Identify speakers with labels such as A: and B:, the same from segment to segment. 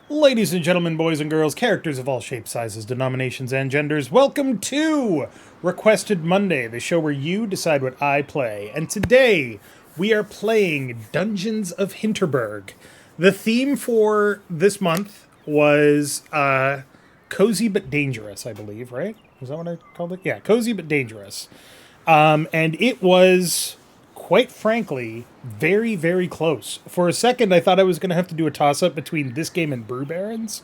A: Ladies and gentlemen, boys and girls, characters of all shapes, sizes, denominations, and genders, welcome to Requested Monday, the show where you decide what I play. And today, we are playing Dungeons of Hinterburg. The theme for this month was Cozy but Dangerous, I believe, right? Is that what I called it? Yeah, Cozy but Dangerous. And it was, quite frankly, very, very close. For a second, I thought I was going to have to do a toss-up between this game and Brew Barons.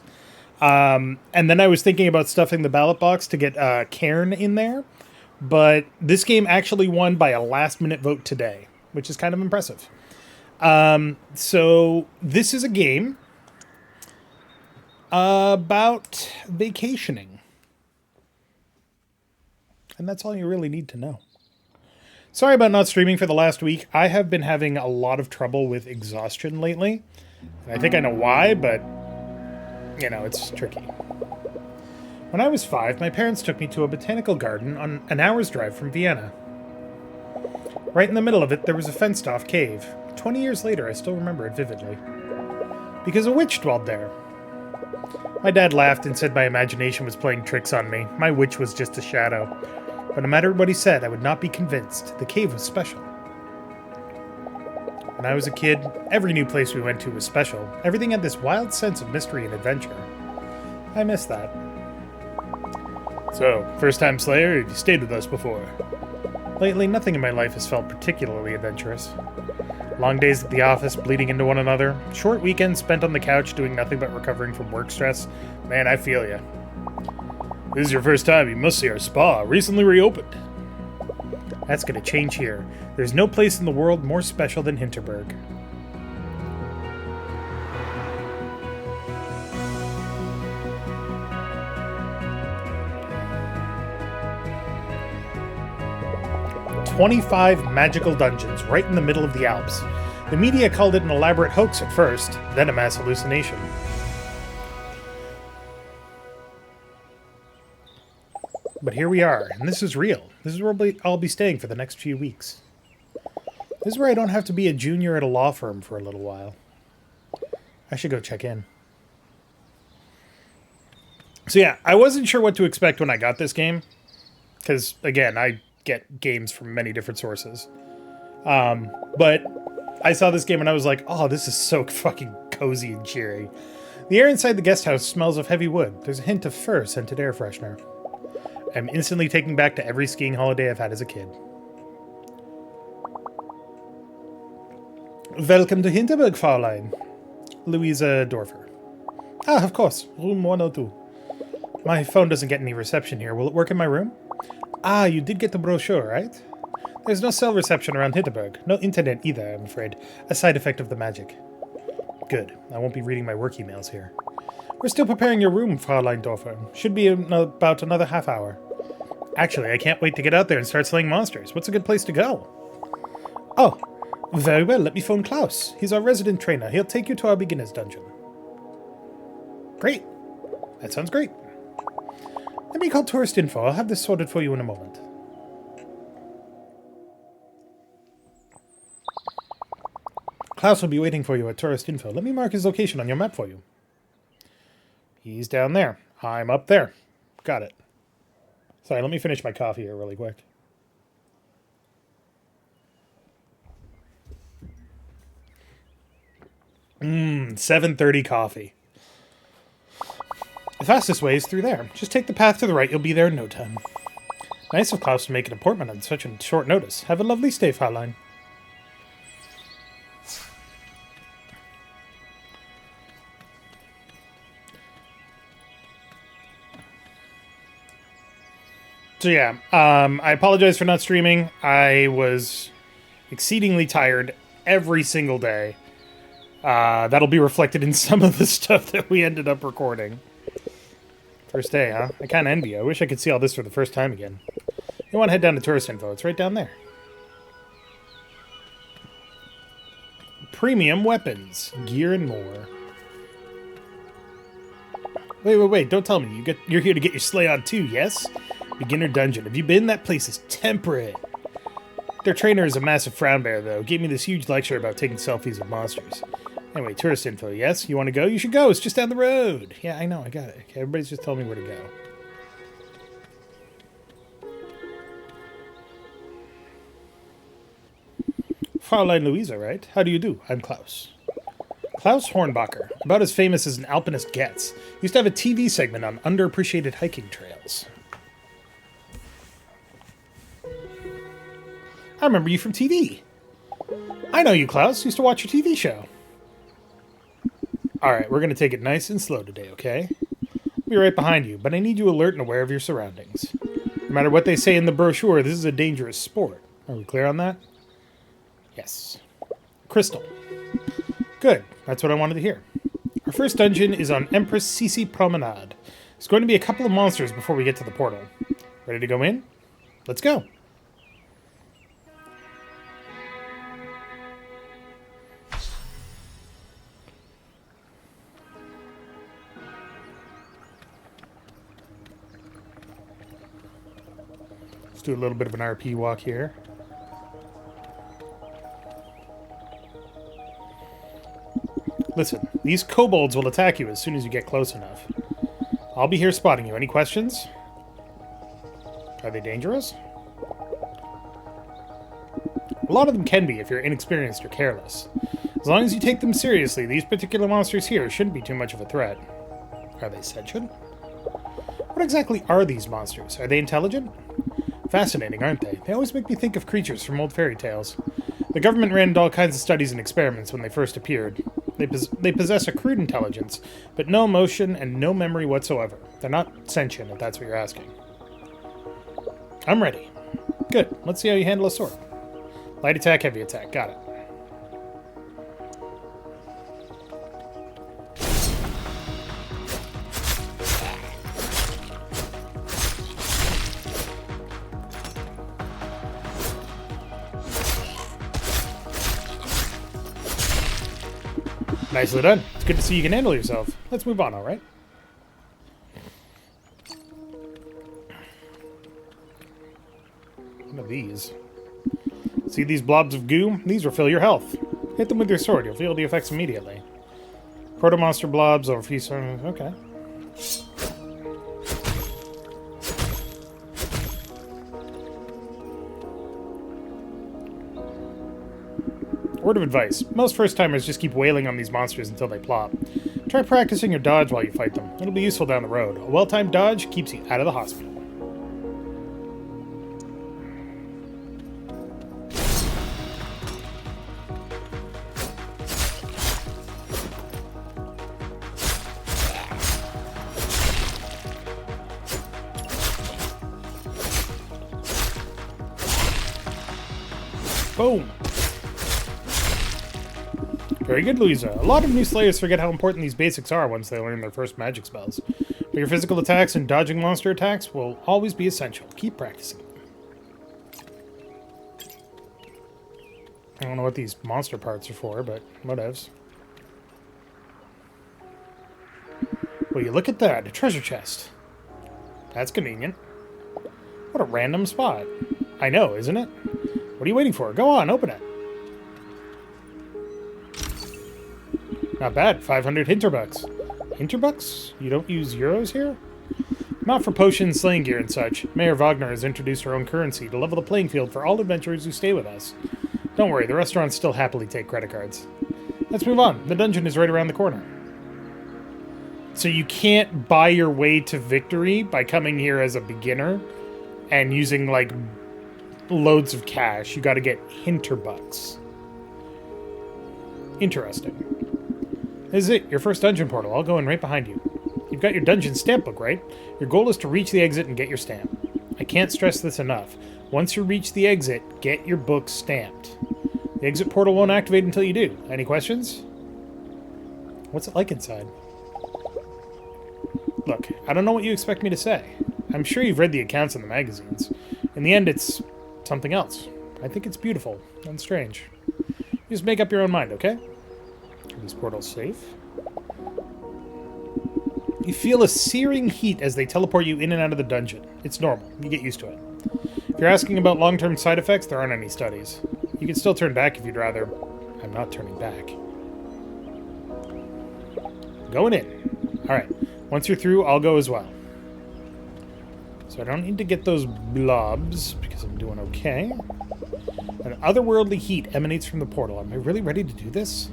A: And then I was thinking about stuffing the ballot box to get Cairn in there. But this game actually won by a last-minute vote today, which is kind of impressive. So this is a game about vacationing. And that's all you really need to know. Sorry about not streaming for the last week. I have been having a lot of trouble with exhaustion lately. I think I know why, but, you know, it's tricky. When I was 5, my parents took me to a botanical garden on an hour's drive from Vienna. Right in the middle of it, there was a fenced-off cave. 20 years later, I still remember it vividly. Because a witch dwelled there. My dad laughed and said my imagination was playing tricks on me. My witch was just a shadow. But no matter what he said, I would not be convinced. The cave was special. When I was a kid, every new place we went to was special. Everything had this wild sense of mystery and adventure. I miss that. So, first-time Slayer, have you stayed with us before? Lately, nothing in my life has felt particularly adventurous. Long days at the office, bleeding into one another. Short weekends spent on the couch doing nothing but recovering from work stress. Man, I feel ya. This is your first time, you must see our spa, recently reopened. That's gonna change here. There's no place in the world more special than Hinterburg. "25 magical dungeons right in the middle of the Alps. The media called it an elaborate hoax at first, then a mass hallucination. But here we are, and this is real. This is where I'll be staying for the next few weeks. This is where I don't have to be a junior at a law firm for a little while. I should go check in." So yeah, I wasn't sure what to expect when I got this game. Because, again, I get games from many different sources. But I saw this game and I was like, oh, this is so fucking cozy and cheery. The air inside the guest house smells of heavy wood. There's a hint of fur-scented air freshener. I'm instantly taken back to every skiing holiday I've had as a kid. Welcome to Hinterburg, Fraulein. Louisa Dorfer. Ah, of course. Room 102. My phone doesn't get any reception here. Will it work in my room? Ah, you did get the brochure, right? There's no cell reception around Hinterburg. No internet either, I'm afraid. A side effect of the magic. Good. I won't be reading my work emails here. We're still preparing your room, Fraulein Dorfer. Should be in about another half hour. Actually, I can't wait to get out there and start slaying monsters. What's a good place to go? Oh, very well. Let me phone Klaus. He's our resident trainer. He'll take you to our beginner's dungeon. Great. That sounds great. Let me call Tourist Info. I'll have this sorted for you in a moment. Klaus will be waiting for you at Tourist Info. Let me mark his location on your map for you. He's down there. I'm up there. Got it. Sorry, let me finish my coffee here really quick. Mmm, 7:30 coffee. The fastest way is through there. Just take the path to the right. You'll be there in no time. Nice of Klaus to make an appointment on such a short notice. Have a lovely stay, Fraulein. So yeah, I apologize for not streaming. I was exceedingly tired every single day. That'll be reflected in some of the stuff that we ended up recording. First day, huh? I kind of envy you. I wish I could see all this for the first time again. You want to head down to Tourist Info. It's right down there. Premium weapons, gear, and more. Wait. Don't tell me. You're here to get your sleigh on too, yes? Beginner dungeon. Have you been? That place is temperate. Their trainer is a massive frown bear, though. Gave me this huge lecture about taking selfies of monsters. Anyway, tourist info, yes? You want to go? You should go. It's just down the road. Yeah, I know. I got it. Okay, everybody's just telling me where to go. Fraulein Louisa, right? How do you do? I'm Klaus. Klaus Hornbacher. About as famous as an alpinist gets. Used to have a TV segment on underappreciated hiking trails. I remember you from TV. I know you, Klaus. Used to watch your TV show. Alright, we're going to take it nice and slow today, okay? I'll be right behind you, but I need you alert and aware of your surroundings. No matter what they say in the brochure, this is a dangerous sport. Are we clear on that? Yes. Crystal. Good. That's what I wanted to hear. Our first dungeon is on Empress Sisi Promenade. There's going to be a couple of monsters before we get to the portal. Ready to go in? Let's go. Let's do a little bit of an RP walk here. Listen, these kobolds will attack you as soon as you get close enough. I'll be here spotting you. Any questions? Are they dangerous? A lot of them can be if you're inexperienced or careless. As long as you take them seriously, these particular monsters here shouldn't be too much of a threat. Are they sentient? What exactly are these monsters? Are they intelligent? Fascinating, aren't they? They always make me think of creatures from old fairy tales. The government ran all kinds of studies and experiments when they first appeared. They possess a crude intelligence, but no emotion and no memory whatsoever. They're not sentient, if that's what you're asking. I'm ready. Good. Let's see how you handle a sword. Light attack, heavy attack. Got it. Nicely done. It's good to see you can handle yourself. Let's move on, alright? What are these? See these blobs of goo? These refill your health. Hit them with your sword. You'll feel the effects immediately. Proto-monster blobs over feast. Okay. Word of advice. Most first-timers just keep wailing on these monsters until they plop. Try practicing your dodge while you fight them. It'll be useful down the road. A well-timed dodge keeps you out of the hospital. Boom! Very good, Louisa. A lot of new Slayers forget how important these basics are once they learn their first magic spells. But your physical attacks and dodging monster attacks will always be essential. Keep practicing. I don't know what these monster parts are for, but whatevs. Will you look at that? A treasure chest. That's convenient. What a random spot. I know, isn't it? What are you waiting for? Go on, open it. Not bad. 500 Hinterbucks. Hinterbucks? You don't use euros here? Not for potions, slaying gear, and such. Mayor Wagner has introduced her own currency to level the playing field for all adventurers who stay with us. Don't worry, the restaurants still happily take credit cards. Let's move on. The dungeon is right around the corner. So you can't buy your way to victory by coming here as a beginner and using, like, loads of cash. You gotta get Hinterbucks. Interesting. This is it, your first dungeon portal. I'll go in right behind you. You've got your dungeon stamp book, right? Your goal is to reach the exit and get your stamp. I can't stress this enough. Once you reach the exit, get your book stamped. The exit portal won't activate until you do. Any questions? What's it like inside? Look, I don't know what you expect me to say. I'm sure you've read the accounts in the magazines. In the end, it's something else. I think it's beautiful and strange. Just make up your own mind, okay? Are these portals safe? You feel a searing heat as they teleport you in and out of the dungeon. It's normal. You get used to it. If you're asking about long-term side effects, there aren't any studies. You can still turn back if you'd rather. I'm not turning back. Going in. Alright. Once you're through, I'll go as well. So I don't need to get those blobs, because I'm doing okay. An otherworldly heat emanates from the portal. Am I really ready to do this?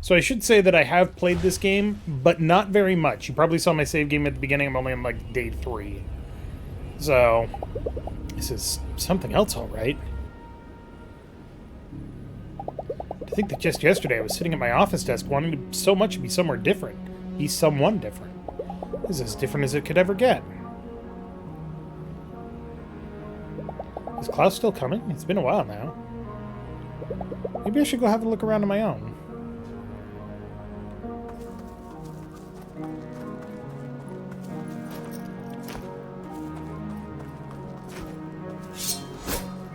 A: So I should say that I have played this game, but not very much. You probably saw my save game at the beginning. I'm only on, like, day 3. So, this is something else, all right. I think that just yesterday I was sitting at my office desk wanting to so much to be somewhere different. Be someone different. This is as different as it could ever get. Is Klaus still coming? It's been a while now. Maybe I should go have a look around on my own.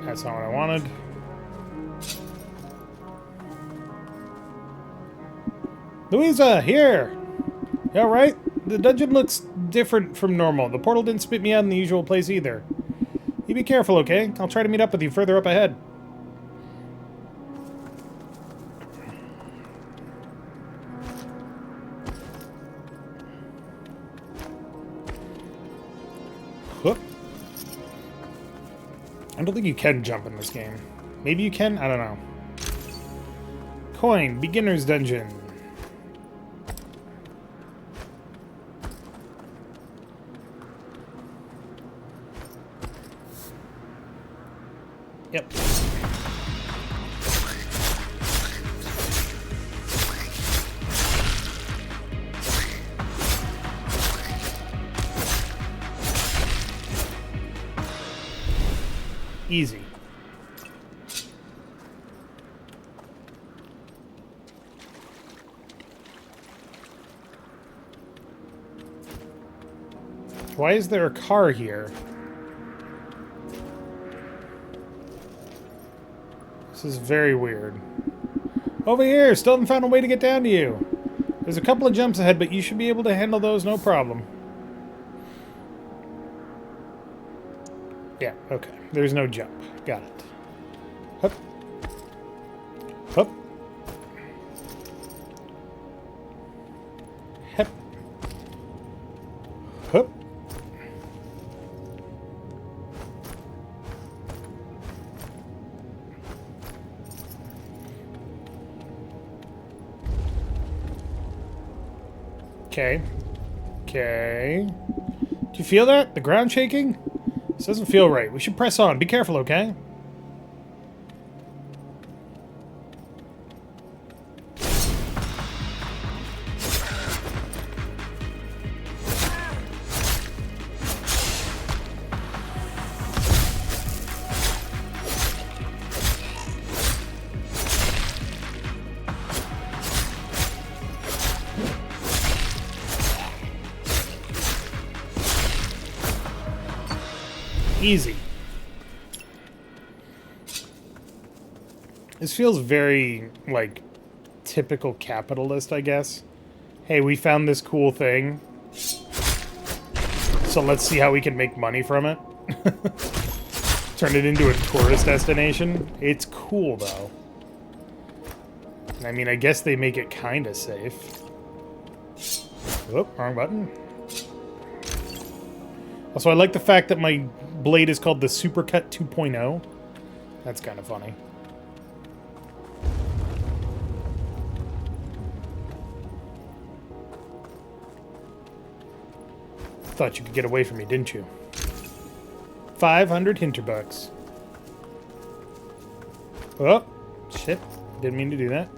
A: That's not what I wanted. Louisa, here! You alright? The dungeon looks different from normal. The portal didn't spit me out in the usual place either. You be careful, okay? I'll try to meet up with you further up ahead. Whoop. I don't think you can jump in this game. Maybe you can? I don't know. Coin, beginner's dungeon. Yep. Easy. Why is there a car here? This is very weird. Over here! Still haven't found a way to get down to you. There's a couple of jumps ahead, but you should be able to handle those no problem. Yeah, okay. There's no jump. Got it. Hup. Hup. Hep. Hup. Okay. Okay. Do you feel that? The ground shaking? This doesn't feel right. We should press on. Be careful, okay? Easy. This feels very, like, typical capitalist, I guess. Hey, we found this cool thing, so let's see how we can make money from it. Turn it into a tourist destination. It's cool, though. I mean, I guess they make it kind of safe. Whoop, wrong button. Also, I like the fact that my blade is called the Supercut 2.0. That's kind of funny. Thought you could get away from me, didn't you? 500 Hinterbugs. Oh, shit. Didn't mean to do that.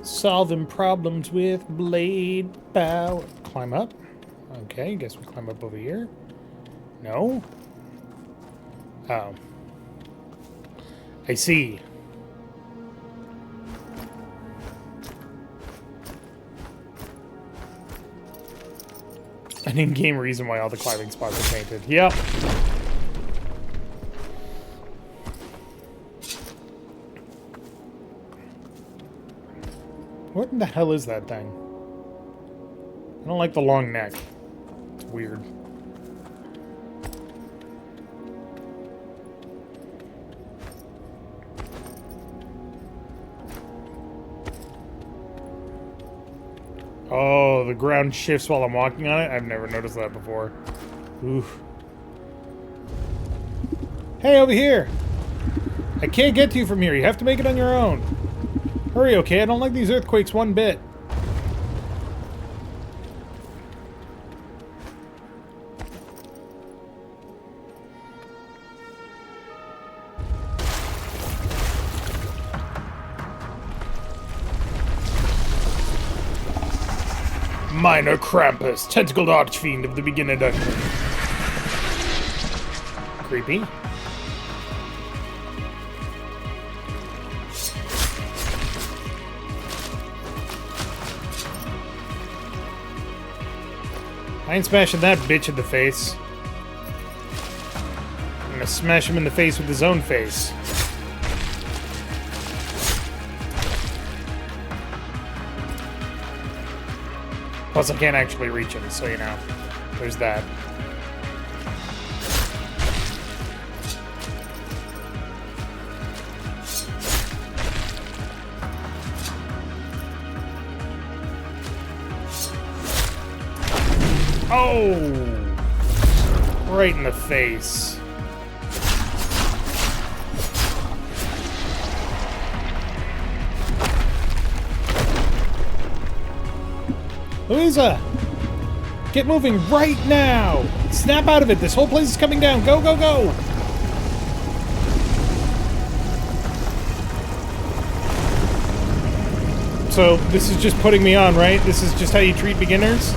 A: Solving problems with blade power. Climb up. Okay, guess we climb up over here. No? Oh. I see. An in-game reason why all the climbing spots are painted. Yep. What in the hell is that thing? I don't like the long neck. It's weird. Oh, the ground shifts while I'm walking on it? I've never noticed that before. Oof. Hey, over here! I can't get to you from here. You have to make it on your own. Hurry, okay? I don't like these earthquakes one bit. Minor Krampus, tentacled archfiend of the beginner dungeon. Creepy. I ain't smashing that bitch in the face. I'm gonna smash him in the face with his own face. Plus, I can't actually reach him, so you know, there's that. Oh! Right in the face. Louisa! Get moving right now! Snap out of it! This whole place is coming down! Go, go, go! So, this is just putting me on, right? This is just how you treat beginners?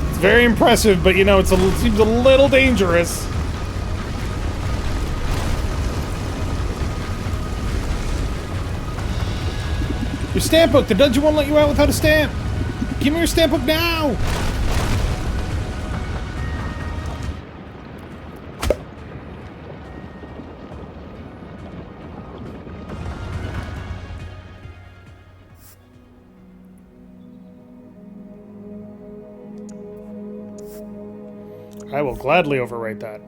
A: It's very impressive, but you know, it seems a little dangerous. Your stamp book! The dungeon won't let you out without a stamp! Give me your stamp book now! I will gladly overwrite that.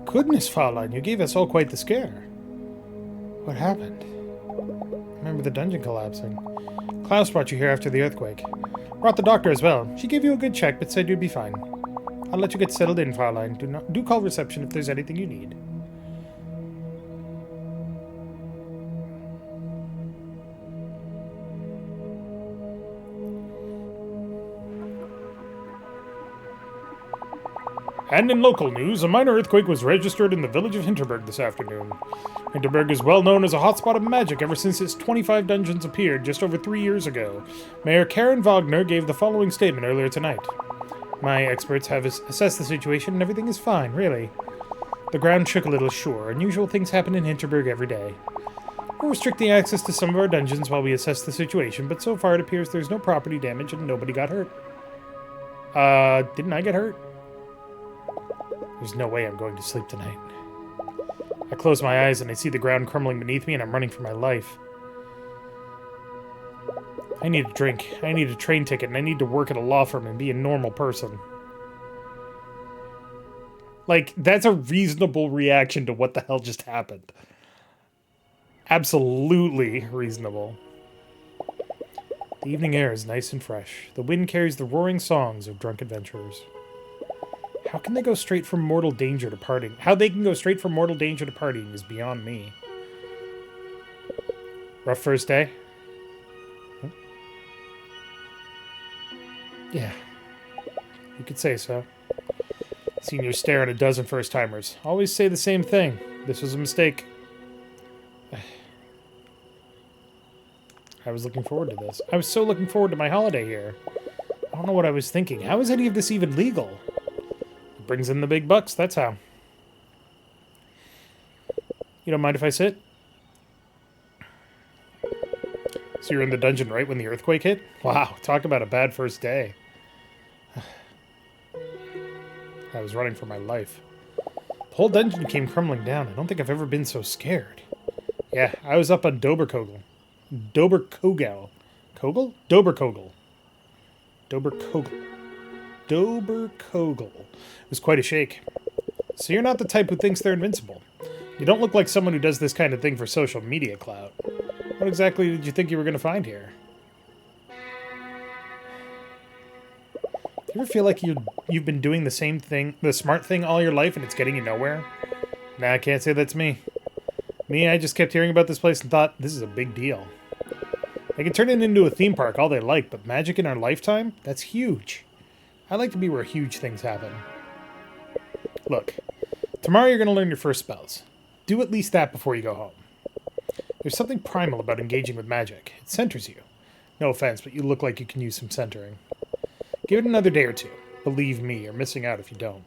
A: Goodness, Fraulein, you gave us all quite the scare. What happened? Remember the dungeon collapsing. Klaus brought you here after the earthquake. Brought the doctor as well. She gave you a good check, but said you'd be fine. I'll let you get settled in, Fraulein. Do call reception if there's anything you need. And in local news, a minor earthquake was registered in the village of Hinterburg this afternoon. Hinterburg is well known as a hotspot of magic ever since its 25 dungeons appeared just over 3 years ago. Mayor Karen Wagner gave the following statement earlier tonight. My experts have assessed the situation and everything is fine, really. The ground shook a little, sure. Unusual things happen in Hinterburg every day. We're restricting access to some of our dungeons while we assess the situation, but so far it appears there's no property damage and nobody got hurt. Didn't I get hurt? There's no way I'm going to sleep tonight. I close my eyes and I see the ground crumbling beneath me and I'm running for my life. I need a drink. I need a train ticket and I need to work at a law firm and be a normal person. Like, that's a reasonable reaction to what the hell just happened. Absolutely reasonable. The evening air is nice and fresh. The wind carries the roaring songs of drunk adventurers. How can they go straight from mortal danger to partying? How they can go straight from mortal danger to partying is beyond me. Rough first day? Yeah. You could say so. Seen you stare at a dozen first-timers. Always say the same thing. This was a mistake. I was looking forward to this. I was so looking forward to my holiday here. I don't know what I was thinking. How is any of this even legal? It brings in the big bucks, that's how. You don't mind if I sit? So you're in the dungeon right when the earthquake hit? Wow, talk about a bad first day. I was running for my life. The whole dungeon came crumbling down. I don't think I've ever been so scared. Yeah, I was up on Doberkogel. Doberkogel. Kogel? Doberkogel. Doberkogel. Doberkogel. It was quite a shake. So you're not the type who thinks they're invincible. You don't look like someone who does this kind of thing for social media clout. What exactly did you think you were going to find here? You ever feel like you've been doing the same thing, the smart thing all your life, and it's getting you nowhere? Nah, I can't say that's me. I just kept hearing about this place and thought, this is a big deal. They can turn it into a theme park all they like, but magic in our lifetime? That's huge. I like to be where huge things happen. Look, tomorrow you're going to learn your first spells. Do at least that before you go home. There's something primal about engaging with magic. It centers you. No offense, but you look like you can use some centering. Give it another day or two. Believe me, you're missing out if you don't.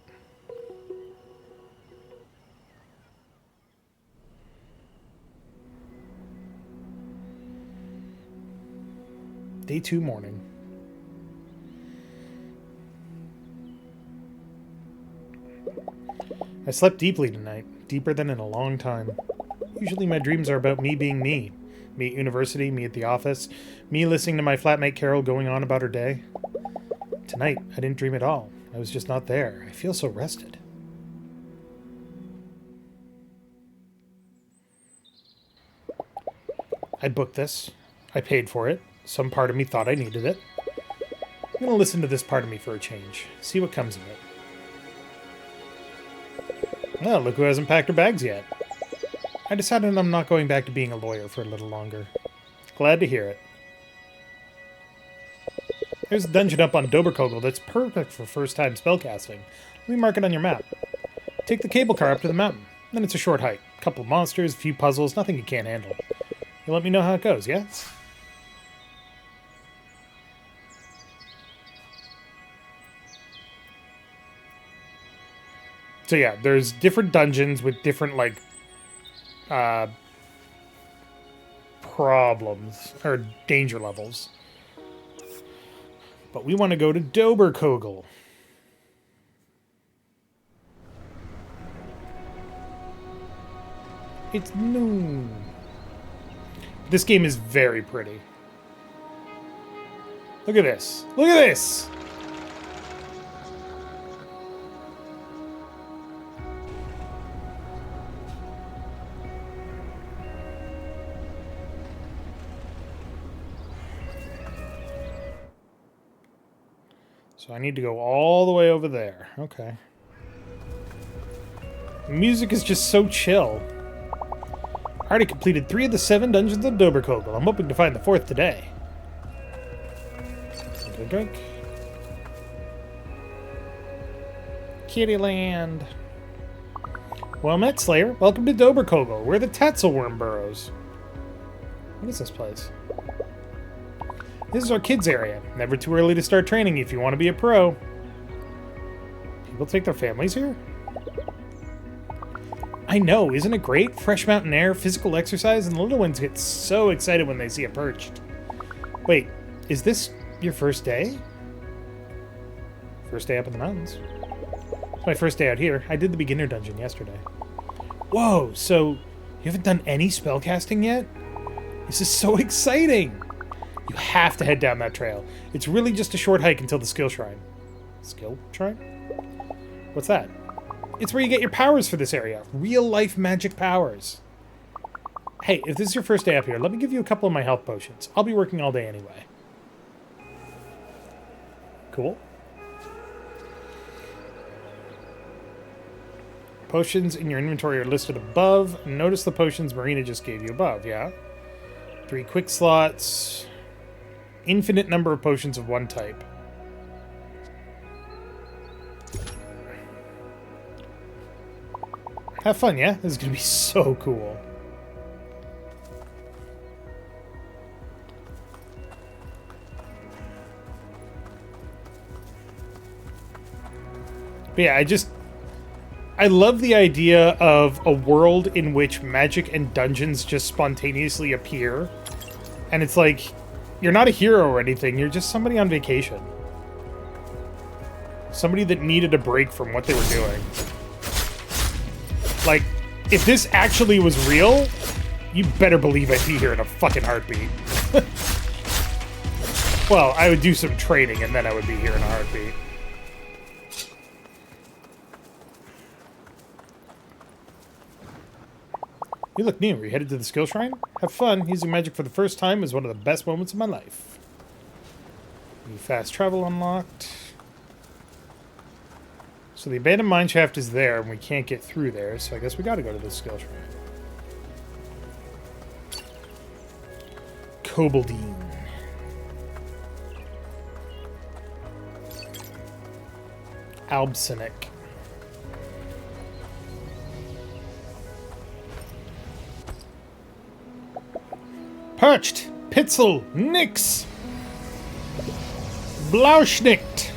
A: Day 2 morning. I slept deeply tonight, deeper than in a long time. Usually my dreams are about me being me. Me at university, me at the office, me listening to my flatmate Carol going on about her day. Tonight, I didn't dream at all. I was just not there. I feel so rested. I booked this. I paid for it. Some part of me thought I needed it. I'm going to listen to this part of me for a change. See what comes of it. Well, look who hasn't packed her bags yet. I decided I'm not going back to being a lawyer for a little longer. Glad to hear it. There's a dungeon up on Doberkogel that's perfect for first-time spellcasting. Let me mark it on your map. Take the cable car up to the mountain. Then it's a short hike. A couple of monsters, a few puzzles, nothing you can't handle. You let me know how it goes, yeah? So yeah, there's different dungeons with different, like, problems, or danger levels. But we want to go to Doberkogel. It's noon. This game is very pretty. Look at this. Look at this! So I need to go all the way over there. Okay. The music is just so chill. I already completed 3 of the 7 dungeons of Doberkogel. I'm hoping to find the 4th today. Drink. Kittyland. Well met, Slayer. Welcome to Doberkogel, where the Tatzelworm burrows. What is this place? This is our kids area. Never too early to start training if you want to be a pro. People take their families here? I know, isn't it great? Fresh mountain air, physical exercise, and the little ones get so excited when they see a perched. Wait, is this your first day? First day up in the mountains. It's my first day out here. I did the beginner dungeon yesterday. Whoa, so you haven't done any spellcasting yet? This is so exciting! You have to head down that trail. It's really just a short hike until the skill shrine. Skill shrine? What's that? It's where you get your powers for this area. Real-life magic powers. Hey, if this is your first day up here, let me give you a couple of my health potions. I'll be working all day anyway. Cool. Potions in your inventory are listed above. Notice the potions Marina just gave you above, yeah? 3 quick slots. Infinite number of potions of one type. Have fun, yeah? This is gonna be so cool. But yeah, I love the idea of a world in which magic and dungeons just spontaneously appear. And it's like, you're not a hero or anything, you're just somebody on vacation. Somebody that needed a break from what they were doing. Like, if this actually was real, you better believe I'd be here in a fucking heartbeat. Well, I would do some training and then I would be here in a heartbeat. You look new. Are you headed to the skill shrine? Have fun. Using magic for the first time is one of the best moments of my life. New fast travel unlocked. So the abandoned mine shaft is there, and we can't get through there, so I guess we gotta go to the skill shrine. Koboldine. Albsinic. Perched, Pitzel, Nix, Blauschnickt.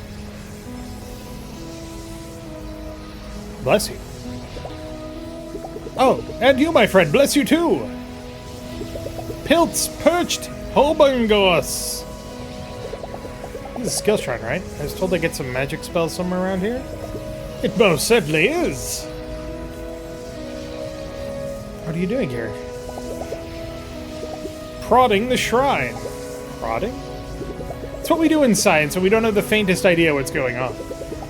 A: Bless you. Oh, and you, my friend, bless you too. Pilz, Perched, Holbungos. This is a skill shrine, right? I was told I get some magic spells somewhere around here. It most certainly is. What are you doing here? Prodding the shrine. Prodding? It's what we do in science, and we don't have the faintest idea what's going on.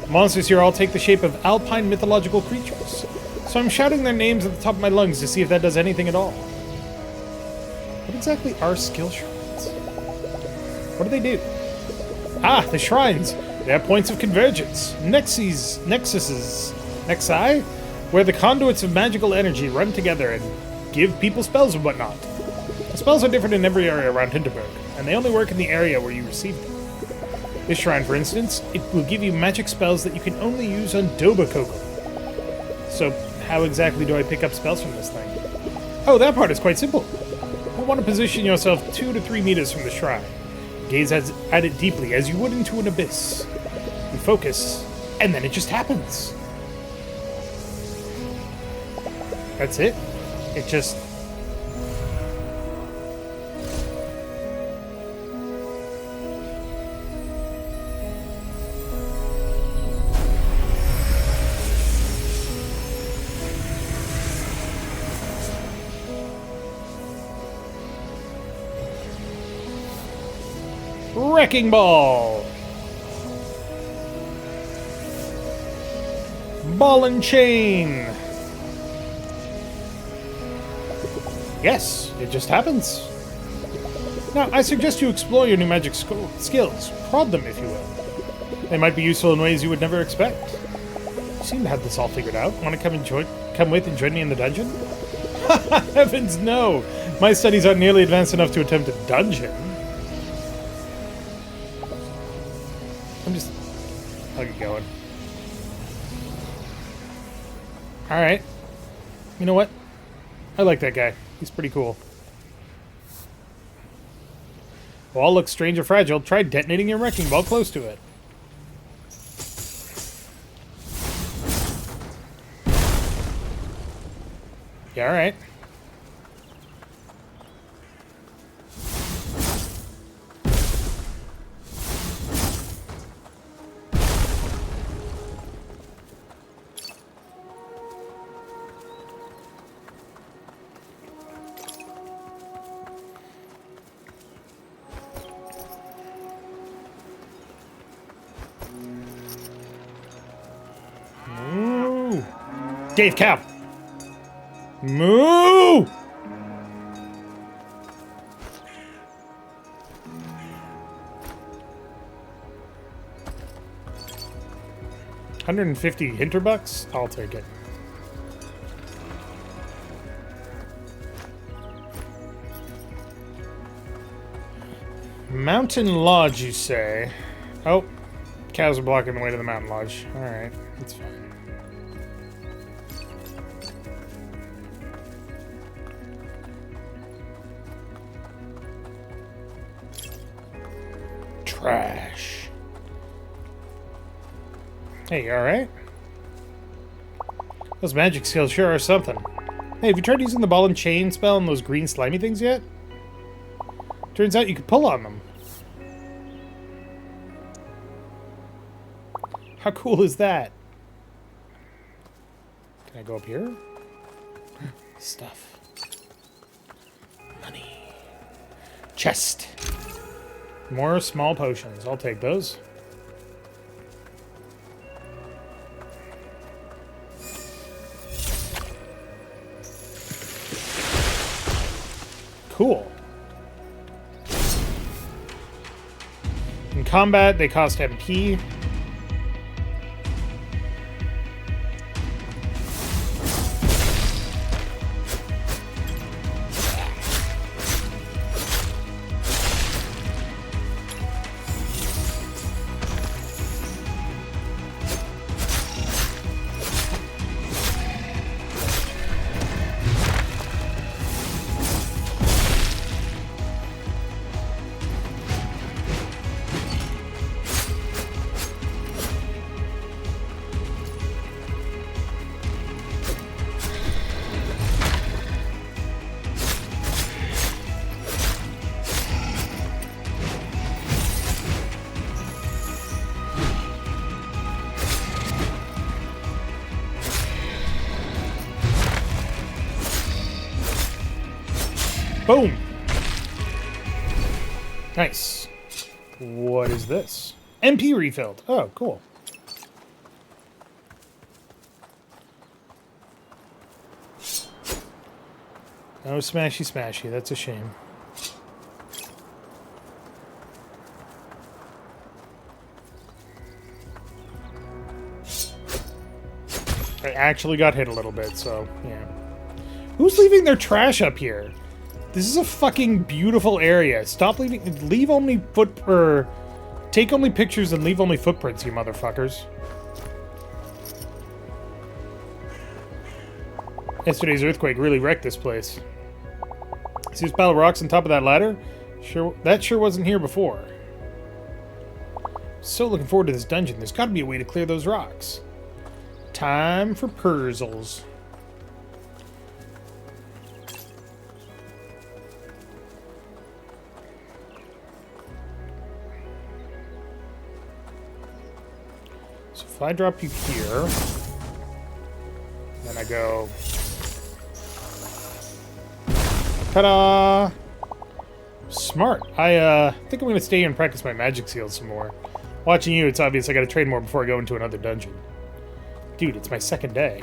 A: Monsters here all take the shape of alpine mythological creatures. So I'm shouting their names at the top of my lungs to see if that does anything at all. What exactly are skill shrines? What do they do? Ah, the shrines. They are points of convergence. Nexuses, Nexi, where the conduits of magical energy run together and give people spells and whatnot. The spells are different in every area around Hinterburg, and they only work in the area where you receive them. This shrine, for instance, it will give you magic spells that you can only use on Dobakogel. So, how exactly do I pick up spells from this thing? Oh, that part is quite simple. You want to position yourself 2 to 3 meters from the shrine. Gaze at it deeply, as you would into an abyss. You focus, and then it just happens. That's it? It just... Wrecking Ball! Ball and Chain! Yes, it just happens. Now, I suggest you explore your new magic skills. Prod them, if you will. They might be useful in ways you would never expect. You seem to have this all figured out. Want to come with and join me in the dungeon? Heavens no! My studies aren't nearly advanced enough to attempt a dungeon. I'll get going. Alright. You know what? I like that guy. He's pretty cool. Wall looks strange or fragile. Try detonating your wrecking ball close to it. Yeah, alright. Dave Cow. Moo! $150 Hinterbucks? I'll take it. Mountain Lodge, you say? Oh, cows are blocking the way to the Mountain Lodge. Alright, that's fine. Trash. Hey, you alright? Those magic skills sure are something. Hey, have you tried using the ball and chain spell on those green slimy things yet? Turns out you can pull on them. How cool is that? Can I go up here? Stuff. Money. Chest. More small potions. I'll take those. Cool. In combat, they cost MP. Boom! Nice. What is this? MP refilled. Oh, cool. No smashy smashy. That's a shame. I actually got hit a little bit, so, yeah. Who's leaving their trash up here? This is a fucking beautiful area. Stop leaving. Leave only take only pictures and leave only footprints, you motherfuckers. Yesterday's earthquake really wrecked this place. See this pile of rocks on top of that ladder? That sure wasn't here before. So looking forward to this dungeon. There's got to be a way to clear those rocks. Time for puzzles. So if I drop you here, then I go... Ta-da! Smart. I think I'm going to stay here and practice my magic seals some more. Watching you, it's obvious I got to trade more before I go into another dungeon. Dude, it's my second day.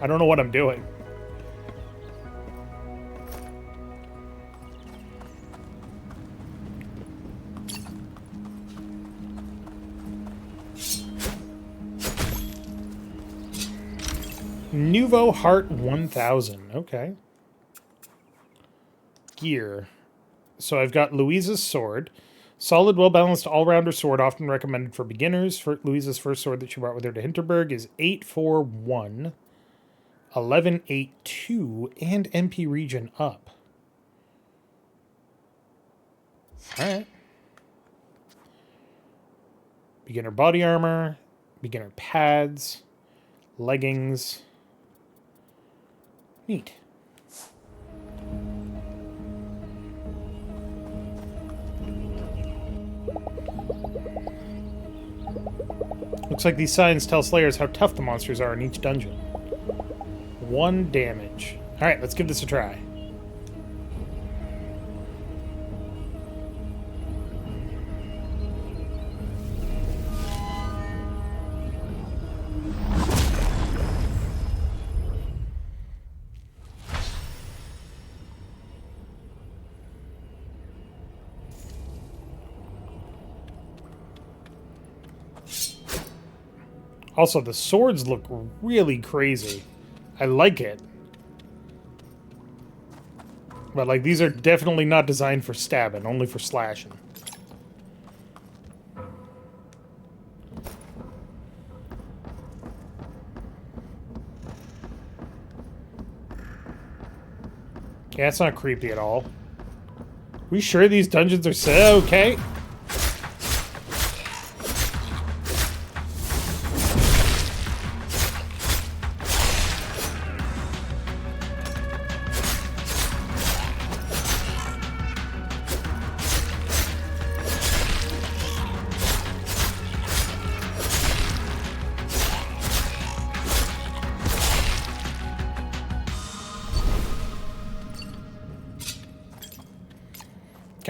A: I don't know what I'm doing. Nouveau Heart 1000. Okay. Gear. So I've got Louisa's sword. Solid, well-balanced, all-rounder sword, often recommended for beginners. For Louisa's first sword that she brought with her to Hinterburg is 841, 1182, and MP region up. Alright. Beginner body armor, beginner pads, leggings. Neat. Looks like these signs tell Slayers how tough the monsters are in each dungeon. 1 damage. Alright, let's give this a try. Also, the swords look really crazy. I like it. But, like, these are definitely not designed for stabbing, only for slashing. Yeah, it's not creepy at all. We sure these dungeons are so okay?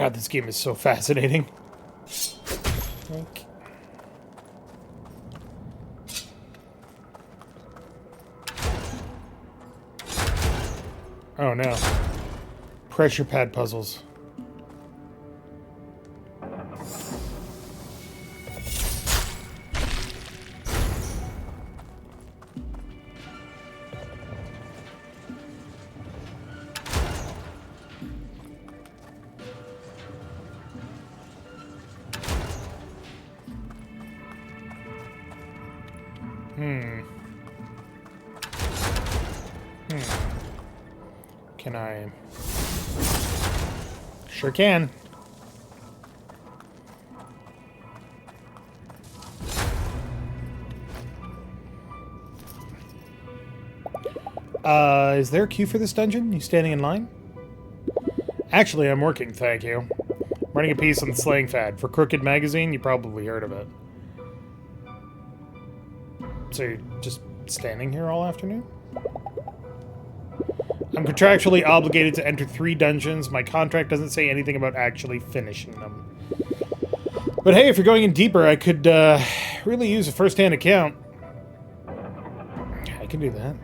A: God, this game is so fascinating. Okay. Oh no. Pressure pad puzzles. Can I? Sure can. Is there a queue for this dungeon? You standing in line? Actually, I'm working, thank you. I'm running a piece on the slang fad. For Crooked Magazine, you probably heard of it. So you're just standing here all afternoon? I'm contractually obligated to enter 3 dungeons. My contract doesn't say anything about actually finishing them. But hey, if you're going in deeper, I could really use a first-hand account. I can do that.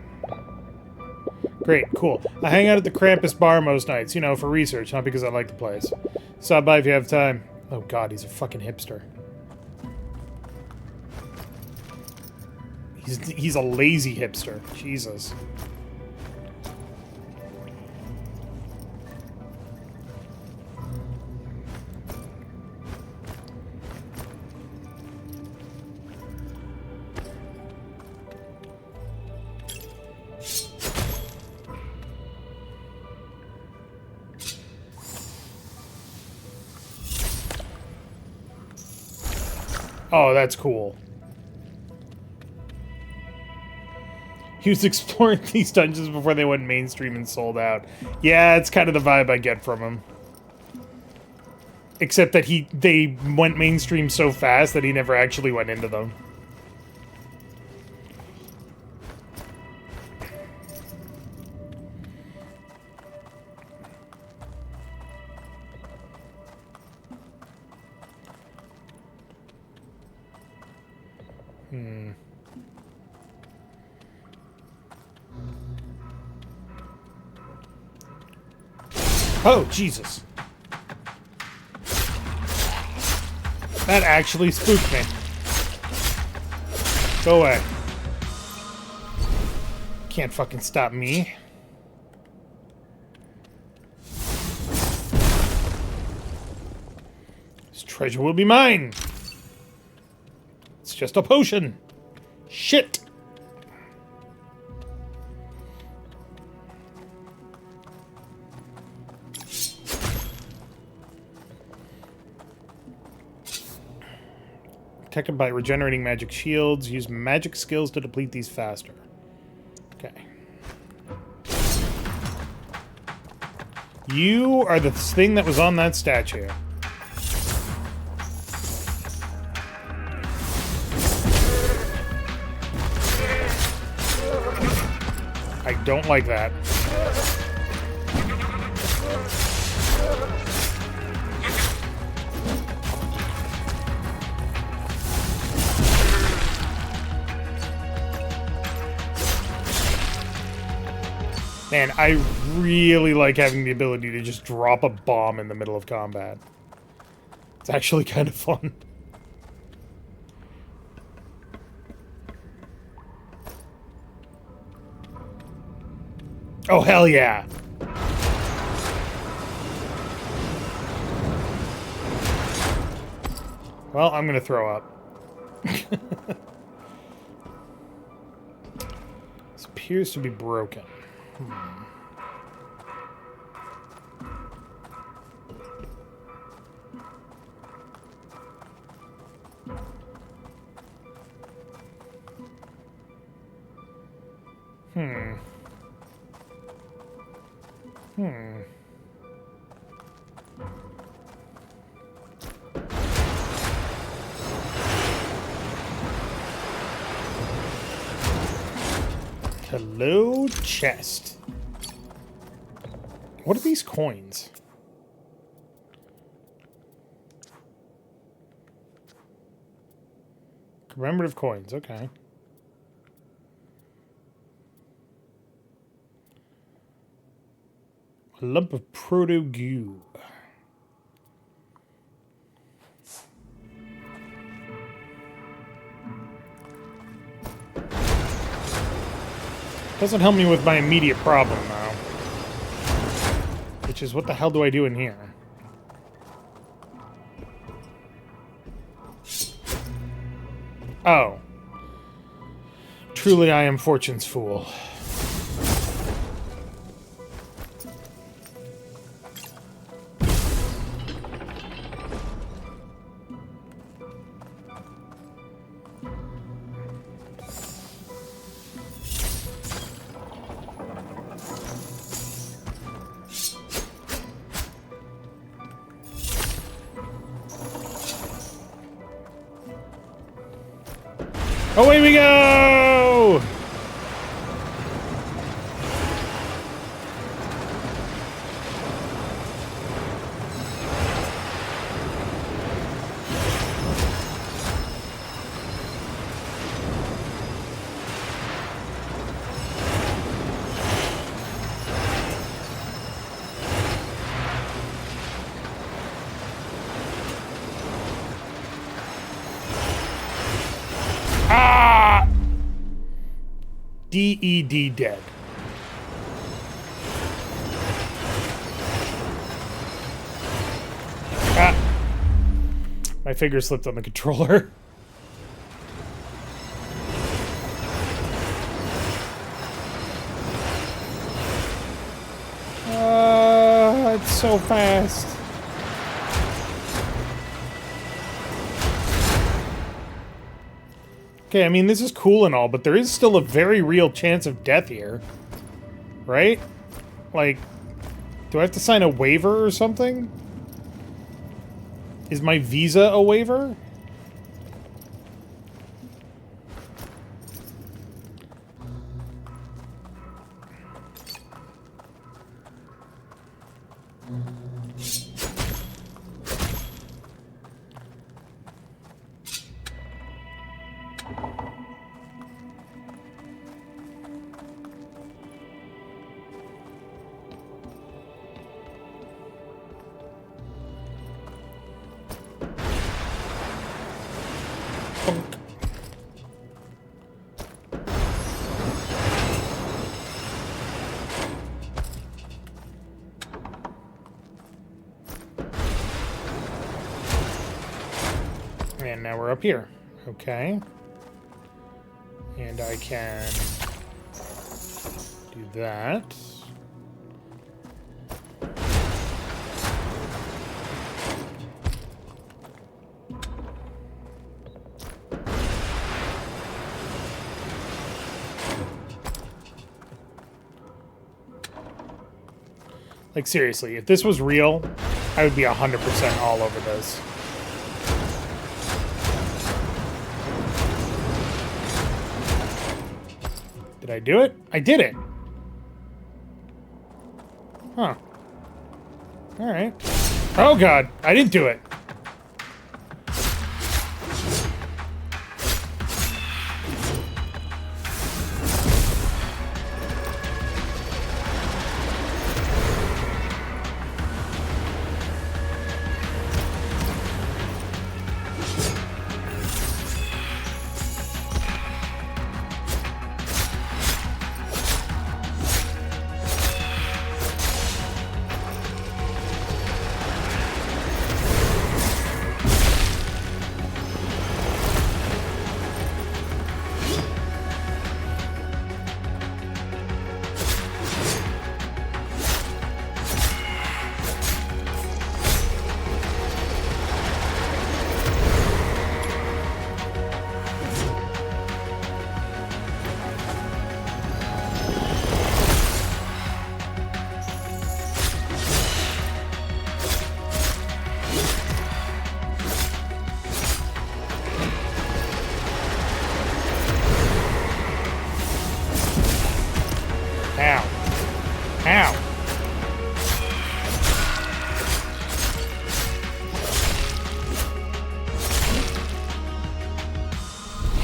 A: Great, cool. I hang out at the Krampus bar most nights, you know, for research, not because I like the place. Stop by if you have time. Oh god, he's a fucking hipster. He's a lazy hipster. Jesus. Oh, that's cool. He was exploring these dungeons before they went mainstream and sold out. Yeah, it's kind of the vibe I get from him. Except that they went mainstream so fast that he never actually went into them. Oh, Jesus. That actually spooked me. Go away. Can't fucking stop me. This treasure will be mine. It's just a potion. Shit. Protected by regenerating magic shields. Use magic skills to deplete these faster. Okay. You are the thing that was on that statue. I don't like that. Man, I really like having the ability to just drop a bomb in the middle of combat. It's actually kind of fun. Oh, hell yeah! Well, I'm gonna throw up. This appears to be broken. Hello, chest. What are these coins? Commemorative coins, okay. A lump of proto-goo. Doesn't help me with my immediate problem, though. Which is, what the hell do I do in here? Oh. Truly I am Fortune's fool. Away we go! Ah! DED dead. Ah! My finger slipped on the controller. It's so fast. Okay, I mean, this is cool and all, but there is still a very real chance of death here. Right? Like, do I have to sign a waiver or something? Is my visa a waiver? And now we're up here. Okay. And I can do that. Like, seriously, if this was real, I would be 100% all over this. Did I do it? I did it! Huh. Alright. Oh god, I didn't do it!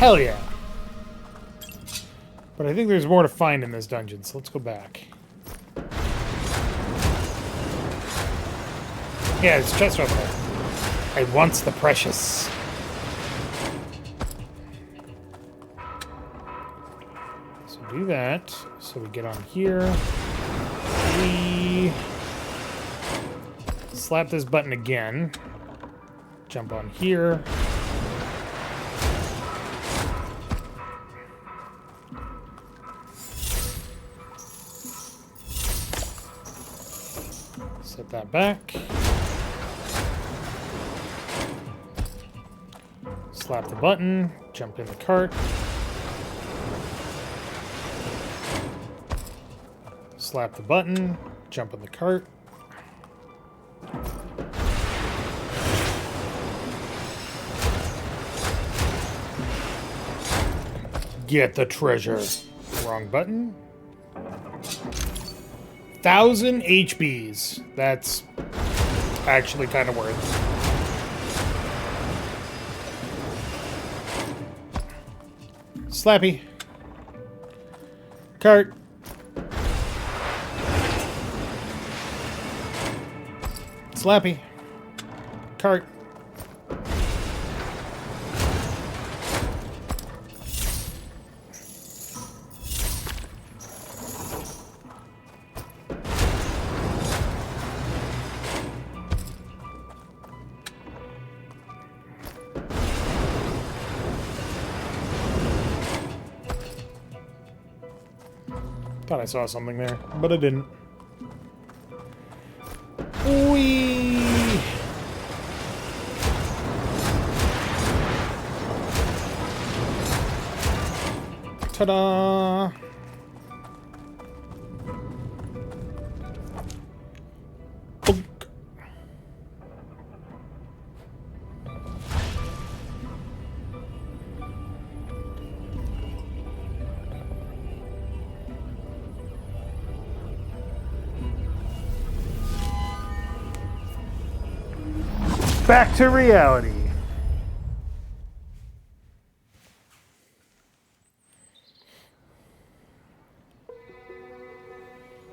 A: Hell yeah. But I think there's more to find in this dungeon, so let's go back. Yeah, it's chest over there. I want the precious. So do that. So we get on here. We slap this button again. Jump on here. Set that back. Slap the button. Jump in the cart. Slap the button. Jump in the cart. Get the treasure. Wrong button. 1,000 HBs. That's actually kind of worth it. Slappy. Cart. Slappy. Cart. Thought I saw something there, but I didn't. Whee! Ta-da! Boink. Back to reality.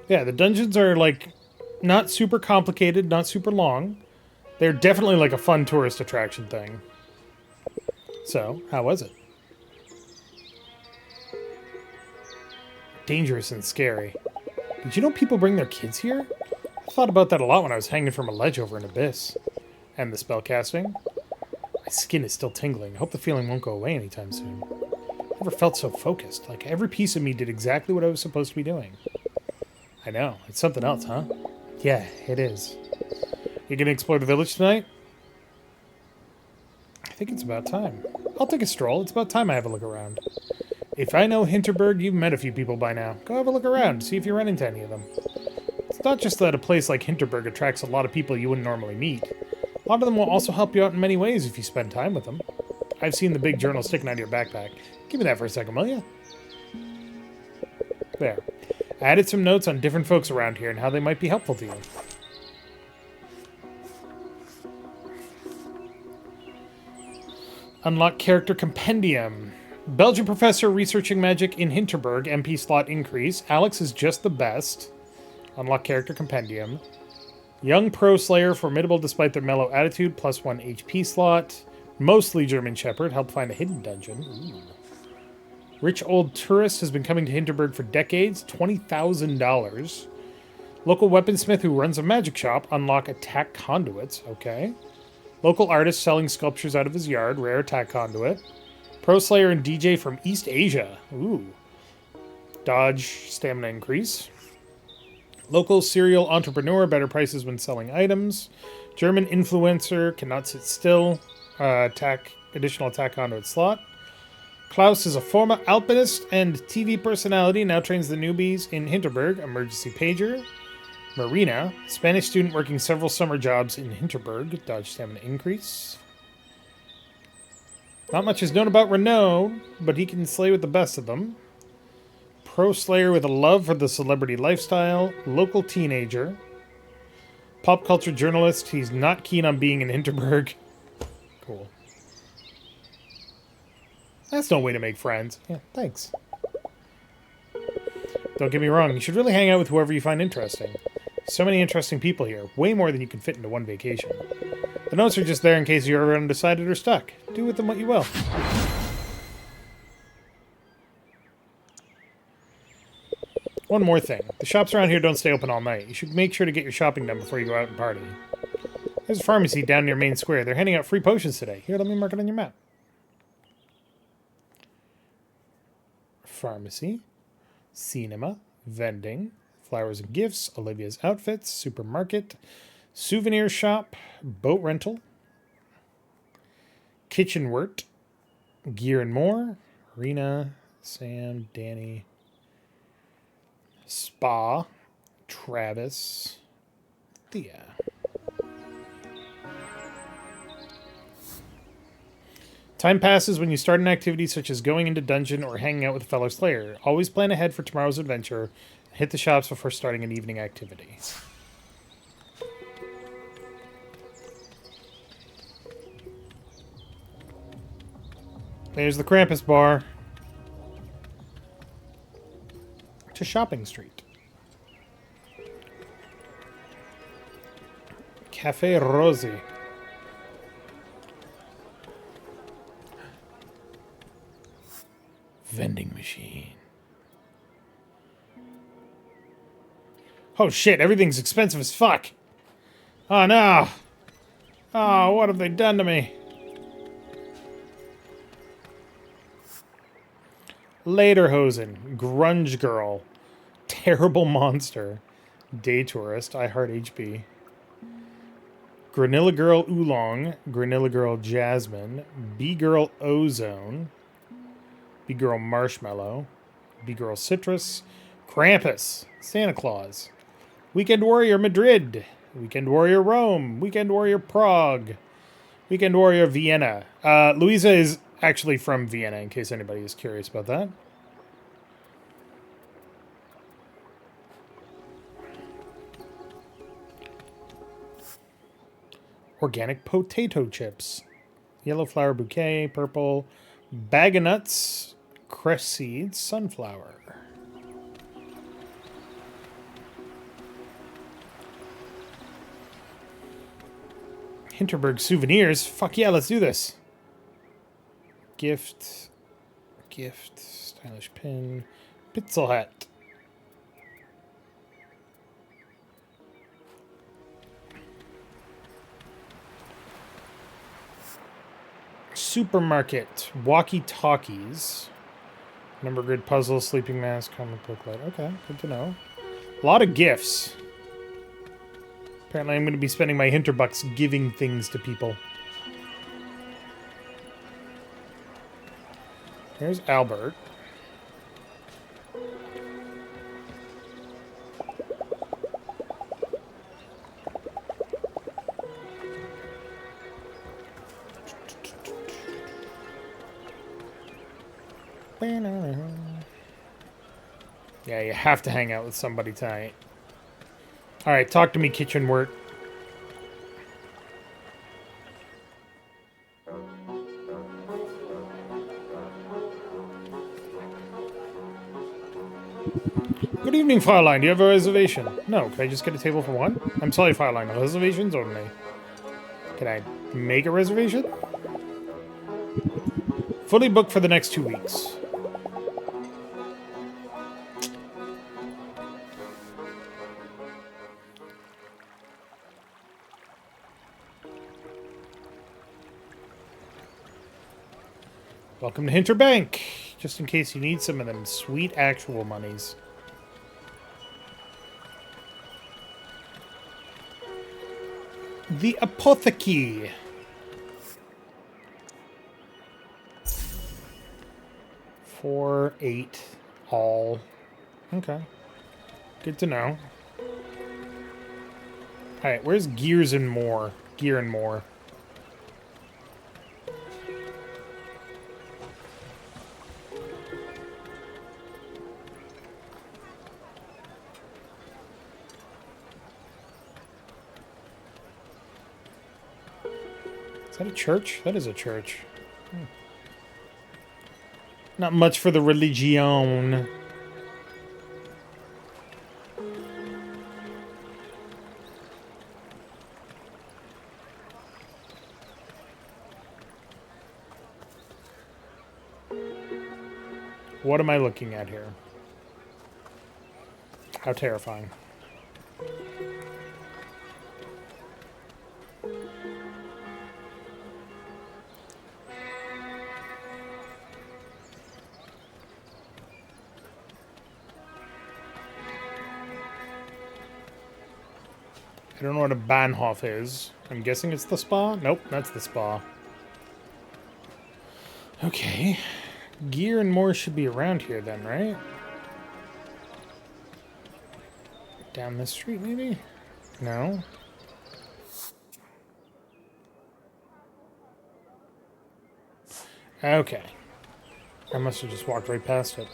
A: Yeah, the dungeons are like not super complicated, not super long. They're definitely like a fun tourist attraction thing. So, how was it? Dangerous and scary. Did you know people bring their kids here? I thought about that a lot when I was hanging from a ledge over an abyss. And the spell casting. My skin is still tingling. I hope the feeling won't go away anytime soon. I never felt so focused. Like every piece of me did exactly what I was supposed to be doing. I know. It's something else, huh? Yeah, it is. You gonna explore the village tonight? I think it's about time. I'll take a stroll. It's about time I have a look around. If I know Hinterburg, you've met a few people by now. Go have a look around. See if you run into any of them. It's not just that a place like Hinterburg attracts a lot of people you wouldn't normally meet. A lot of them will also help you out in many ways if you spend time with them. I've seen the big journal sticking out of your backpack. Give me that for a second, will you? There. I added some notes on different folks around here and how they might be helpful to you. Unlock Character Compendium. Belgian professor researching magic in Hinterburg. MP slot increase. Alex is just the best. Unlock Character Compendium. Young Pro Slayer, formidable despite their mellow attitude, +1 HP slot. Mostly German Shepherd, help find a hidden dungeon. Ooh. Rich old tourist has been coming to Hinterburg for decades, $20,000. Local weaponsmith who runs a magic shop, unlock attack conduits, okay. Local artist selling sculptures out of his yard, rare attack conduit. Pro Slayer and DJ from East Asia, ooh. Dodge, stamina increase. Local serial entrepreneur, better prices when selling items. German influencer, cannot sit still. Additional attack conduit slot. Klaus is a former alpinist and TV personality, now trains the newbies in Hinterburg. Emergency pager. Marina, Spanish student working several summer jobs in Hinterburg. Dodge stamina increase. Not much is known about Renault, but he can slay with the best of them. Pro Slayer with a love for the celebrity lifestyle. Local teenager. Pop culture journalist. He's not keen on being in Hinterburg. Cool. That's no way to make friends. Yeah, thanks. Don't get me wrong, you should really hang out with whoever you find interesting. So many interesting people here, way more than you can fit into one vacation. The notes are just there in case you're ever undecided or stuck. Do with them what you will. One more thing. The shops around here don't stay open all night. You should make sure to get your shopping done before you go out and party. There's a pharmacy down near Main Square. They're handing out free potions today. Here, let me mark it on your map. Pharmacy. Cinema. Vending. Flowers and gifts. Olivia's outfits. Supermarket. Souvenir shop. Boat rental. Kitchen wort. Gear and more. Arena. Sam. Danny. Spa. Travis. Thea. Time passes when you start an activity such as going into dungeon or hanging out with a fellow slayer. Always plan ahead for tomorrow's adventure and hit the shops before starting an evening activity. There's the Krampus bar. To Shopping Street. Cafe Rosie. Vending machine. Oh shit, everything's expensive as fuck. Oh no. Oh, what have they done to me? Lederhosen. Grunge girl. Terrible monster. Day tourist. I heart HB. Granilla girl Oolong. Granilla girl Jasmine. B-girl Ozone. B-girl Marshmallow. B-girl Citrus. Krampus. Santa Claus. Weekend Warrior Madrid. Weekend Warrior Rome. Weekend Warrior Prague. Weekend Warrior Vienna. Louisa is actually from Vienna, in case anybody is curious about that. Organic potato chips. Yellow flower bouquet, purple. Bag of nuts, cress seeds, sunflower. Hinterburg souvenirs. Fuck yeah, let's do this. Gift. Stylish pin. Pitzel hat. Supermarket. Walkie-talkies. Number grid puzzle, sleeping mask, comic book light. Okay, good to know. A lot of gifts. Apparently I'm going to be spending my Hinterbucks giving things to people. Here's Albert. Yeah, you have to hang out with somebody tonight. Alright, talk to me, kitchen wort. Good evening, Fraulein. Do you have a reservation? No. Can I just get a table for one? I'm sorry, Fraulein. Reservations only. Can I make a reservation? Fully booked for the next 2 weeks. Welcome to Hinterbank. Just in case you need some of them sweet actual monies. The Apothecary. Four, 8, all. Okay. Good to know. Alright, where's Gears and More? Gear and More. Is that a church? That is a church. Not much for the religion. What am I looking at here? How terrifying. I don't know what a Bahnhof is. I'm guessing it's the spa? Nope, that's the spa. Okay. Gear and more should be around here then, right? Down this street, maybe? No? Okay. I must have just walked right past it.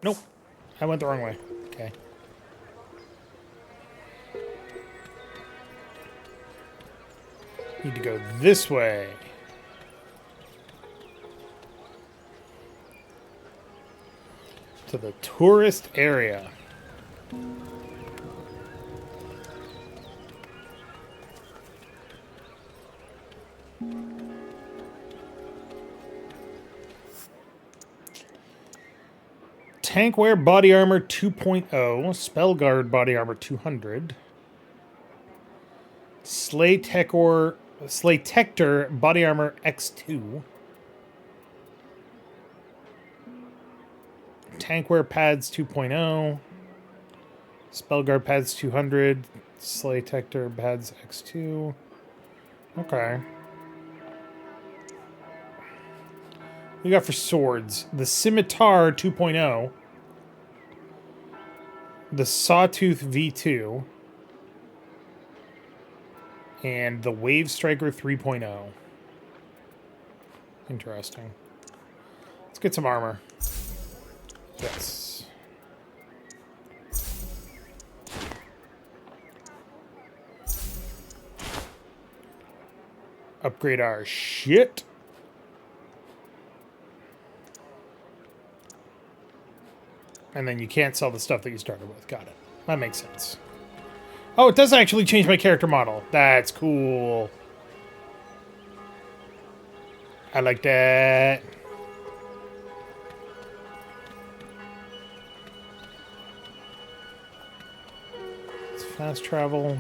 A: Nope. I went the wrong way. Okay. Need to go this way. To the tourist area. Tankware Body Armor 2.0, Spellguard Body Armor 200, Slaytector Body Armor X2, Tankware Pads 2.0, Spellguard Pads 200, Slaytector Pads X2. Okay. We got for swords the Scimitar 2.0. The Sawtooth V2, and the Wave Striker 3.0. Interesting. Let's get some armor. Yes. Upgrade our shit. And then you can't sell the stuff that you started with. Got it. That makes sense. Oh, it does actually change my character model. That's cool. I like that. It's fast travel.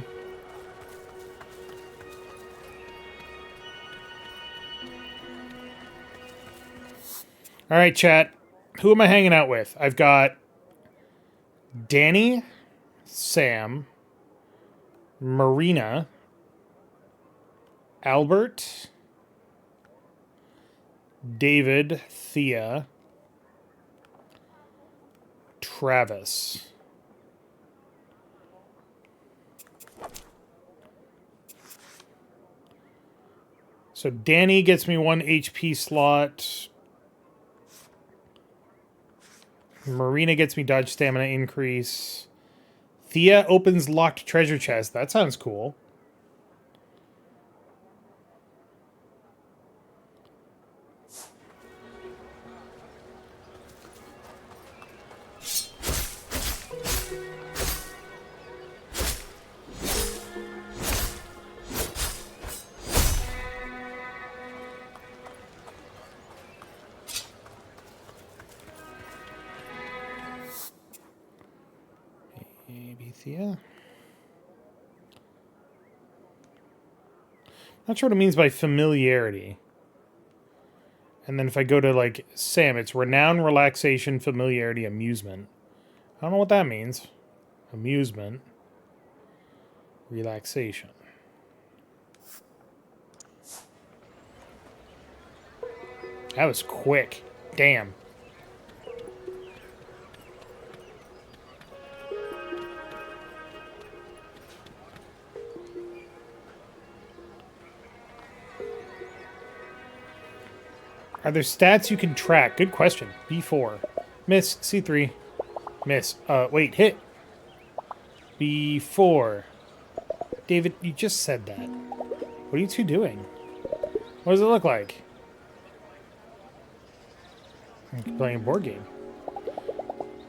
A: All right, chat. Who am I hanging out with? I've got Danny, Sam, Marina, Albert, David, Thea, Travis. So Danny gets me 1 HP slot. Marina gets me dodge stamina increase. Thea opens locked treasure chest. That sounds cool. Thea. Not sure what it means by familiarity. And then if I go to, like, Sam, it's renown, relaxation, familiarity, amusement. I don't know what that means. Amusement. Relaxation. That was quick. Damn. Are there stats you can track? Good question. B4. Miss. C3. Miss. Wait. Hit. B4. David, you just said that. What are you two doing? What does it look like? I'm playing a board game.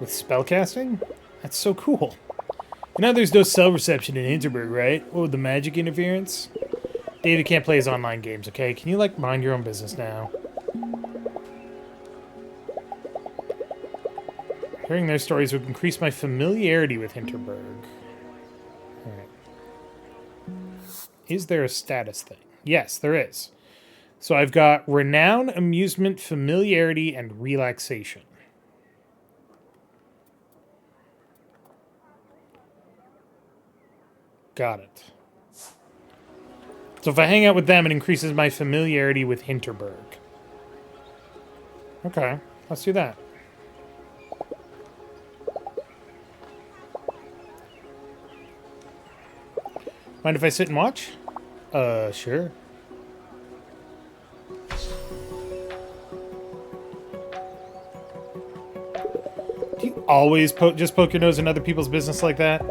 A: With spellcasting? That's so cool. You know there's no cell reception in Hinterburg, right? What with the magic interference? David can't play his online games, okay? Can you, like, mind your own business now? Hearing their stories would increase my familiarity with Hinterburg. Alright. Is there a status thing? Yes, there is. So I've got renown, amusement, familiarity, and relaxation. Got it. So if I hang out with them, it increases my familiarity with Hinterburg. Okay, let's do that. Mind if I sit and watch? Sure. Do you always just poke your nose in other people's business like that?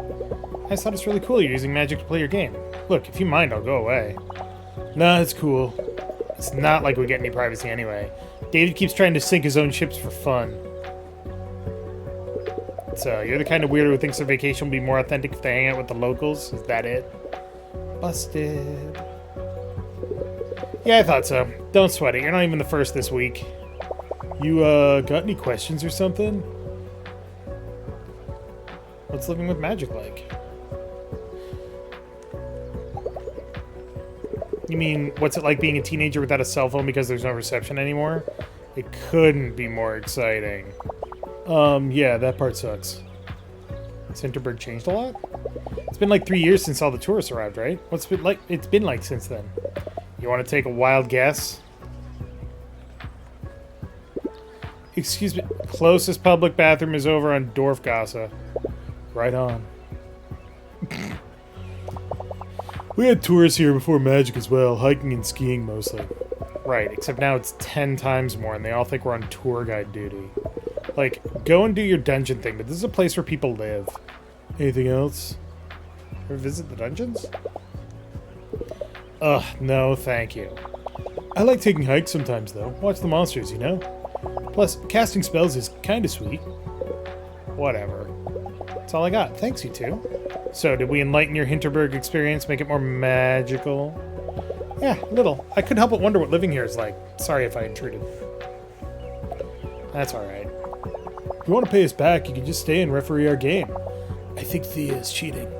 A: I just thought it's really cool you're using magic to play your game. Look, if you mind, I'll go away. Nah, it's cool. It's not like we get any privacy anyway. David keeps trying to sink his own ships for fun. So, you're the kind of weirdo who thinks their vacation will be more authentic if they hang out with the locals? Is that it? Busted. Yeah, I thought so. Don't sweat it. You're not even the first this week. You, got any questions or something? What's living with magic like? You mean, what's it like being a teenager without a cell phone because there's no reception anymore? It couldn't be more exciting. Yeah, that part sucks. Has Hinterburg changed a lot? It's been like 3 years since all the tourists arrived, right? What's it like? It's been like since then. You want to take a wild guess? Excuse me. Closest public bathroom is over on Dorfgasse. Right on. We had tourists here before magic as well, hiking and skiing mostly. Right, except now it's 10 times more and they all think we're on tour guide duty. Like, go and do your dungeon thing, but this is a place where people live. Anything else? Ever visit the dungeons? Ugh, no thank you. I like taking hikes sometimes though. Watch the monsters, you know? Plus, casting spells is kinda sweet. Whatever. That's all I got. Thanks, you two. So, did we enlighten your Hinterburg experience, make it more magical? Yeah, a little. I couldn't help but wonder what living here is like. Sorry if I intruded. That's alright. If you want to pay us back, you can just stay and referee our game. I think Thea is cheating.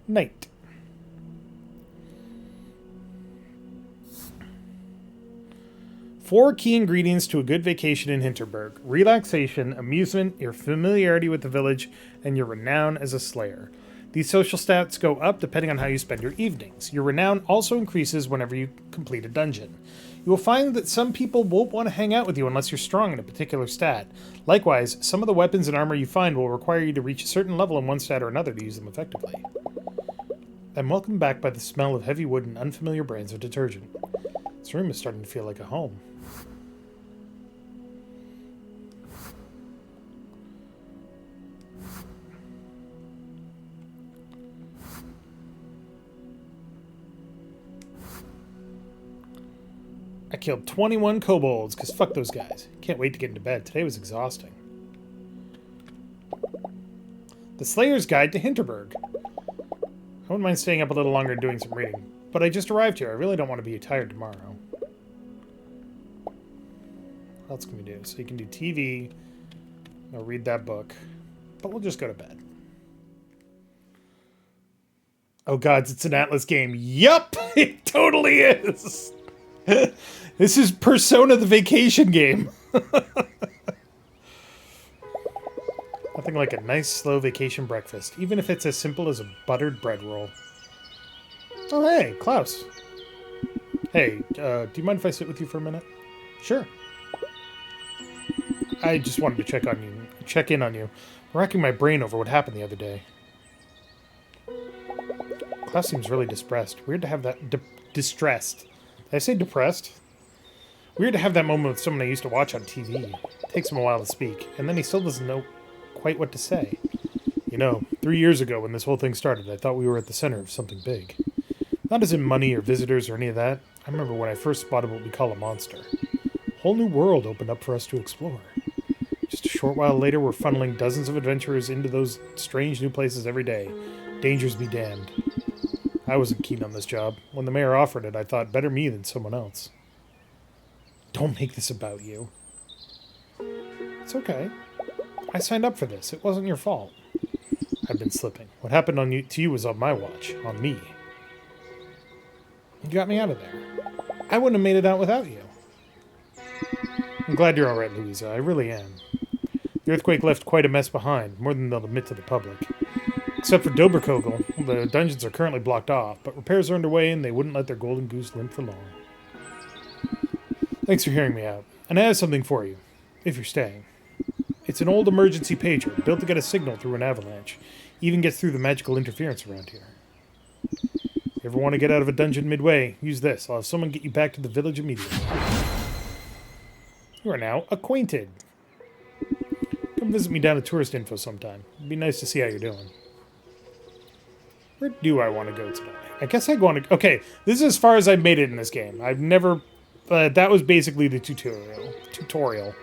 A: Night. Four key ingredients to a good vacation in Hinterburg. Relaxation, amusement, your familiarity with the village, and your renown as a slayer. These social stats go up depending on how you spend your evenings. Your renown also increases whenever you complete a dungeon. You will find that some people won't want to hang out with you unless you're strong in a particular stat. Likewise, some of the weapons and armor you find will require you to reach a certain level in one stat or another to use them effectively. I'm welcomed back by the smell of heavy wood and unfamiliar brands of detergent. This room is starting to feel like a home. I killed 21 kobolds, because fuck those guys. Can't wait to get into bed. Today was exhausting. The Slayer's Guide to Hinterburg. I wouldn't mind staying up a little longer and doing some reading, but I just arrived here. I really don't want to be tired tomorrow. What else can we do? So you can do TV, or read that book, but we'll just go to bed. Oh gods, it's an Atlas game. Yup, it totally is. This is Persona the vacation game. Nothing like a nice, slow vacation breakfast, even if it's as simple as a buttered bread roll. Oh, hey, Klaus. Hey, do you mind if I sit with you for a minute? Sure. I just wanted to check in on you. I'm racking my brain over what happened the other day. Klaus seems really distressed. Weird to have that... distressed. Did I say depressed? Weird to have that moment with someone I used to watch on TV. Takes him a while to speak, and then he still doesn't know quite what to say. You know, 3 years ago when this whole thing started, I thought we were at the center of something big. Not as in money or visitors or any of that. I remember when I first spotted what we call a monster. A whole new world opened up for us to explore. Just a short while later, we're funneling dozens of adventurers into those strange new places every day. Dangers be damned. I wasn't keen on this job. When the mayor offered it, I thought better me than someone else. Don't make this about you. It's okay. I signed up for this. It wasn't your fault. I've been slipping. What happened to you was on my watch. On me. You got me out of there. I wouldn't have made it out without you. I'm glad you're alright, Louisa. I really am. The earthquake left quite a mess behind, more than they'll admit to the public. Except for Doberkogel, the dungeons are currently blocked off, but repairs are underway and they wouldn't let their golden goose limp for long. Thanks for hearing me out. And I have something for you, if you're staying. It's an old emergency pager, built to get a signal through an avalanche. Even gets through the magical interference around here. If you ever want to get out of a dungeon midway, use this. I'll have someone get you back to the village immediately. You are now acquainted. Come visit me down at Tourist Info sometime. It'd be nice to see how you're doing. Where do I want to go today? I guess I'd want to... Okay, this is as far as I've made it in this game. I've never... that was basically the tutorial.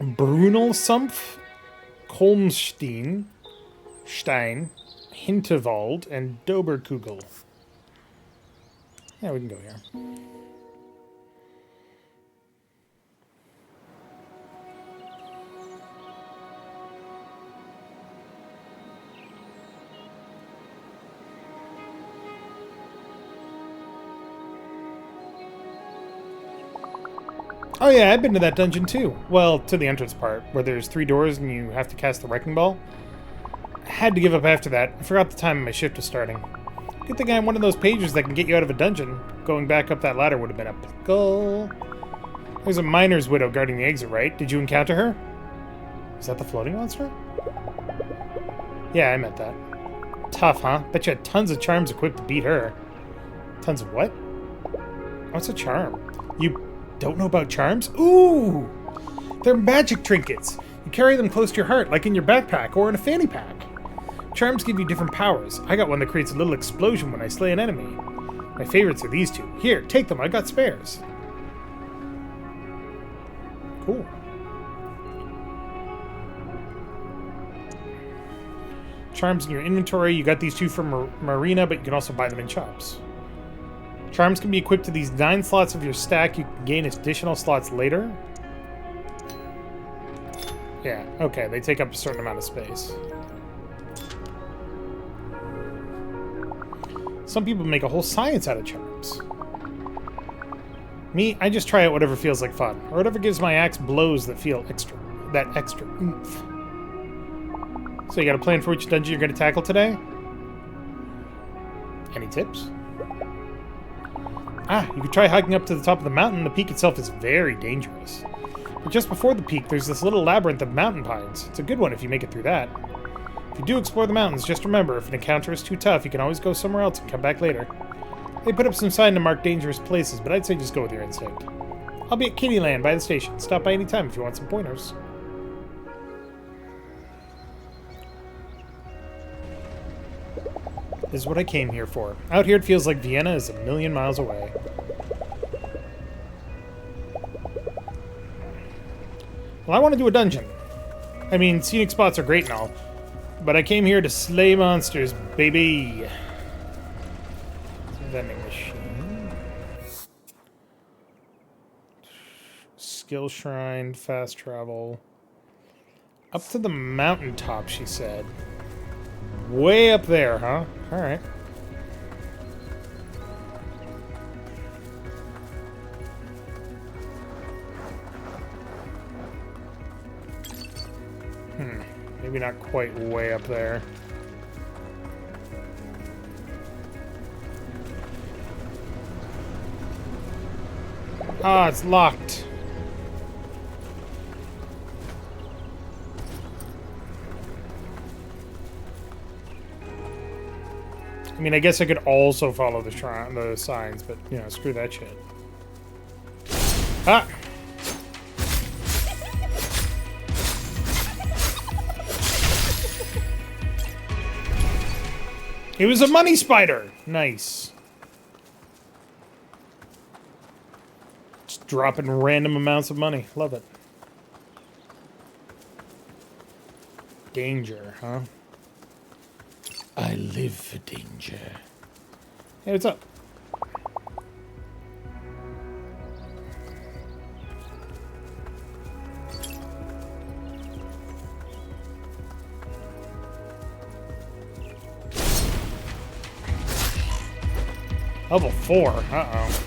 A: Brunelsumpf, Kolmstein, Hinterwald, and Doberkugel. Yeah, we can go here. Oh yeah, I've been to that dungeon too. Well, to the entrance part, where there's 3 doors and you have to cast the Wrecking Ball. I had to give up after that. I forgot the time my shift was starting. Good thing I have one of those pagers that can get you out of a dungeon. Going back up that ladder would have been a pickle. There's a miner's widow guarding the exit, right? Did you encounter her? Is that the floating monster? Yeah, I meant that. Tough, huh? Bet you had tons of charms equipped to beat her. Tons of what? What's a charm? You don't know about charms? Ooh! They're magic trinkets. You carry them close to your heart, like in your backpack or in a fanny pack. Charms give you different powers. I got one that creates a little explosion when I slay an enemy. My favorites are these 2. Here, take them. I got spares. Cool. Charms in your inventory. You got these 2 from Marina, but you can also buy them in shops. Charms can be equipped to these 9 slots of your stack. You can gain additional slots later. Yeah, okay, they take up a certain amount of space. Some people make a whole science out of charms. Me, I just try out whatever feels like fun, or whatever gives my axe blows that feel extra oomph. So you got a plan for which dungeon you're going to tackle today? Any tips? You could try hiking up to the top of the mountain. The peak itself is very dangerous. But just before the peak, there's this little labyrinth of mountain pines. It's a good one if you make it through that. If you do explore the mountains, just remember, if an encounter is too tough, you can always go somewhere else and come back later. They put up some sign to mark dangerous places, but I'd say just go with your instinct. I'll be at Kittyland by the station. Stop by any time if you want some pointers. This is what I came here for. Out here it feels like Vienna is a million miles away. Well, I want to do a dungeon. I mean, scenic spots are great and all, but I came here to slay monsters, baby. Vending machine. Skill shrine, fast travel. Up to the mountaintop, she said. Way up there, huh? Alright. Maybe not quite way up there. Ah, it's locked. I mean, I guess I could also follow the signs, but, you know, screw that shit. Ah! It was a money spider! Nice. Just dropping random amounts of money. Love it. Danger, huh? I live for danger. Hey, what's up? Level 4. Uh-oh.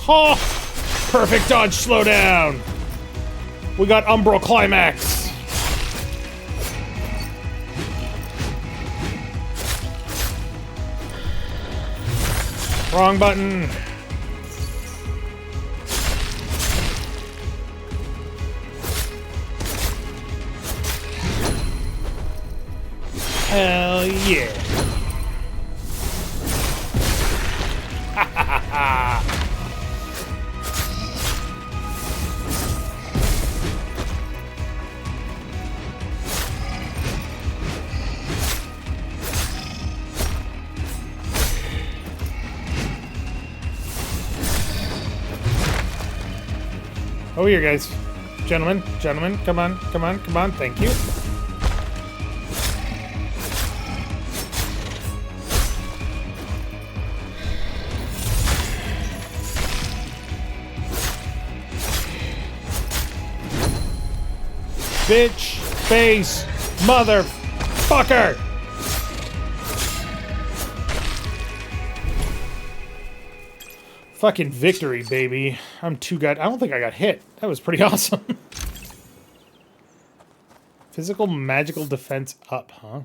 A: Oh! Perfect dodge slowdown! We got Umbral Climax! Wrong button! Hell yeah! Ha ha ha ha! Over here, guys. Gentlemen, gentlemen, come on, come on, come on, thank you. Bitch, face, motherfucker! Fucking victory, baby. I don't think I got hit. That was pretty awesome. Physical magical defense up, huh?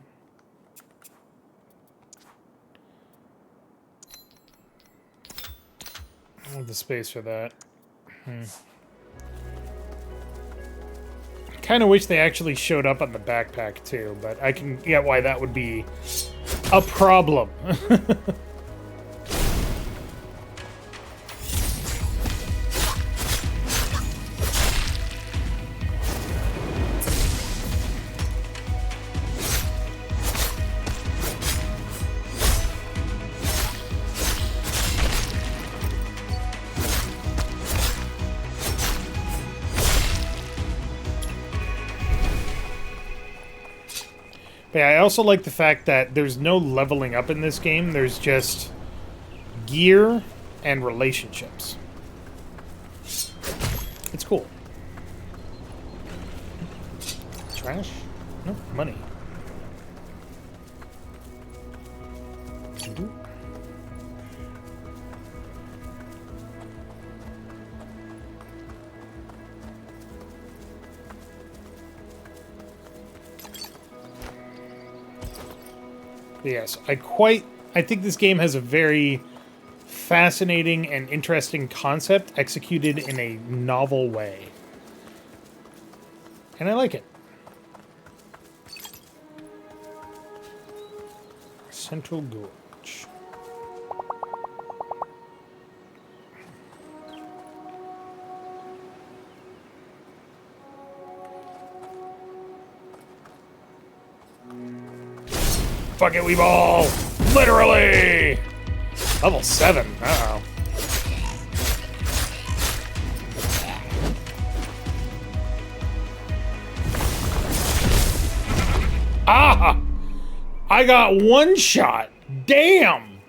A: I don't have the space for that. Kind of wish they actually showed up on the backpack too, but I can get why that would be a problem. But yeah, I also like the fact that there's no leveling up in this game. There's just gear and relationships. It's cool. Trash? No, money. Yes, I think this game has a very fascinating and interesting concept executed in a novel way. And I like it. Central Gorge. Fuck it, we ball! Literally! Level 7. Uh-oh. Ah! I got one shot! Damn!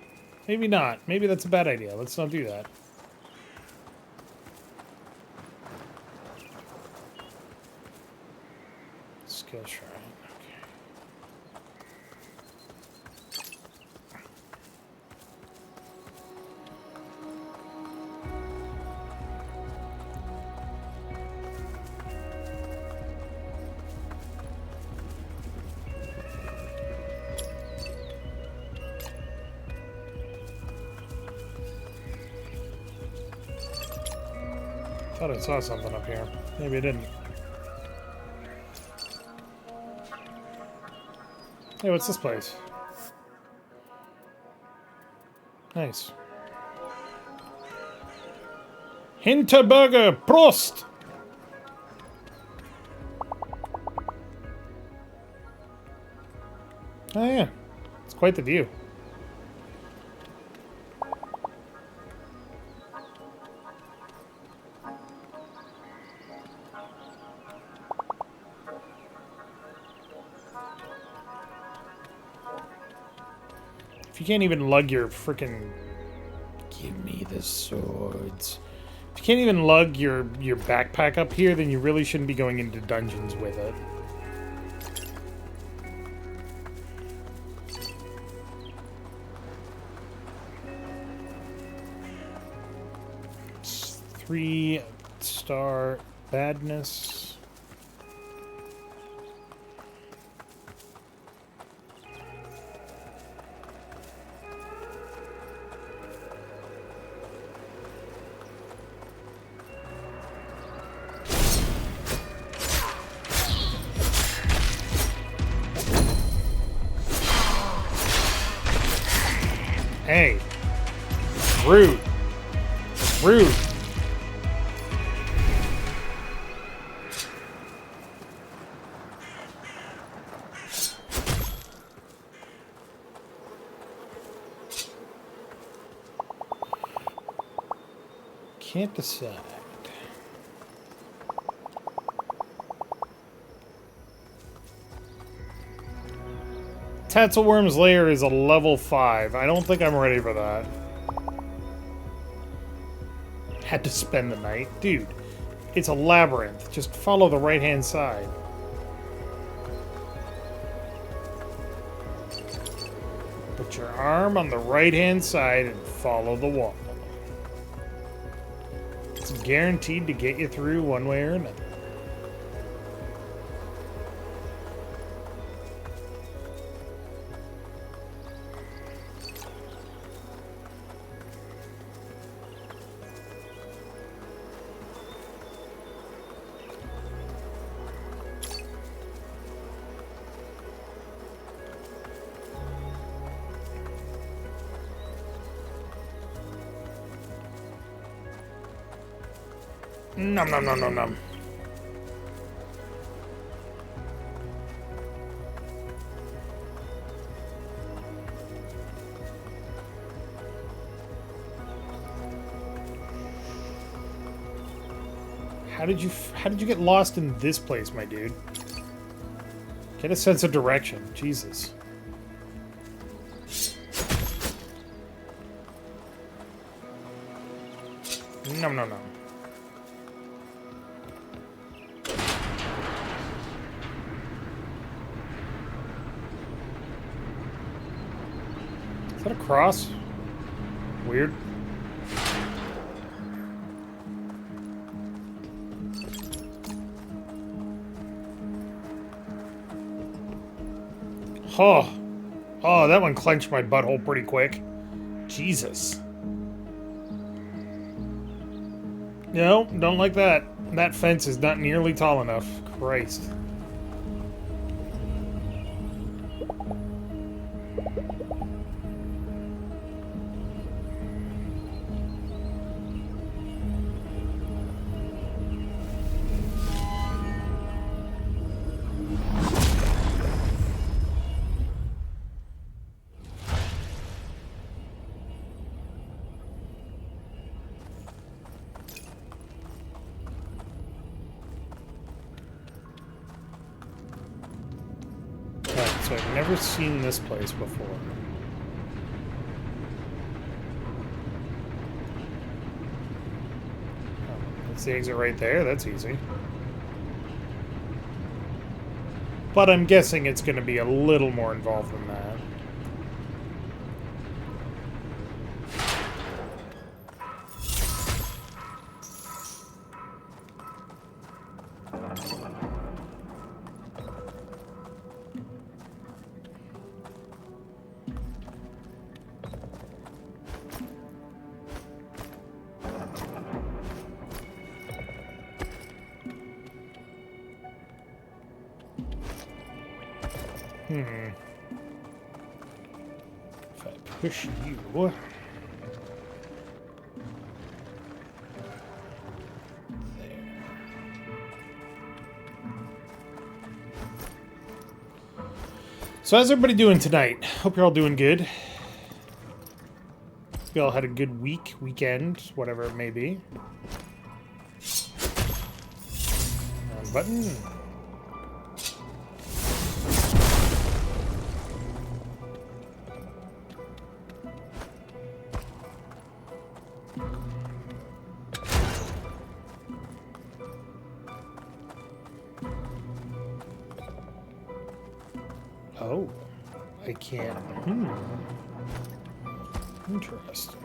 A: Maybe not. Maybe that's a bad idea. Let's not do that. Skill shrine. Thought I saw something up here. Maybe I didn't. Hey, what's this place? Nice. Hinterburg, Prost! Oh yeah, it's quite the view. If you can't even lug your frickin'... Give me the swords. If you can't even lug your backpack up here, then you really shouldn't be going into dungeons with it. It's 3-star badness. Hey. Rude. Rude. Can't decide. Tatzelworm's lair is a level 5. I don't think I'm ready for that. Had to spend the night. Dude, it's a labyrinth. Just follow the right-hand side. Put your arm on the right-hand side and follow the wall. It's guaranteed to get you through one way or another. Nom nom nom nom nom. How did you get lost in this place, my dude? Get a sense of direction. Jesus. Nom nom nom. Is that a cross? Weird. Oh. Oh, that one clenched my butthole pretty quick. Jesus. No, don't like that. That fence is not nearly tall enough. Christ. So I've never seen this place before. Oh, that's the exit right there. That's easy. But I'm guessing it's going to be a little more involved than that. If I push you... So how's everybody doing tonight? Hope you're all doing good. Hope you all had a good week, weekend, whatever it may be. Wrong button. Oh, I can't. Interesting.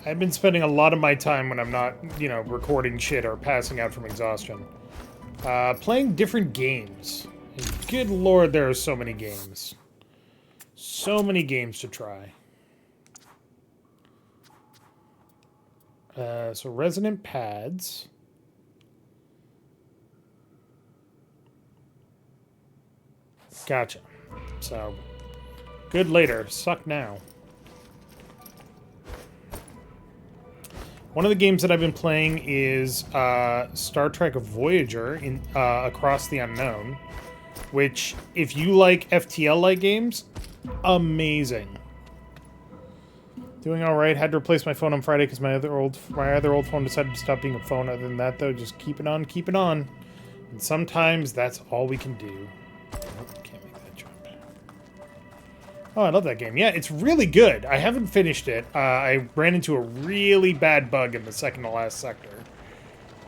A: I've been spending a lot of my time when I'm not, recording shit or passing out from exhaustion, playing different games. And good lord, there are so many games. So many games to try. So resonant pads. Gotcha. So, good later, suck now. One of the games that I've been playing is Star Trek Voyager in Across the Unknown, which, if you like FTL-like games, amazing. Doing all right. Had to replace my phone on Friday because my other old phone decided to stop being a phone. Other than that, though, just keep it on, keep it on. And sometimes that's all we can do. Nope, can't make that jump. Oh, I love that game. Yeah, it's really good. I haven't finished it. I ran into a really bad bug in the second to last sector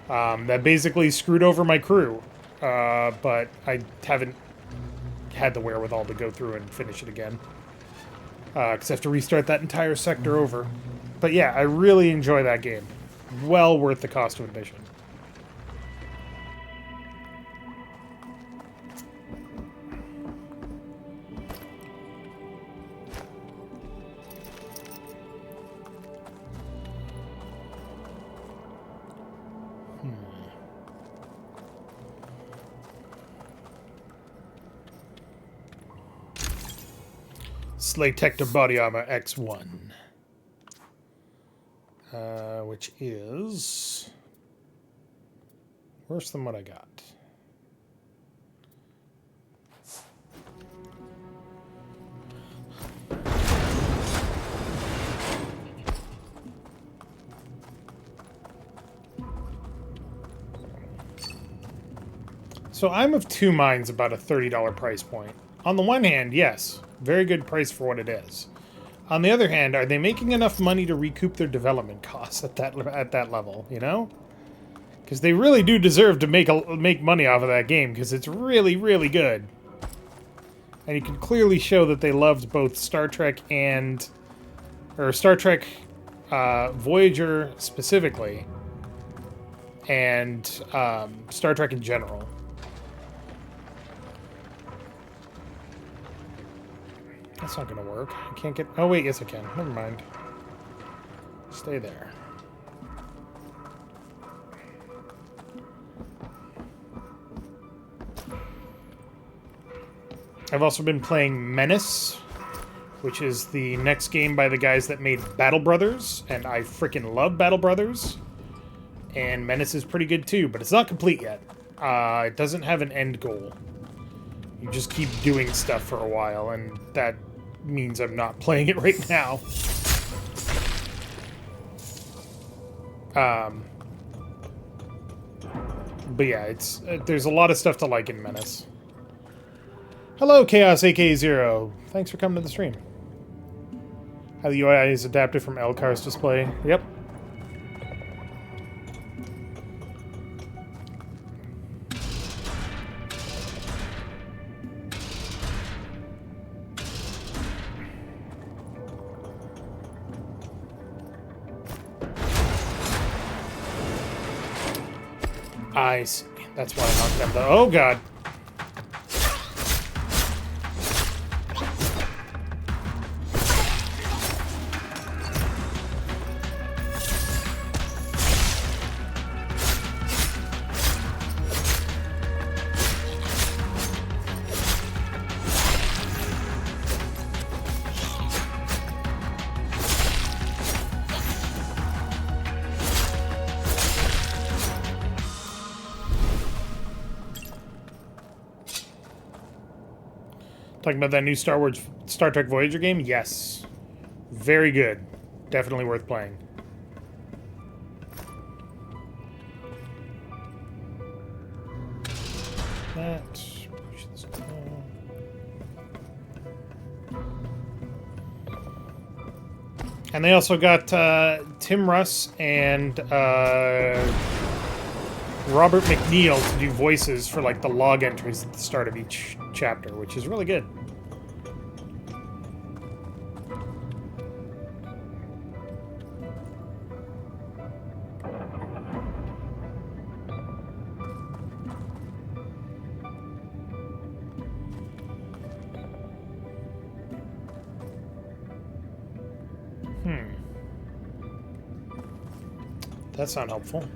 A: that basically screwed over my crew. But I haven't had the wherewithal to go through and finish it again. Because I have to restart that entire sector over. But yeah, I really enjoy that game. Well worth the cost of admission. Slaytector Body Armor X1. Which is worse than what I got. So I'm of two minds about a $30 price point. On the one hand, yes, very good price for what it is. On the other hand, are they making enough money to recoup their development costs at that level, you know? Because they really do deserve to make money off of that game, because it's really, really good. And you can clearly show that they loved both Star Trek Voyager specifically, and Star Trek in general. That's not gonna work. I can't get... Oh, wait, yes I can. Never mind. Stay there. I've also been playing Menace, which is the next game by the guys that made Battle Brothers, and I freaking love Battle Brothers. And Menace is pretty good too, but it's not complete yet. It doesn't have an end goal. You just keep doing stuff for a while, and that means I'm not playing it right now. But yeah, there's a lot of stuff to like in Menace. Hello, Chaos AK0. Thanks for coming to the stream. How the UI is adapted from Elcar's display. Yep. I see. That's why I knocked them down. Oh, God. Talking about that new Star Trek Voyager game? Yes. Very good. Definitely worth playing. That. Push this down. And they also got Tim Russ and Robert McNeil to do voices for like the log entries at the start of each chapter, which is really good. That's not helpful.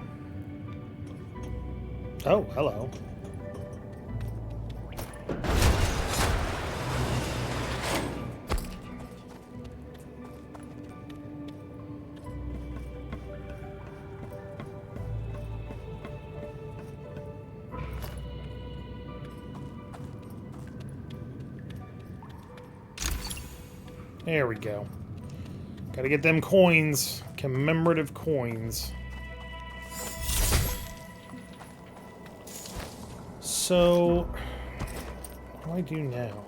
A: Oh, hello. There we go. Gotta get them coins. Commemorative coins. So, what do I do now?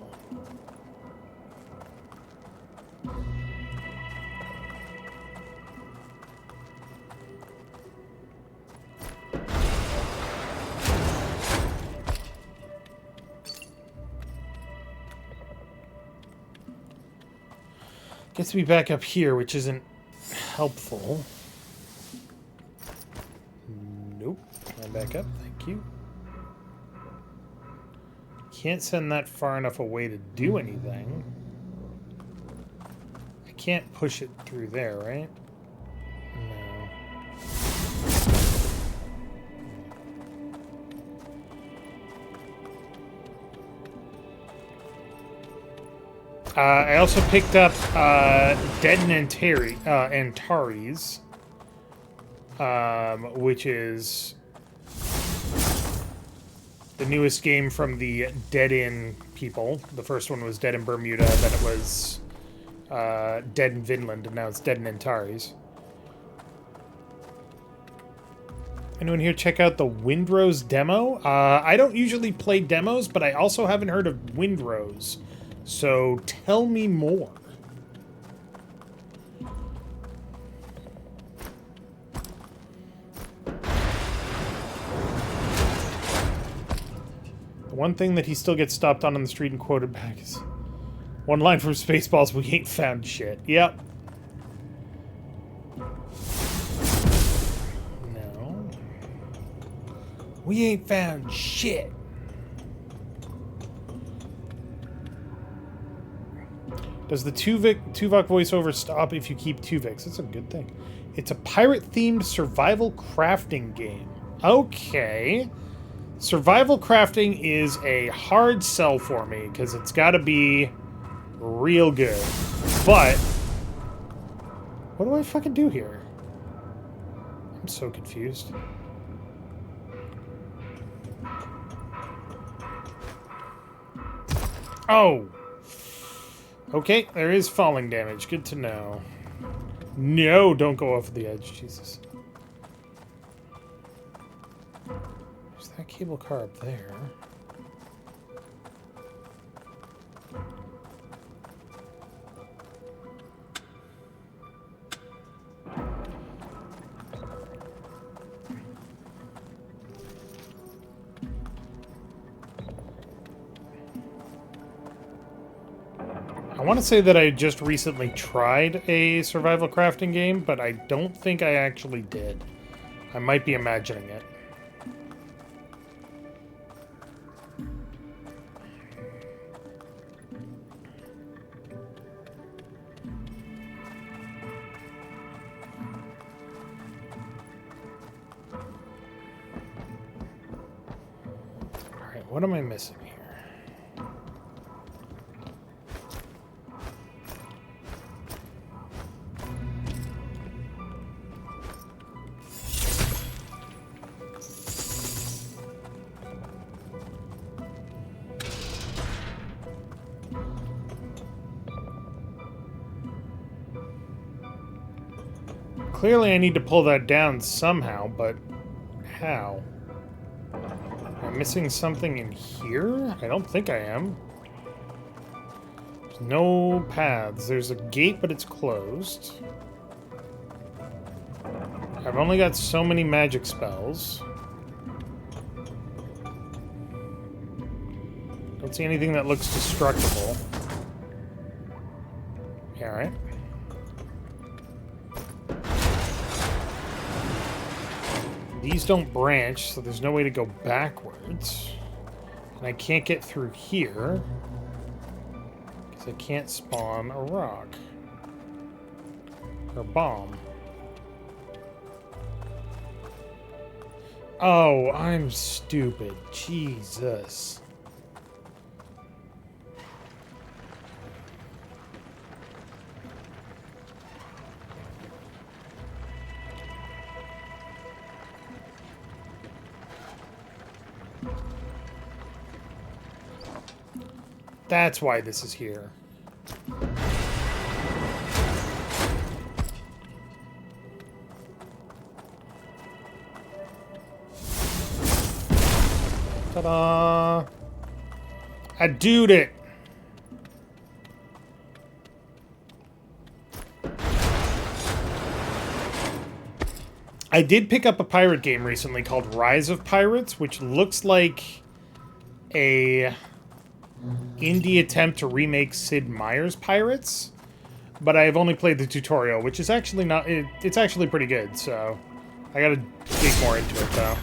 A: Gets me back up here, which isn't helpful. Nope. I'm back up. Thank you. Can't send that far enough away to do anything. I can't push it through there, right? No. I also picked up Dead and Antares, which is the newest game from the Dead in people. The first one was Dead in Bermuda, then it was Dead in Vinland, and now it's Dead in Antares. Anyone here check out the Windrose demo? I don't usually play demos, but I also haven't heard of Windrose. So tell me more. One thing that he still gets stopped on the street and quoted back is one line from Spaceballs, "We ain't found shit." Yep. No. We ain't found shit. Does the Tuvok voiceover stop if you keep Tuviks? That's a good thing. It's a pirate-themed survival crafting game. Okay. Survival crafting is a hard sell for me, because it's got to be real good. But, what do I fucking do here? I'm so confused. Oh! Okay, there is falling damage. Good to know. No, don't go off the edge, Jesus. That cable car up there. I want to say that I just recently tried a survival crafting game, but I don't think I actually did. I might be imagining it. What am I missing here? Clearly I need to pull that down somehow, but how? Am I missing something in here? I don't think I am. There's no paths. There's a gate, but it's closed. I've only got so many magic spells. Don't see anything that looks destructible. Yeah, alright. These don't branch, so there's no way to go backwards. And I can't get through here, because I can't spawn a rock. Or a bomb. Oh, I'm stupid. Jesus. That's why this is here. Ta-da! I doed it! I did pick up a pirate game recently called Rise of Pirates, which looks like a indie attempt to remake Sid Meier's Pirates, but I've only played the tutorial, which is actually not... it's actually pretty good, so I gotta dig more into it, though.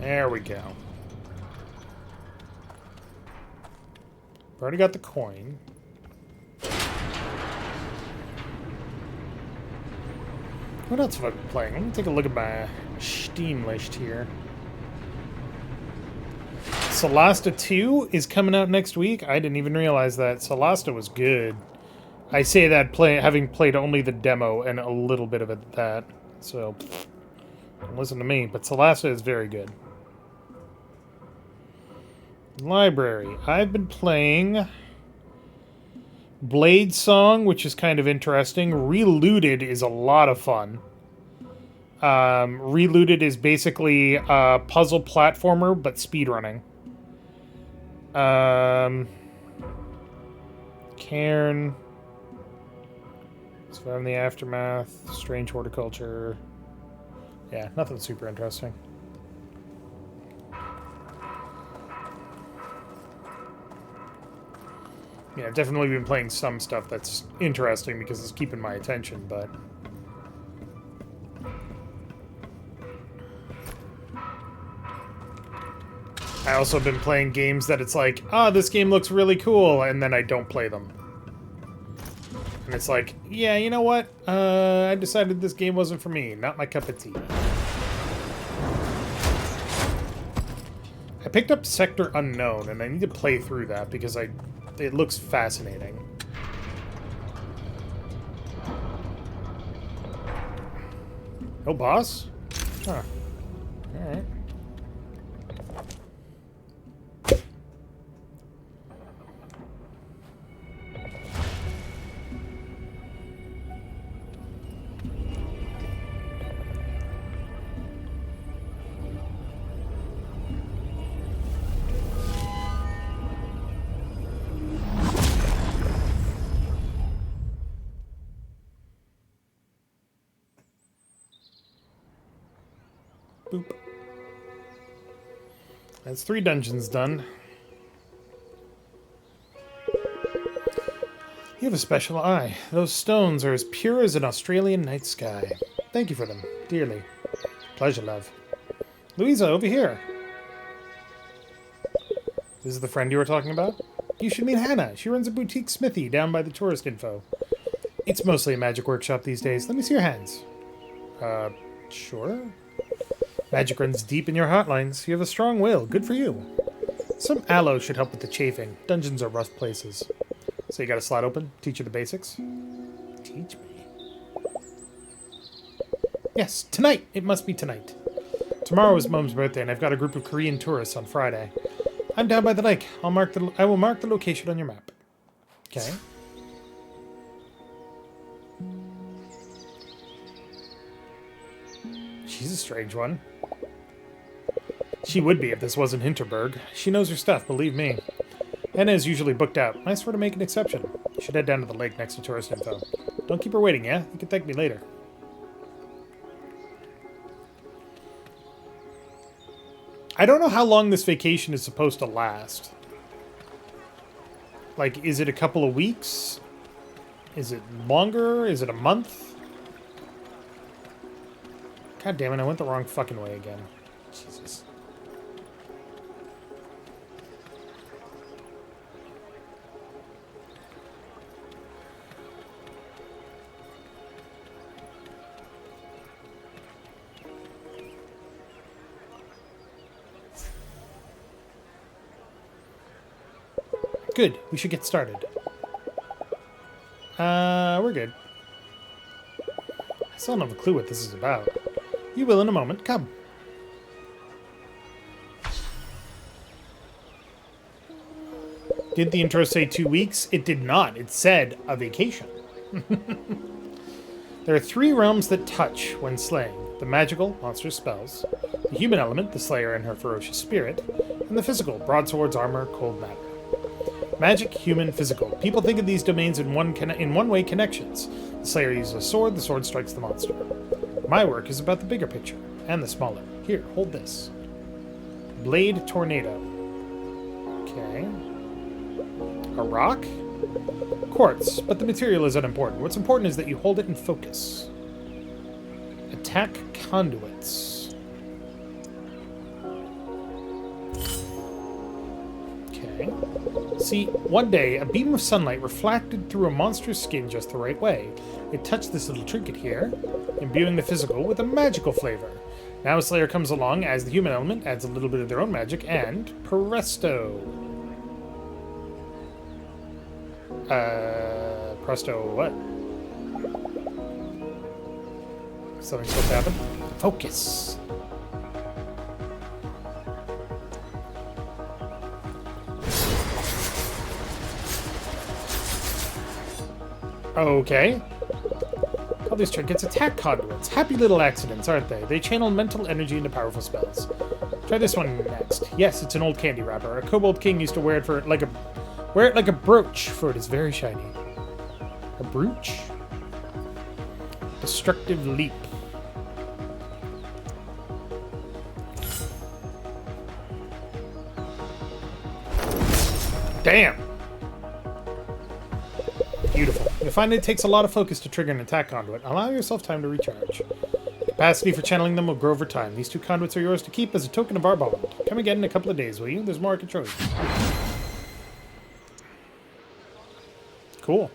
A: There we go. Already got the coin. What else have I been playing? Let me take a look at my Steam list here. Solasta 2 is coming out next week. I didn't even realize that. Solasta was good. I say that having played only the demo and a little bit of it that. So, don't listen to me. But Solasta is very good. Library. I've been playing Blade Song, which is kind of interesting. Relooted is a lot of fun. Relooted is basically a puzzle platformer, but speedrunning. Cairn. Survive in the Aftermath. Strange Horticulture. Yeah, nothing super interesting. Yeah, I've definitely been playing some stuff that's interesting because it's keeping my attention, but... I also have been playing games that it's like, ah, this game looks really cool, and then I don't play them. And it's like, yeah, you know what? I decided this game wasn't for me. Not my cup of tea. I picked up Sector Unknown, and I need to play through that because it looks fascinating. No boss? Huh. Alright. Boop. That's 3 dungeons done. You have a special eye. Those stones are as pure as an Australian night sky. Thank you for them, dearly. Pleasure, love. Louisa, over here. This is the friend you were talking about? You should meet Hannah. She runs a boutique smithy down by the tourist info. It's mostly a magic workshop these days. Let me see your hands. Sure. Magic runs deep in your hotlines. You have a strong will. Good for you. Some aloe should help with the chafing. Dungeons are rough places. So you got a slot open? Teach you the basics? Teach me. Yes, tonight. It must be tonight. Tomorrow is Mom's birthday, and I've got a group of Korean tourists on Friday. I'm down by the lake. I will mark the location on your map. Okay. She's a strange one. She would be if this wasn't Hinterburg. She knows her stuff, believe me. Anna is usually booked out. I swear to make an exception. You should head down to the lake next to tourist info. Don't keep her waiting, yeah? You can thank me later. I don't know how long this vacation is supposed to last. Like, is it a couple of weeks? Is it longer? Is it a month? God damn it, I went the wrong fucking way again. Jesus. Good. We should get started. We're good. I still don't have a clue what this is about. You will in a moment. Come. Did the intro say 2 weeks? It did not. It said a vacation. There are 3 realms that touch when slaying. The magical, monstrous spells. The human element, the slayer and her ferocious spirit. And the physical, broadswords, armor, cold matter. Magic, human, physical. People think of these domains in one-way connections. The slayer uses a sword, the sword strikes the monster. My work is about the bigger picture, and the smaller. Here, hold this. Blade Tornado. Okay. A rock? Quartz, but the material is unimportant. What's important is that you hold it in focus. Attack conduits. Okay. See, one day, a beam of sunlight reflected through a monster's skin just the right way. It touched this little trinket here, imbuing the physical with a magical flavor. Now a slayer comes along, adds the human element, adds a little bit of their own magic, and presto. Presto what? Something's supposed to happen? Focus. Okay. Call these trinkets attack conduits. Happy little accidents, aren't they? They channel mental energy into powerful spells. Try this one next. Yes, it's an old candy wrapper. A kobold king used to wear it like a brooch, for it is very shiny. A brooch? Destructive leap. Damn! Beautiful. You'll find it takes a lot of focus to trigger an attack conduit. Allow yourself time to recharge. Capacity for channeling them will grow over time. These 2 conduits are yours to keep as a token of our bond. Come again in a couple of days, will you? There's more I can show you. Cool.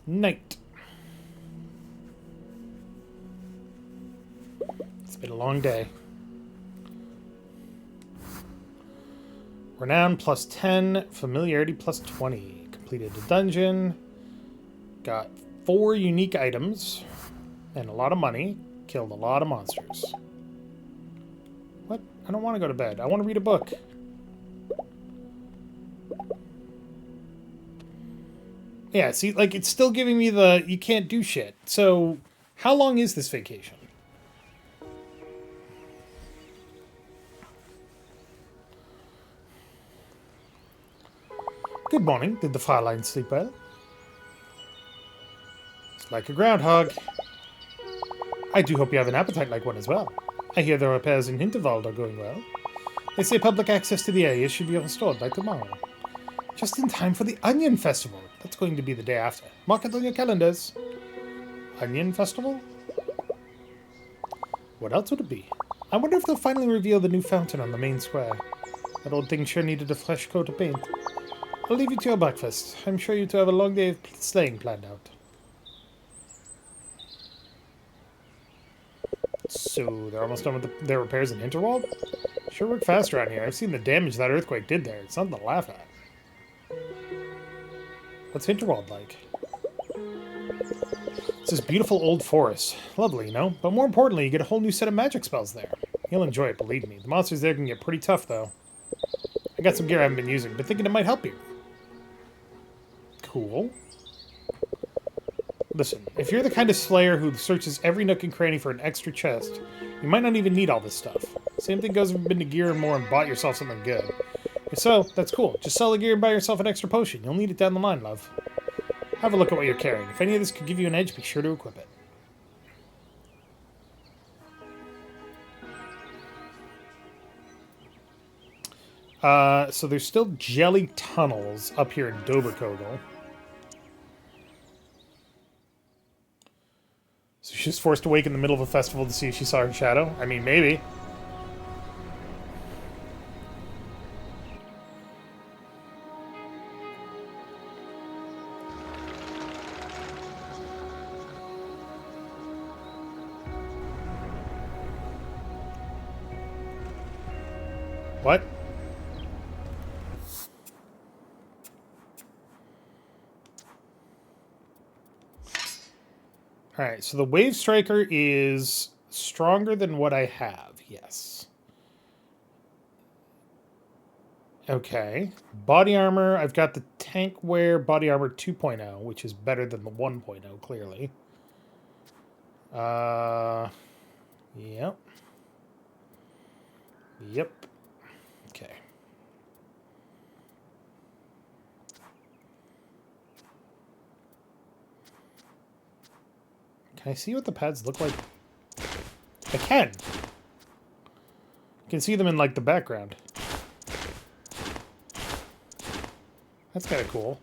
A: Night. It's been a long day. Renown plus 10, familiarity plus 20. Completed a dungeon. Got 4 unique items and a lot of money. Killed a lot of monsters. What? I don't want to go to bed. I want to read a book. Yeah, see, like, it's still giving me the you can't do shit. So, how long is this vacation? Good morning. Did the Fraulein sleep well? It's like a groundhog. I do hope you have an appetite like one as well. I hear the repairs in Hinterburg are going well. They say public access to the area should be restored by tomorrow. Just in time for the Onion Festival. That's going to be the day after. Mark it on your calendars. Onion Festival? What else would it be? I wonder if they'll finally reveal the new fountain on the main square. That old thing sure needed a fresh coat of paint. I'll leave you to your breakfast. I'm sure you two have a long day of sleighing planned out. So, they're almost done with their repairs in Hinterburg? Sure work fast around here. I've seen the damage that earthquake did there. It's nothing to laugh at. What's Hinterburg like? It's this beautiful old forest. Lovely, you know? But more importantly, you get a whole new set of magic spells there. You'll enjoy it, believe me. The monsters there can get pretty tough, though. I got some gear I haven't been using, but thinking it might help you. Cool. Listen, if you're the kind of slayer who searches every nook and cranny for an extra chest, you might not even need all this stuff. Same thing goes if you've been to Gear and More and bought yourself something good. If so, that's cool. Just sell the gear and buy yourself an extra potion. You'll need it down the line, love. Have a look at what you're carrying. If any of this could give you an edge, be sure to equip it. So there's still jelly tunnels up here in Doberkogel. So she's forced to wake in the middle of a festival to see if she saw her shadow? I mean, maybe. What? Alright, so the Wave Striker is stronger than what I have, yes. Okay. Body armor, I've got the tank wear body armor 2.0, which is better than the 1.0, clearly. Yep. Yep. Okay. Can I see what the pads look like? I can. You can see them in, like, the background. That's kind of cool.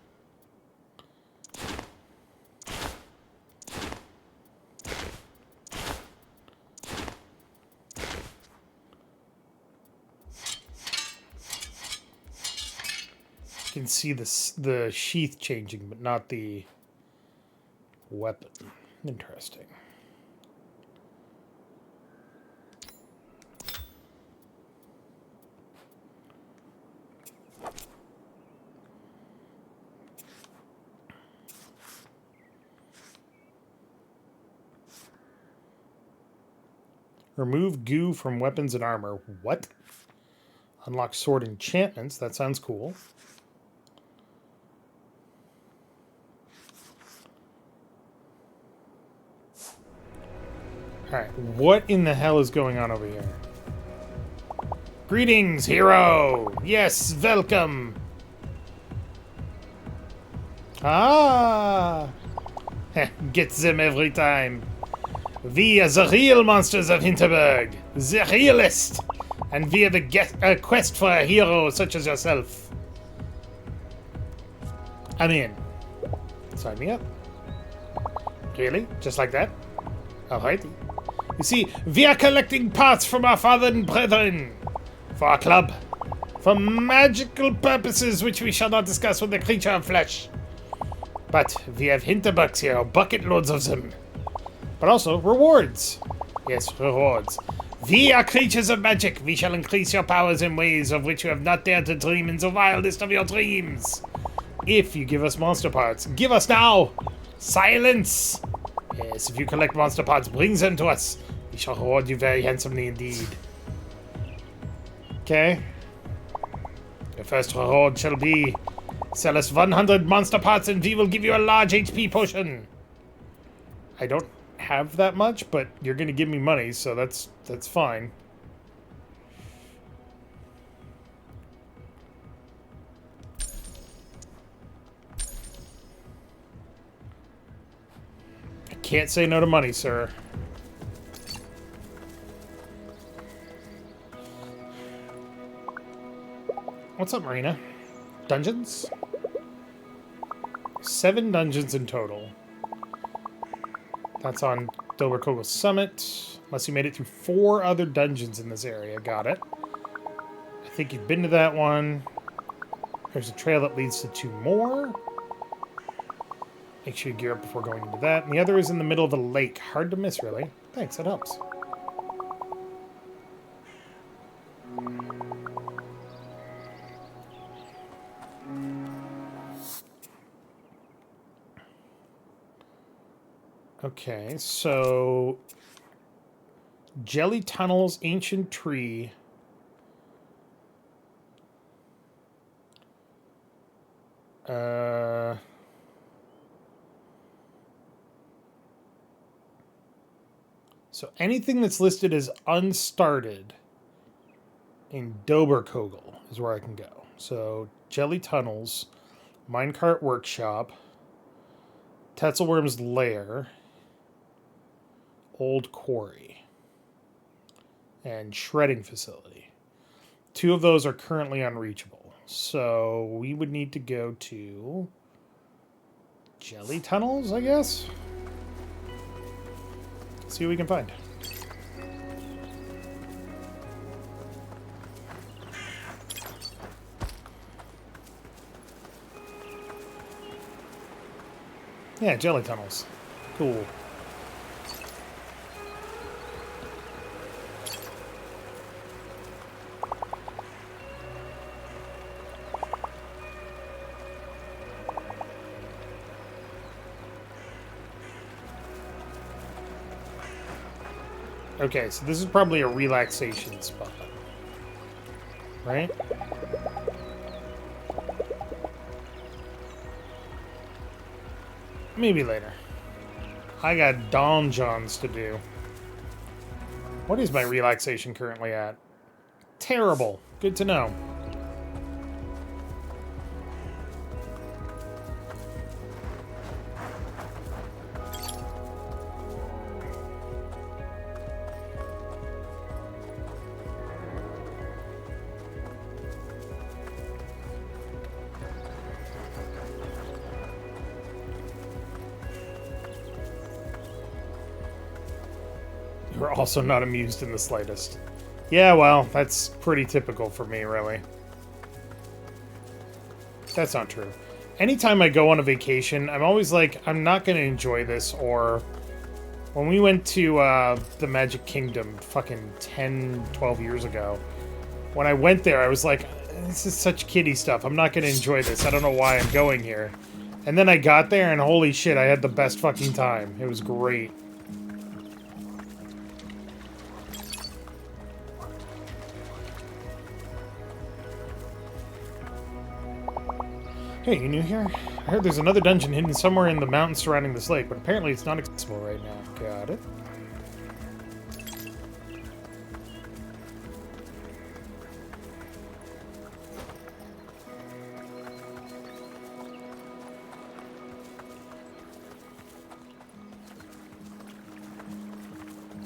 A: You can see the sheath changing, but not the weapon. Interesting. Remove goo from weapons and armor. What? Unlock sword enchantments. That sounds cool. Alright, what in the hell is going on over here? Greetings, hero! Yes, welcome! Ah! Get them every time. We are the real monsters of Hinterburg. The realest! And we have a quest for a hero such as yourself. I'm in. Sign me up. Really? Just like that? Alrighty. You see, we are collecting parts from our fallen brethren for our club, for magical purposes which we shall not discuss with the creature of flesh. But we have Hinterbugs here, bucket loads of them. But also rewards. Yes, rewards. We are creatures of magic. We shall increase your powers in ways of which you have not dared to dream in the wildest of your dreams. If you give us monster parts, give us now. Silence. Yes, if you collect monster parts, bring them to us. We shall reward you very handsomely indeed. Okay. Your first reward shall be sell us 100 monster parts and we will give you a large HP potion. I don't have that much, but you're going to give me money, so that's fine. I can't say no to money, sir. What's up, Marina? Dungeons? 7 dungeons in total. That's on Doberkogel Summit. Unless you made it through 4 other dungeons in this area. Got it. I think you've been to that one. There's a trail that leads to 2 more. Make sure you gear up before going into that. And the other is in the middle of a lake. Hard to miss, really. Thanks, that helps. Okay, so Jelly Tunnels, Ancient Tree. So anything that's listed as unstarted in Doberkogel is where I can go. So Jelly Tunnels, Minecart Workshop, Tetzelworm's Lair, Old Quarry, and Shredding Facility. 2 of those are currently unreachable. So we would need to go to Jelly Tunnels, I guess? See what we can find. Yeah, Jelly Tunnels. Cool. Okay, so this is probably a relaxation spot. Right? Maybe later. I got donjons to do. What is my relaxation currently at? Terrible. Good to know. You're also not amused in the slightest. Yeah, well, that's pretty typical for me, really. That's not true. Anytime I go on a vacation, I'm always like, I'm not going to enjoy this, or... When we went to the Magic Kingdom fucking 10, 12 years ago, when I went there, I was like, this is such kiddie stuff. I'm not going to enjoy this. I don't know why I'm going here. And then I got there, and holy shit, I had the best fucking time. It was great. Hey, you new here? I heard there's another dungeon hidden somewhere in the mountains surrounding this lake, but apparently it's not accessible right now. Got it.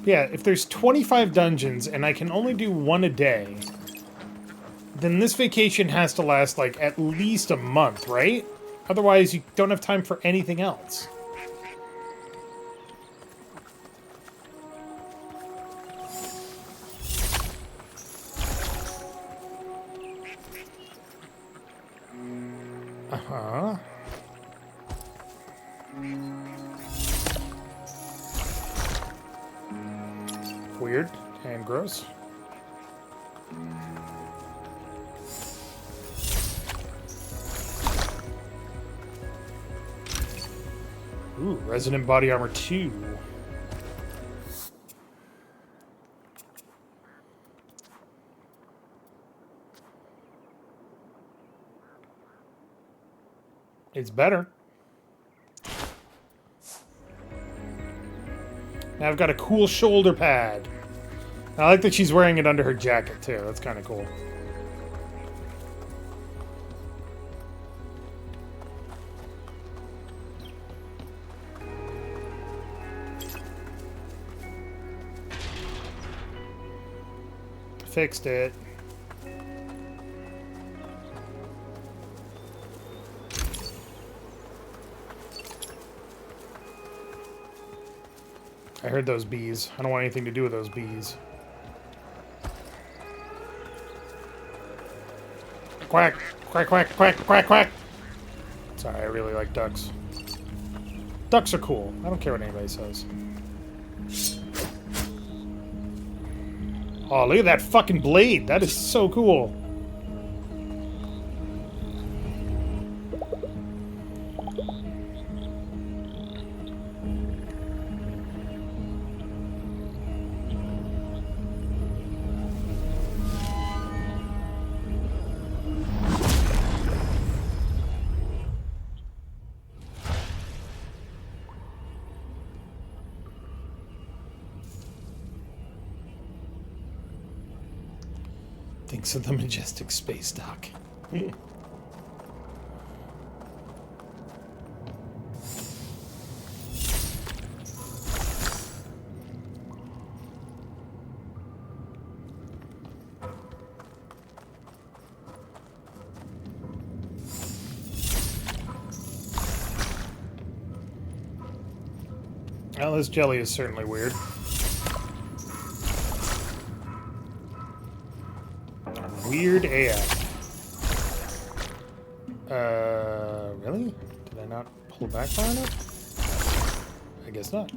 A: Yeah, if there's 25 dungeons and I can only do 1 a day, then this vacation has to last, like, at least a month, right? Otherwise, you don't have time for anything else. Uh-huh. Weird and gross. Ooh, Resonant Body Armor 2. It's better. Now I've got a cool shoulder pad. I like that she's wearing it under her jacket, too. That's kind of cool. Fixed it. I heard those bees. I don't want anything to do with those bees. Quack! Quack, quack, quack, quack, quack! Sorry, I really like ducks. Ducks are cool. I don't care what anybody says. Oh, look at that fucking blade. That is so cool. Thinks of the majestic space dock. Well, this jelly is certainly weird. Weird AF. Really? Did I not pull back far enough? I guess not.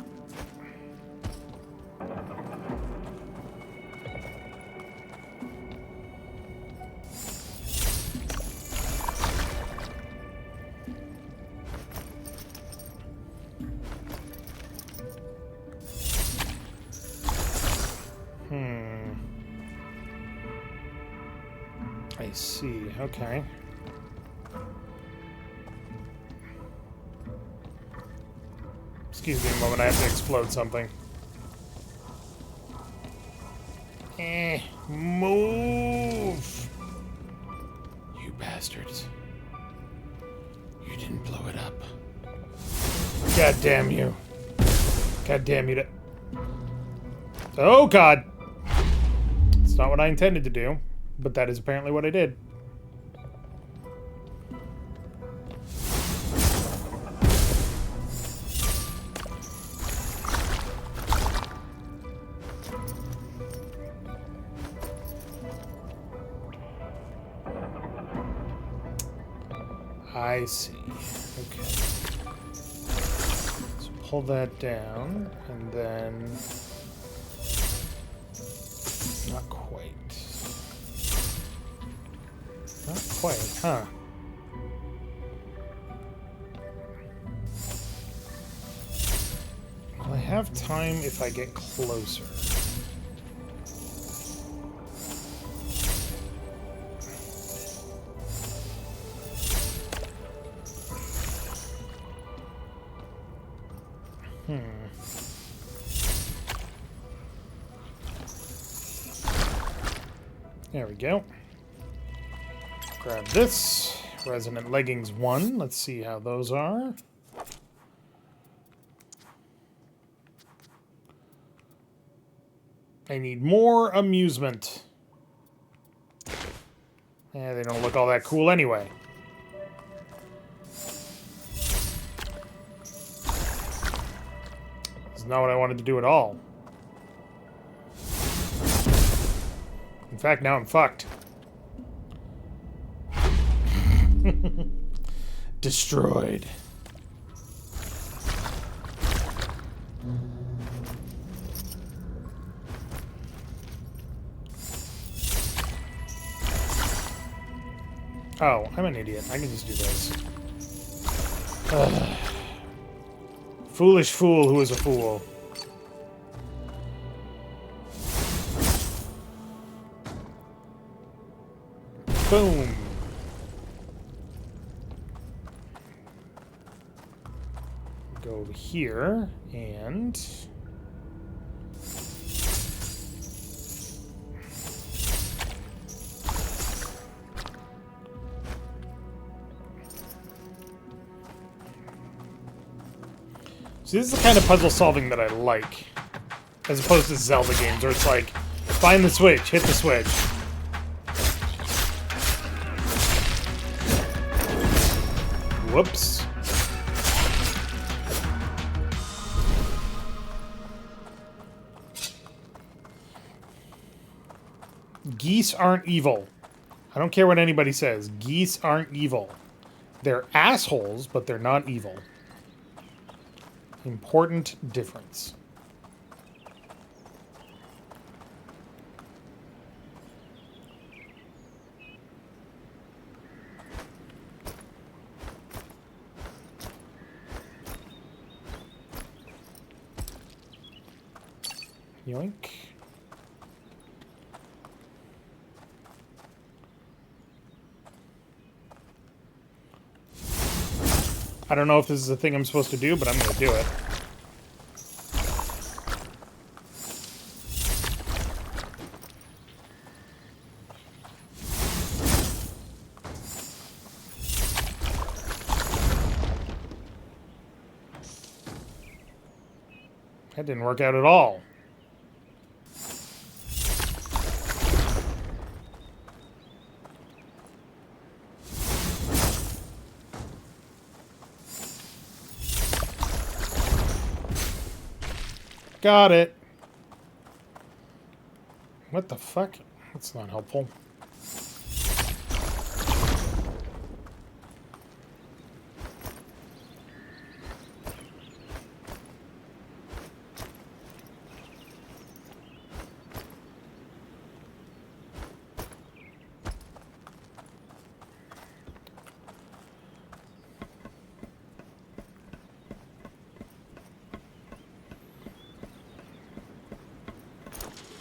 A: I see. Okay. Excuse me a moment, I have to explode something. Move! You bastards. You didn't blow it up. God damn you. God damn you to... Oh, God! It's not what I intended to do. But that is apparently what I did. I see. Okay. So pull that down, and then... Not quite. Not quite, huh? Will I have time if I get closer? There we go. Grab this. Resonant Leggings 1. Let's see how those are. I need more amusement. Yeah, they don't look all that cool anyway. It's not what I wanted to do at all. In fact, now I'm fucked. Destroyed. Oh, I'm an idiot. I can just do this. Ugh. Foolish fool who is a fool. Boom. Go over here and... See, this is the kind of puzzle solving that I like. As opposed to Zelda games where it's like, find the switch, hit the switch. Whoops. Geese aren't evil. I don't care what anybody says. Geese aren't evil. They're assholes, but they're not evil. Important difference. Yoink. I don't know if this is a thing I'm supposed to do, but I'm going to do it. That didn't work out at all. Got it. What the fuck? That's not helpful.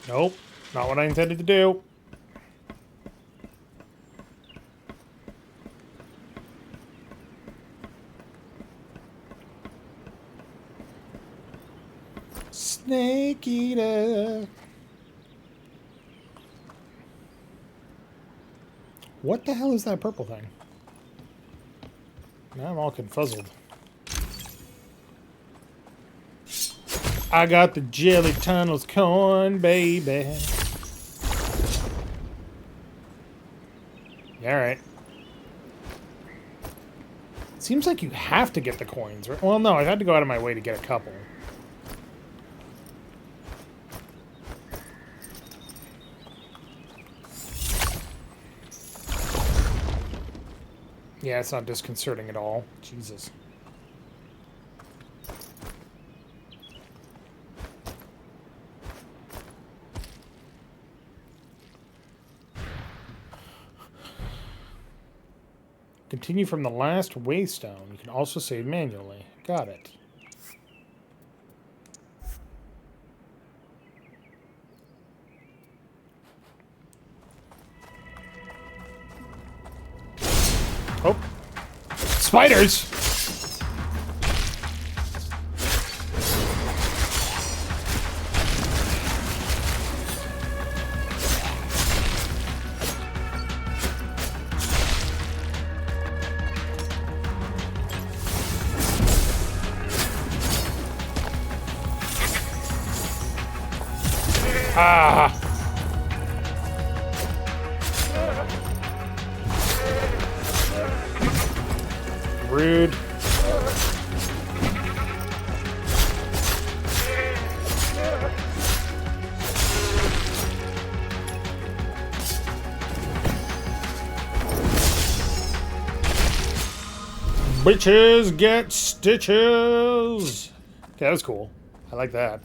A: Nope, not what I intended to do. Snake eater. What the hell is that purple thing? Now I'm all confuzzled. I got the jelly tunnels corn, baby. Alright. Seems like you have to get the coins, right? Well, no, I had to go out of my way to get a couple. Yeah, it's not disconcerting at all. Jesus. Continue from the last waystone. You can also save manually. Got it. Oh. Spiders! Ah! Rude. Bitches get stitches! Okay, that was cool. I like that.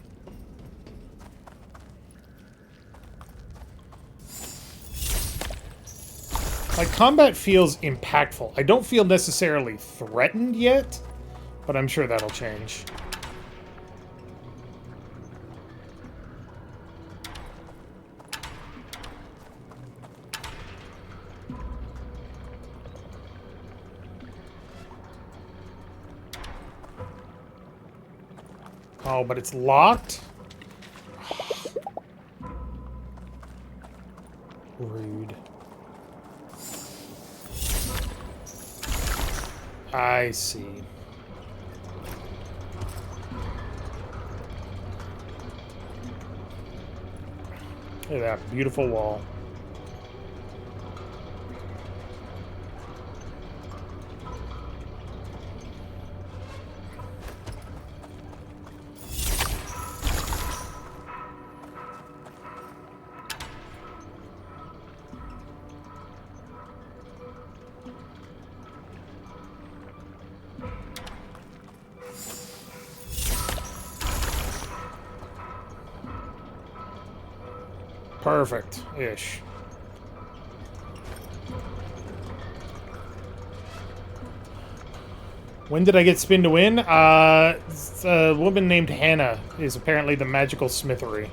A: Like, combat feels impactful. I don't feel necessarily threatened yet, but I'm sure that'll change. Oh, but it's locked? Rude. I see. Look at that beautiful wall. Perfect-ish. When did I get spin to win? A woman named Hannah is apparently the magical smithery.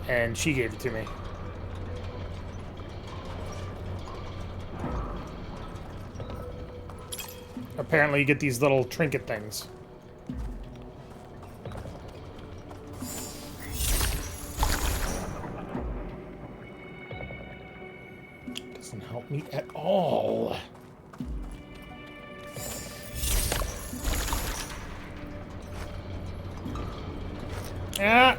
A: And she gave it to me. Apparently you get these little trinket things. Doesn't help me at all. Ah!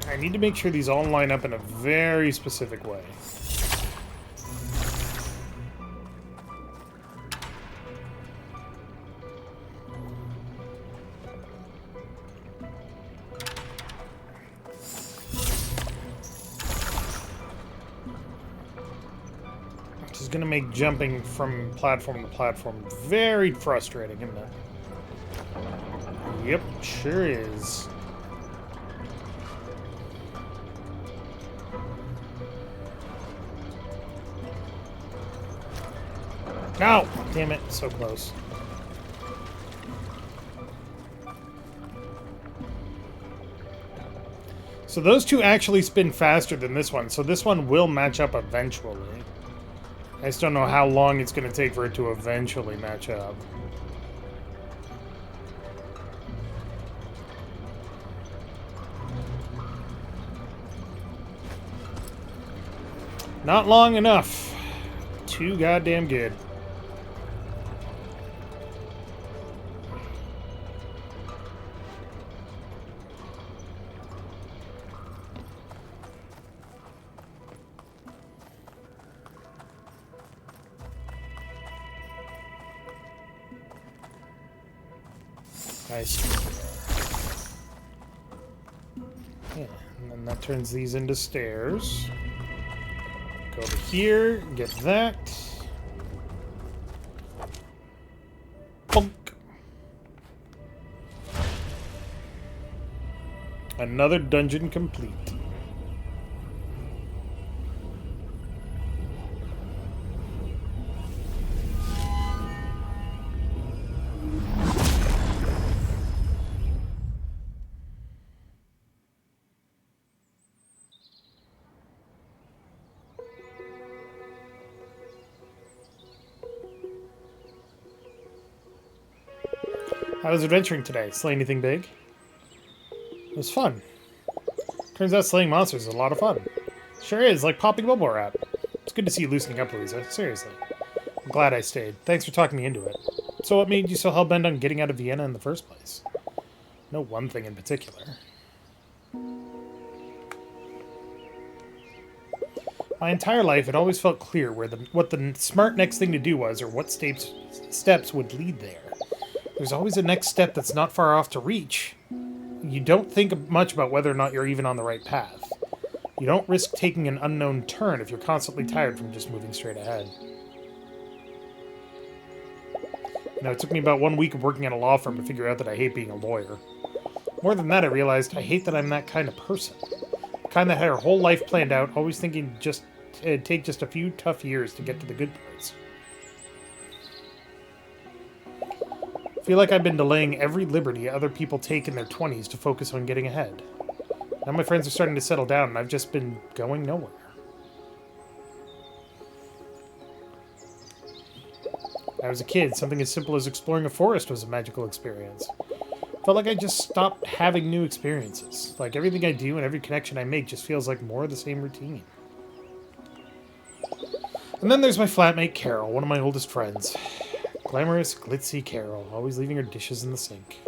A: I need to make sure these all line up in a very specific way. Which is going to make jumping from platform to platform very frustrating, isn't it? Yep, sure is. No! Damn it, so close. So those two actually spin faster than this one, so this one will match up eventually. I just don't know how long it's going to take for it to eventually match up. Not long enough. Too goddamn good. Nice. Yeah, and then that turns these into stairs. Go over here, get that. Bonk. Another dungeon complete. How was adventuring today? Slay anything big? It was fun. Turns out slaying monsters is a lot of fun. Sure is, like popping bubble wrap. It's good to see you loosening up, Louisa. Seriously. I'm glad I stayed. Thanks for talking me into it. So what made you so hell-bent on getting out of Vienna in the first place? No one thing in particular. My entire life, it always felt clear what the smart next thing to do was, or what steps would lead there. There's always a next step that's not far off to reach. You don't think much about whether or not you're even on the right path. You don't risk taking an unknown turn if you're constantly tired from just moving straight ahead. You know, it took me about 1 week of working at a law firm to figure out that I hate being a lawyer. More than that, I realized I hate that I'm that kind of person. The kind that had her whole life planned out, always thinking it'd take just a few tough years to get to the good parts. I feel like I've been delaying every liberty other people take in their 20s to focus on getting ahead. Now my friends are starting to settle down, and I've just been going nowhere. When I was a kid, something as simple as exploring a forest was a magical experience. Felt like I just stopped having new experiences. Like everything I do and every connection I make just feels like more of the same routine. And then there's my flatmate Carol, one of my oldest friends. Glamorous, glitzy Carol, always leaving her dishes in the sink.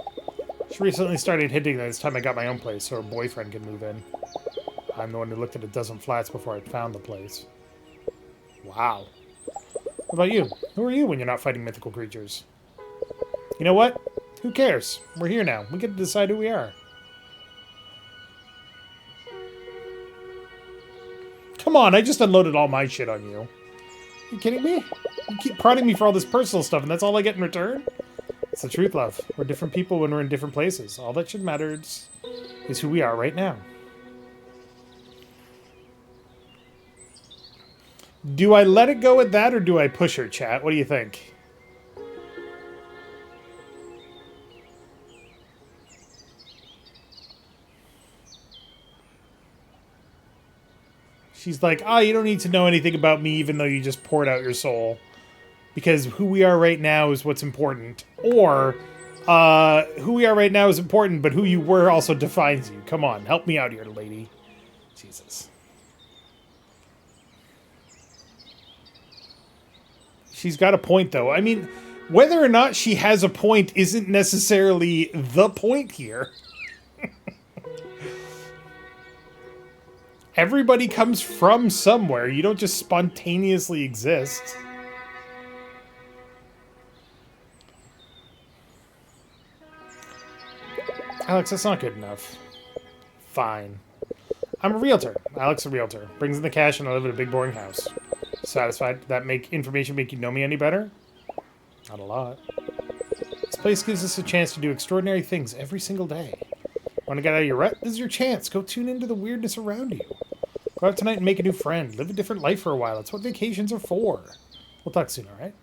A: She recently started hinting that it's time I got my own place so her boyfriend could move in. I'm the one who looked at a dozen flats before I found the place. Wow. What about you? Who are you when you're not fighting mythical creatures? You know what? Who cares? We're here now. We get to decide who we are. Come on, I just unloaded all my shit on you. Are you kidding me? You keep prodding me for all this personal stuff, and that's all I get in return? It's the truth, love. We're different people when we're in different places. All that should matter is who we are right now. Do I let it go at that, or do I push her, chat? What do you think? She's like, oh, you don't need to know anything about me, even though you just poured out your soul. Because who we are right now is what's important. Or, who we are right now is important, but who you were also defines you. Come on, help me out here, lady. Jesus. She's got a point, though. I mean, whether or not she has a point isn't necessarily the point here. Everybody comes from somewhere. You don't just spontaneously exist. Alex, that's not good enough. Fine. I'm a realtor. Alex, a realtor. Brings in the cash and I live in a big boring house. Satisfied? That information make you know me any better? Not a lot. This place gives us a chance to do extraordinary things every single day. Want to get out of your rut? This is your chance. Go tune into the weirdness around you. Go out tonight and make a new friend. Live a different life for a while. That's what vacations are for. We'll talk soon, alright?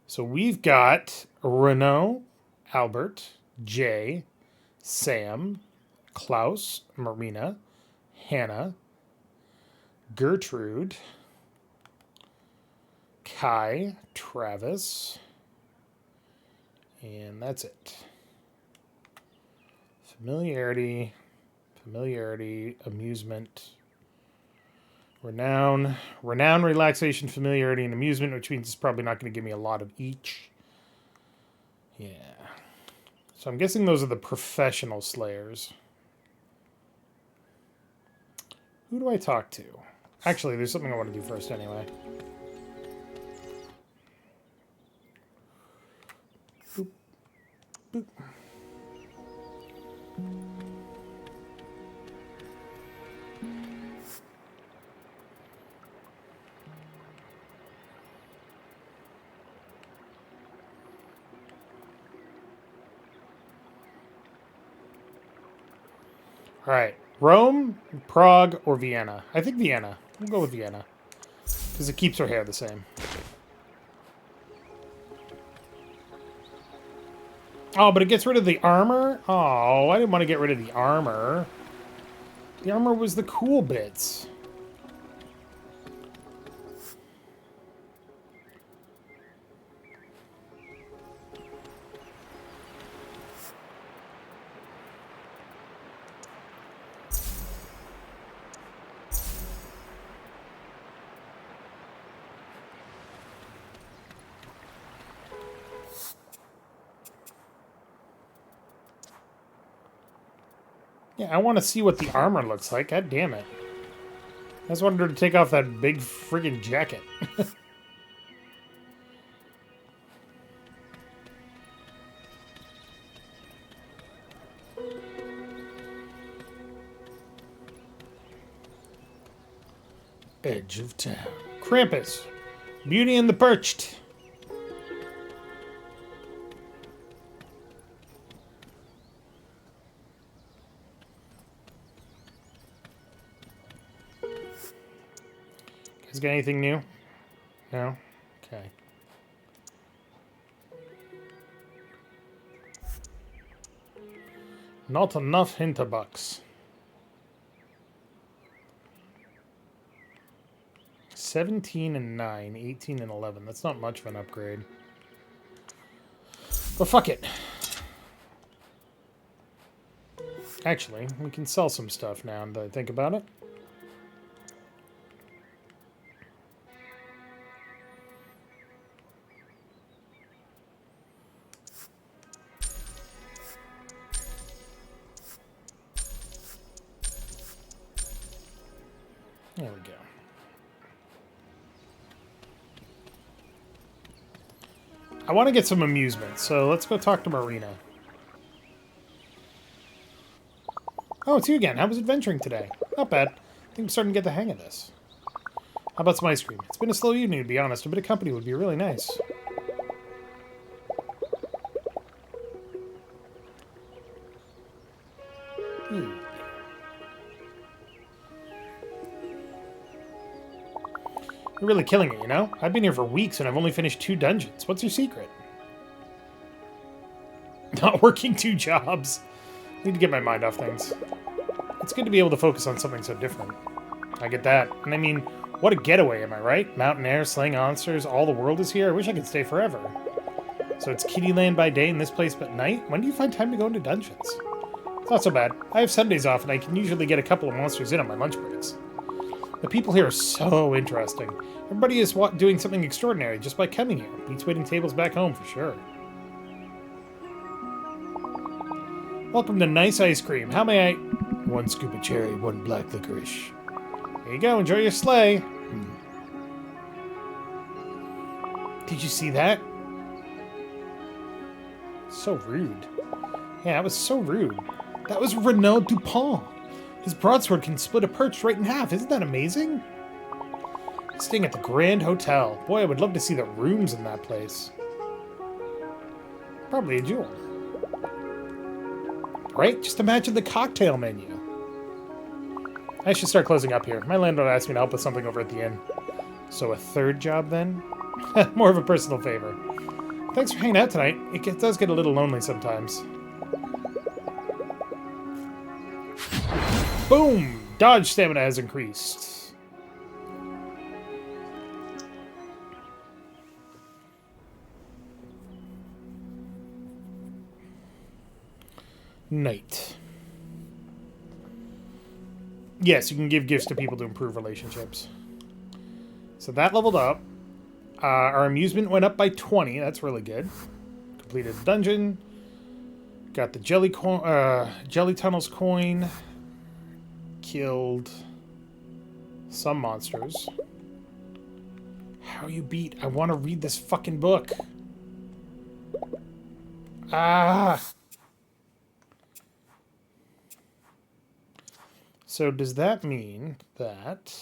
A: So we've got Renaud, Albert, Jay, Sam, Klaus, Marina, Hannah, Gertrude, Kai, Travis, and that's it. Familiarity, amusement, renown, relaxation, familiarity, and amusement, which means it's probably not going to give me a lot of each. Yeah. So I'm guessing those are the professional slayers. Who do I talk to? Actually, there's something I want to do first anyway. Boop. Boop. All right, Rome, Prague, or Vienna? I think Vienna. We'll go with Vienna because it keeps her hair the same. Oh, but it gets rid of the armor? Oh, I didn't want to get rid of the armor. The armor was the cool bits. Yeah, I want to see what the armor looks like. God damn it. I just wanted her to take off that big friggin' jacket. Edge of town. Krampus. Beauty and the Perched. Guys got anything new? No? Okay. Not enough Hinterbucks. 17 and 9, 18 and 11. That's not much of an upgrade. But fuck it. Actually, we can sell some stuff now that I think about it. There we go. I want to get some amusement, so let's go talk to Marina. Oh, it's you again. How was adventuring today? Not bad. I think I'm starting to get the hang of this. How about some ice cream? It's been a slow evening, to be honest. A bit of company would be really nice. You're really killing it, you know? I've been here for weeks and I've only finished 2 dungeons. What's your secret? Not working 2 jobs. I need to get my mind off things. It's good to be able to focus on something so different. I get that. And I mean, what a getaway, am I right? Mountain air, slaying monsters, all the world is here. I wish I could stay forever. So it's Kittyland by day and this place by night? When do you find time to go into dungeons? It's not so bad. I have Sundays off and I can usually get a couple of monsters in on my lunch breaks. The people here are so interesting. Everybody is doing something extraordinary just by coming here. Beats waiting tables back home for sure. Welcome to Nice Ice Cream. How may I... 1 scoop of cherry, 1 black licorice. There you go. Enjoy your sleigh. Did you see that? So rude. Yeah, that was so rude. That was Renaud Dupont. His broadsword can split a perch right in half. Isn't that amazing? Staying at the Grand Hotel. Boy, I would love to see the rooms in that place. Probably a jewel. Right? Just imagine the cocktail menu. I should start closing up here. My landlord asked me to help with something over at the inn. So a 3rd job then? More of a personal favor. Thanks for hanging out tonight. It does get a little lonely sometimes. Boom! Dodge stamina has increased. Night. Yes, you can give gifts to people to improve relationships. So that leveled up. Our amusement went up by 20. That's really good. Completed the dungeon. Got the jelly tunnels coin. Killed some monsters. How you beat? I want to read this fucking book. Ah! So does that mean that...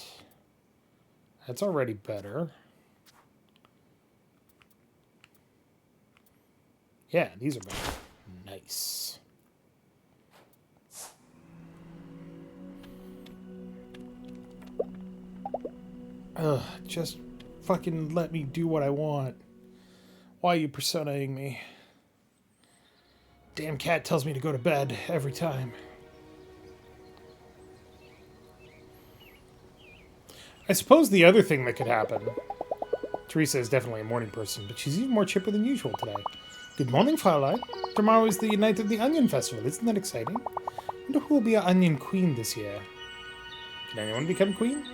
A: That's already better. Yeah, these are better. Nice. Ugh, just fucking let me do what I want. Why are you personaing me? Damn cat tells me to go to bed every time. I suppose the other thing that could happen... Teresa is definitely a morning person, but she's even more chipper than usual today. Good morning, Fraulein. Tomorrow is the night of the Onion Festival. Isn't that exciting? I wonder who will be our Onion Queen this year. Can anyone become queen?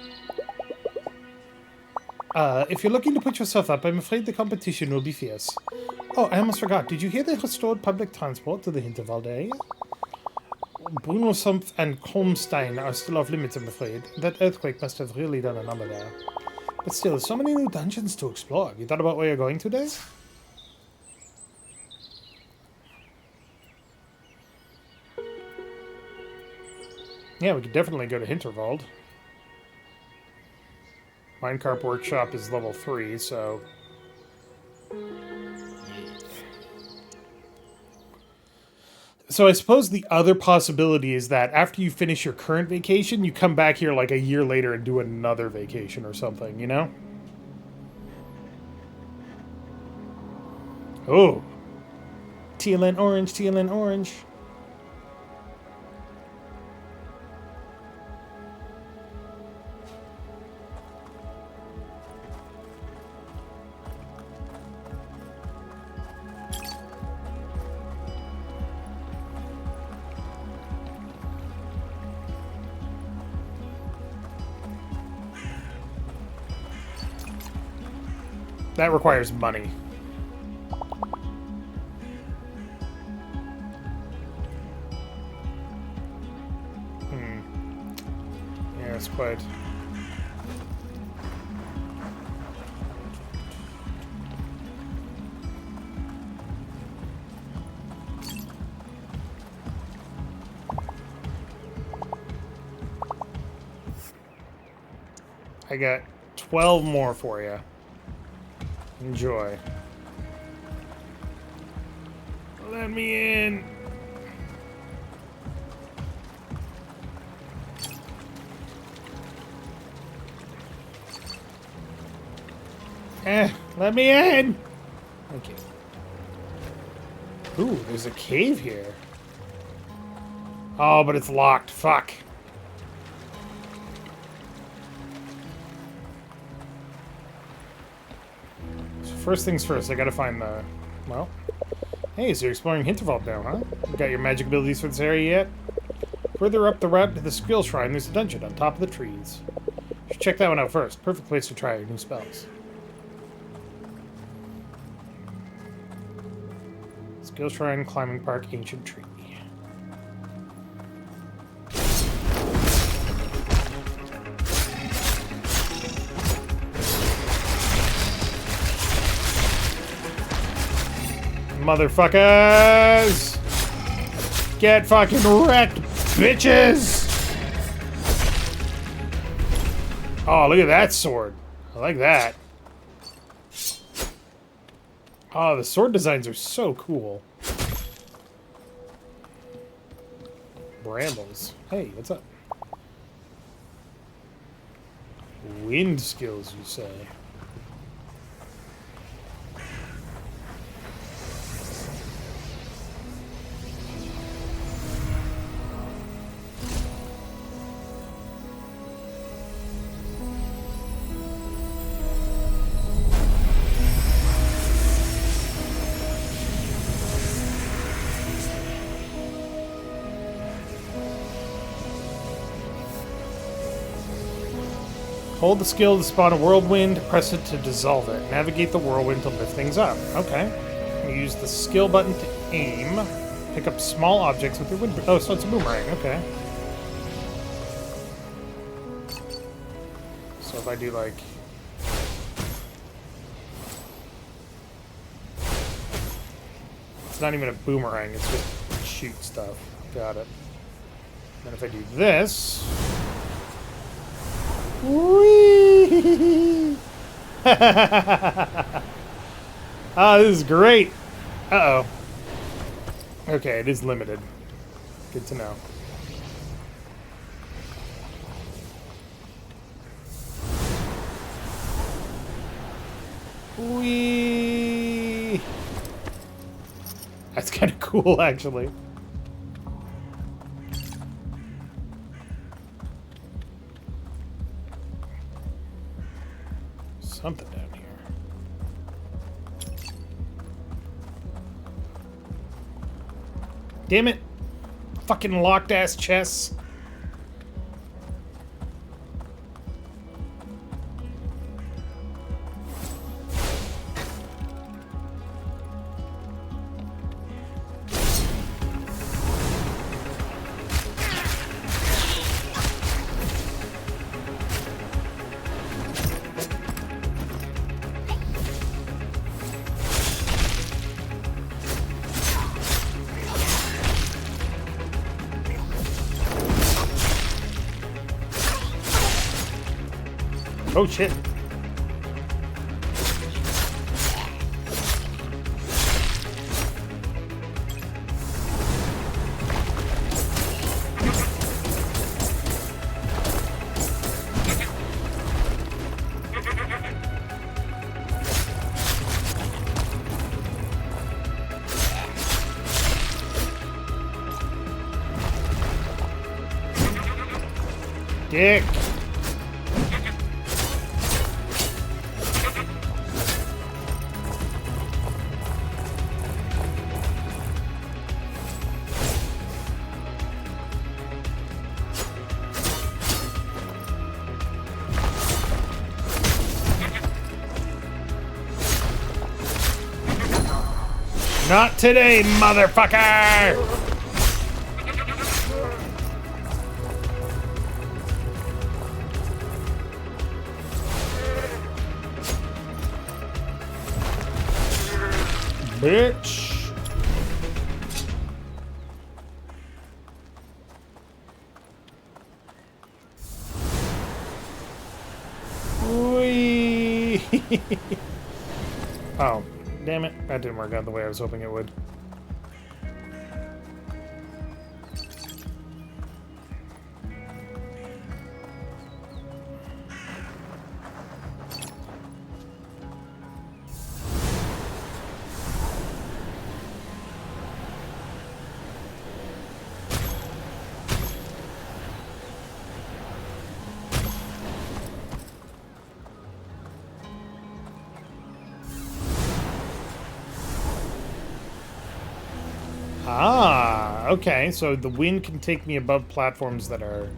A: If you're looking to put yourself up, I'm afraid the competition will be fierce. Oh, I almost forgot. Did you hear they restored public transport to the Hinterburg area? Bruno Sumpf and Holmstein are still off limits, I'm afraid. That earthquake must have really done a number there. But still, so many new dungeons to explore. Have you thought about where you're going today? Yeah, we could definitely go to Hinterwald. Minecart Workshop is level 3, so... So I suppose the other possibility is that after you finish your current vacation, you come back here like a year later and do another vacation or something, you know? Oh. Teal and orange, teal and orange. That requires money. Yeah, it's quite... I got 12 more for you. Enjoy. Let me in. Let me in. Thank you. Ooh, there's a cave here. Oh, but it's locked. Fuck. So first things first, I gotta find the... Well... Hey, so you're exploring Hinterburg now, huh? You got your magic abilities for this area yet? Further up the route to the skill shrine, there's a dungeon on top of the trees. You should check that one out first. Perfect place to try your new spells. Skill shrine, climbing park, ancient tree. Motherfuckers! Get fucking wrecked, bitches! Oh, look at that sword. I like that. Oh, the sword designs are so cool. Brambles. Hey, what's up? Wind skills, you say? Hold the skill to spawn a whirlwind, press it to dissolve it. Navigate the whirlwind to lift things up. Okay. Use the skill button to aim. Pick up small objects with your wind... Oh, so it's a boomerang. Okay. So if I do, like... It's not even a boomerang, it's just shoot stuff. Got it. Then if I do this... Whee! Oh, this is great. Uh-oh. Okay, it is limited. Good to know. Whee! That's kind of cool, actually. Something down here. Damn it! Fucking locked ass chests. Oh shit. Dick. Not today, motherfucker! Bitch! Oh, damn it. That didn't work out the way I was hoping it would. Ah, okay. So the wind can take me above platforms that are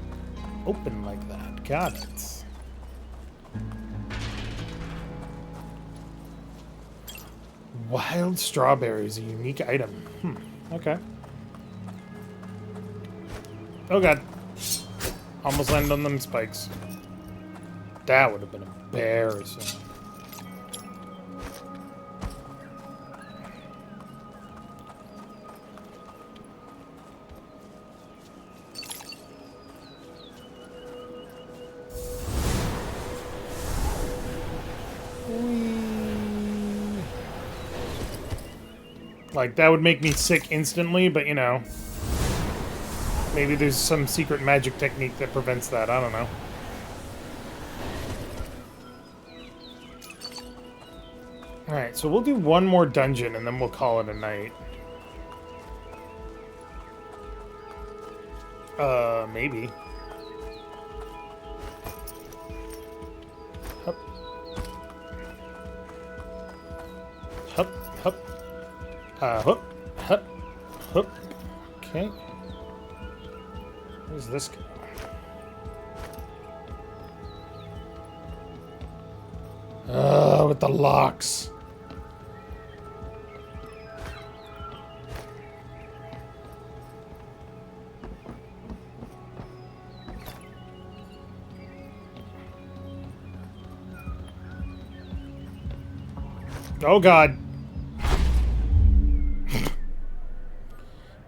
A: open like that. Got it. Wild strawberries, a unique item. Okay. Oh god. Almost landed on them spikes. That would have been embarrassing. Like, that would make me sick instantly, but, you know. Maybe there's some secret magic technique that prevents that. I don't know. Alright, so we'll do one more dungeon, and then we'll call it a night. Maybe. Hup. Hup, hup. Hup, hup, hup. Okay. Where's this go? With the locks. Oh god.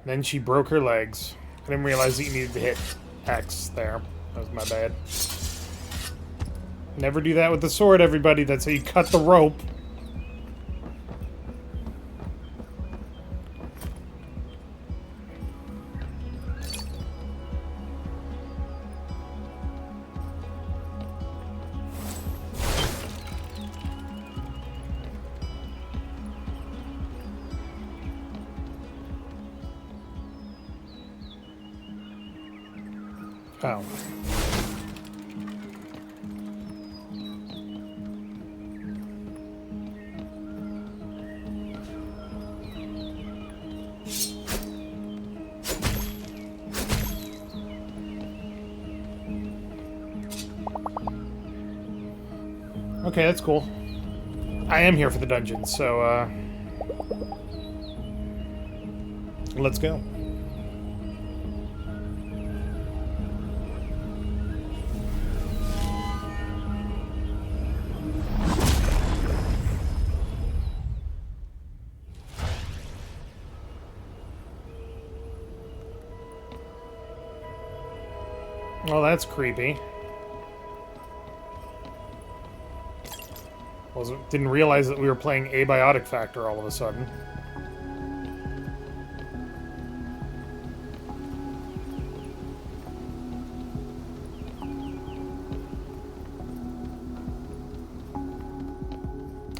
A: Then she broke her legs. I didn't realize that you needed to hit X there. That was my bad. Never do that with the sword, everybody. That's how you cut the rope. Oh. Okay, that's cool. I am here for the dungeon, so, let's go. Oh, that's creepy. Didn't realize that we were playing Abiotic Factor all of a sudden.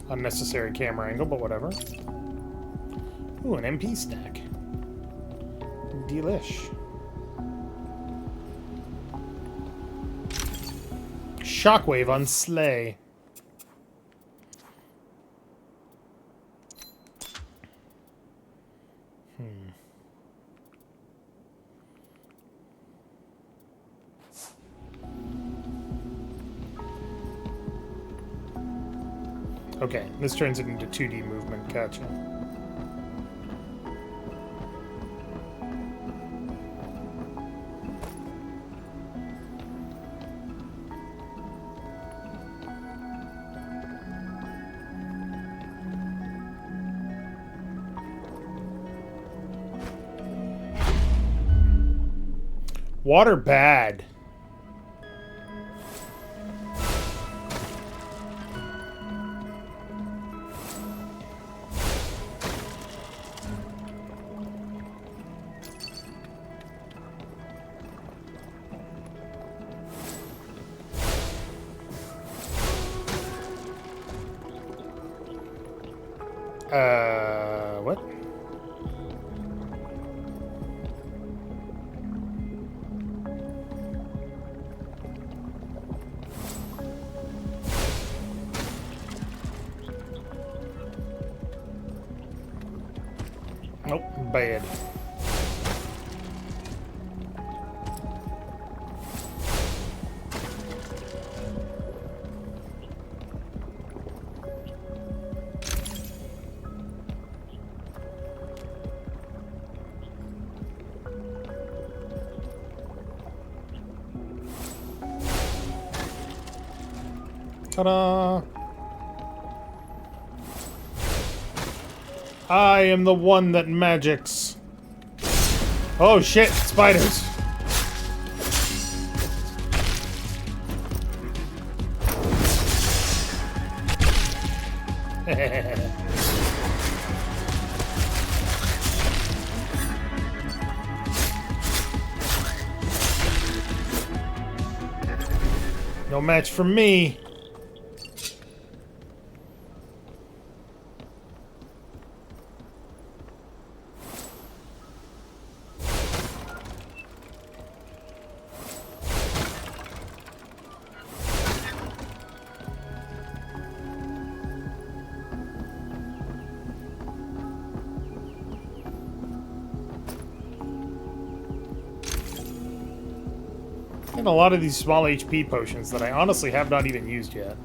A: Unnecessary camera angle, but whatever. Ooh, an MP stack. Delish. Shockwave on Slay. Okay, this turns it into 2D movement. Gotcha. Water bad. What? Nope, bad. Ta-da! I am the one that magics. Oh shit, spiders. No match for me. And a lot of these small HP potions that I honestly have not even used yet.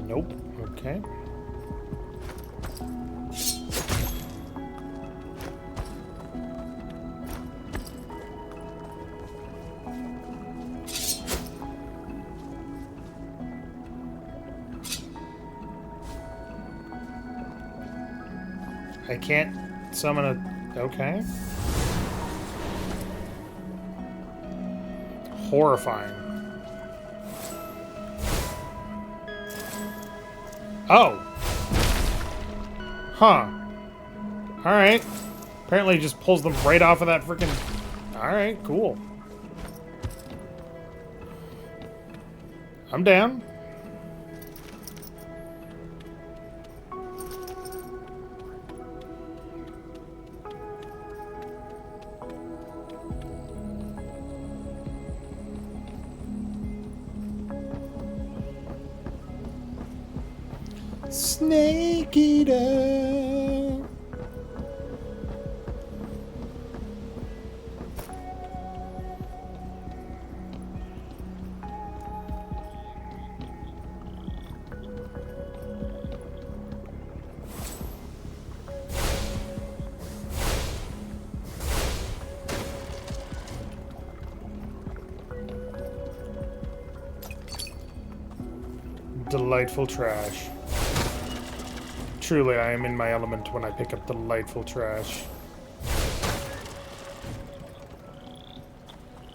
A: Nope. Okay. I can't summon a... Okay. Horrifying. Oh! Huh. Alright. Apparently it just pulls them right off of that freaking... Alright, cool. I'm down. Snake Eater. Delightful trash. Truly, I am in my element when I pick up delightful trash.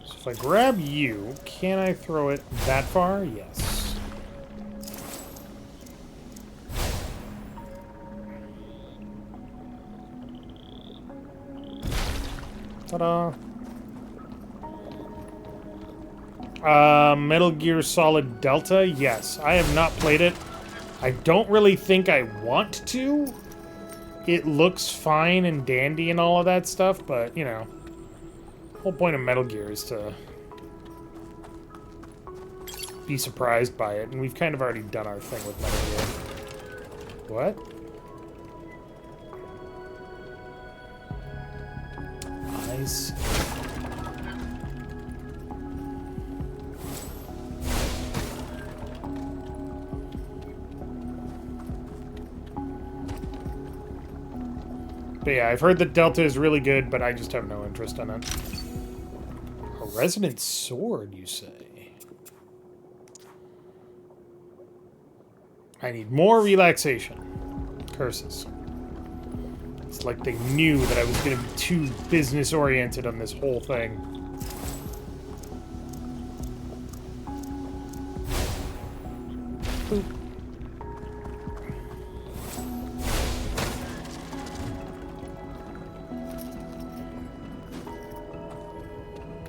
A: So if I grab you, can I throw it that far? Yes. Ta-da! Metal Gear Solid Delta? Yes. I have not played it. I don't really think I want to. It looks fine and dandy and all of that stuff, but, you know, the whole point of Metal Gear is to be surprised by it, and we've kind of already done our thing with Metal Gear. What? Nice. But yeah, I've heard that Delta is really good, but I just have no interest in it. A resonant sword, you say? I need more relaxation. Curses. It's like they knew that I was going to be too business-oriented on this whole thing. Boop.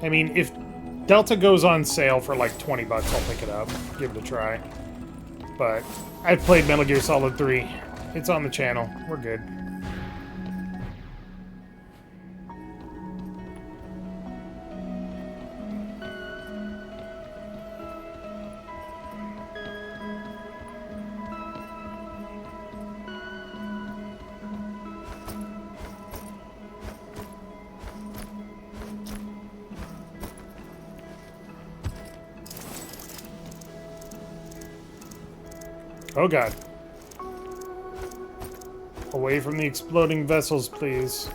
A: I mean, if Delta goes on sale for like 20 bucks, I'll pick it up. Give it a try. But I've played Metal Gear Solid 3. It's on the channel. We're good. Oh god. Away from the exploding vessels, please.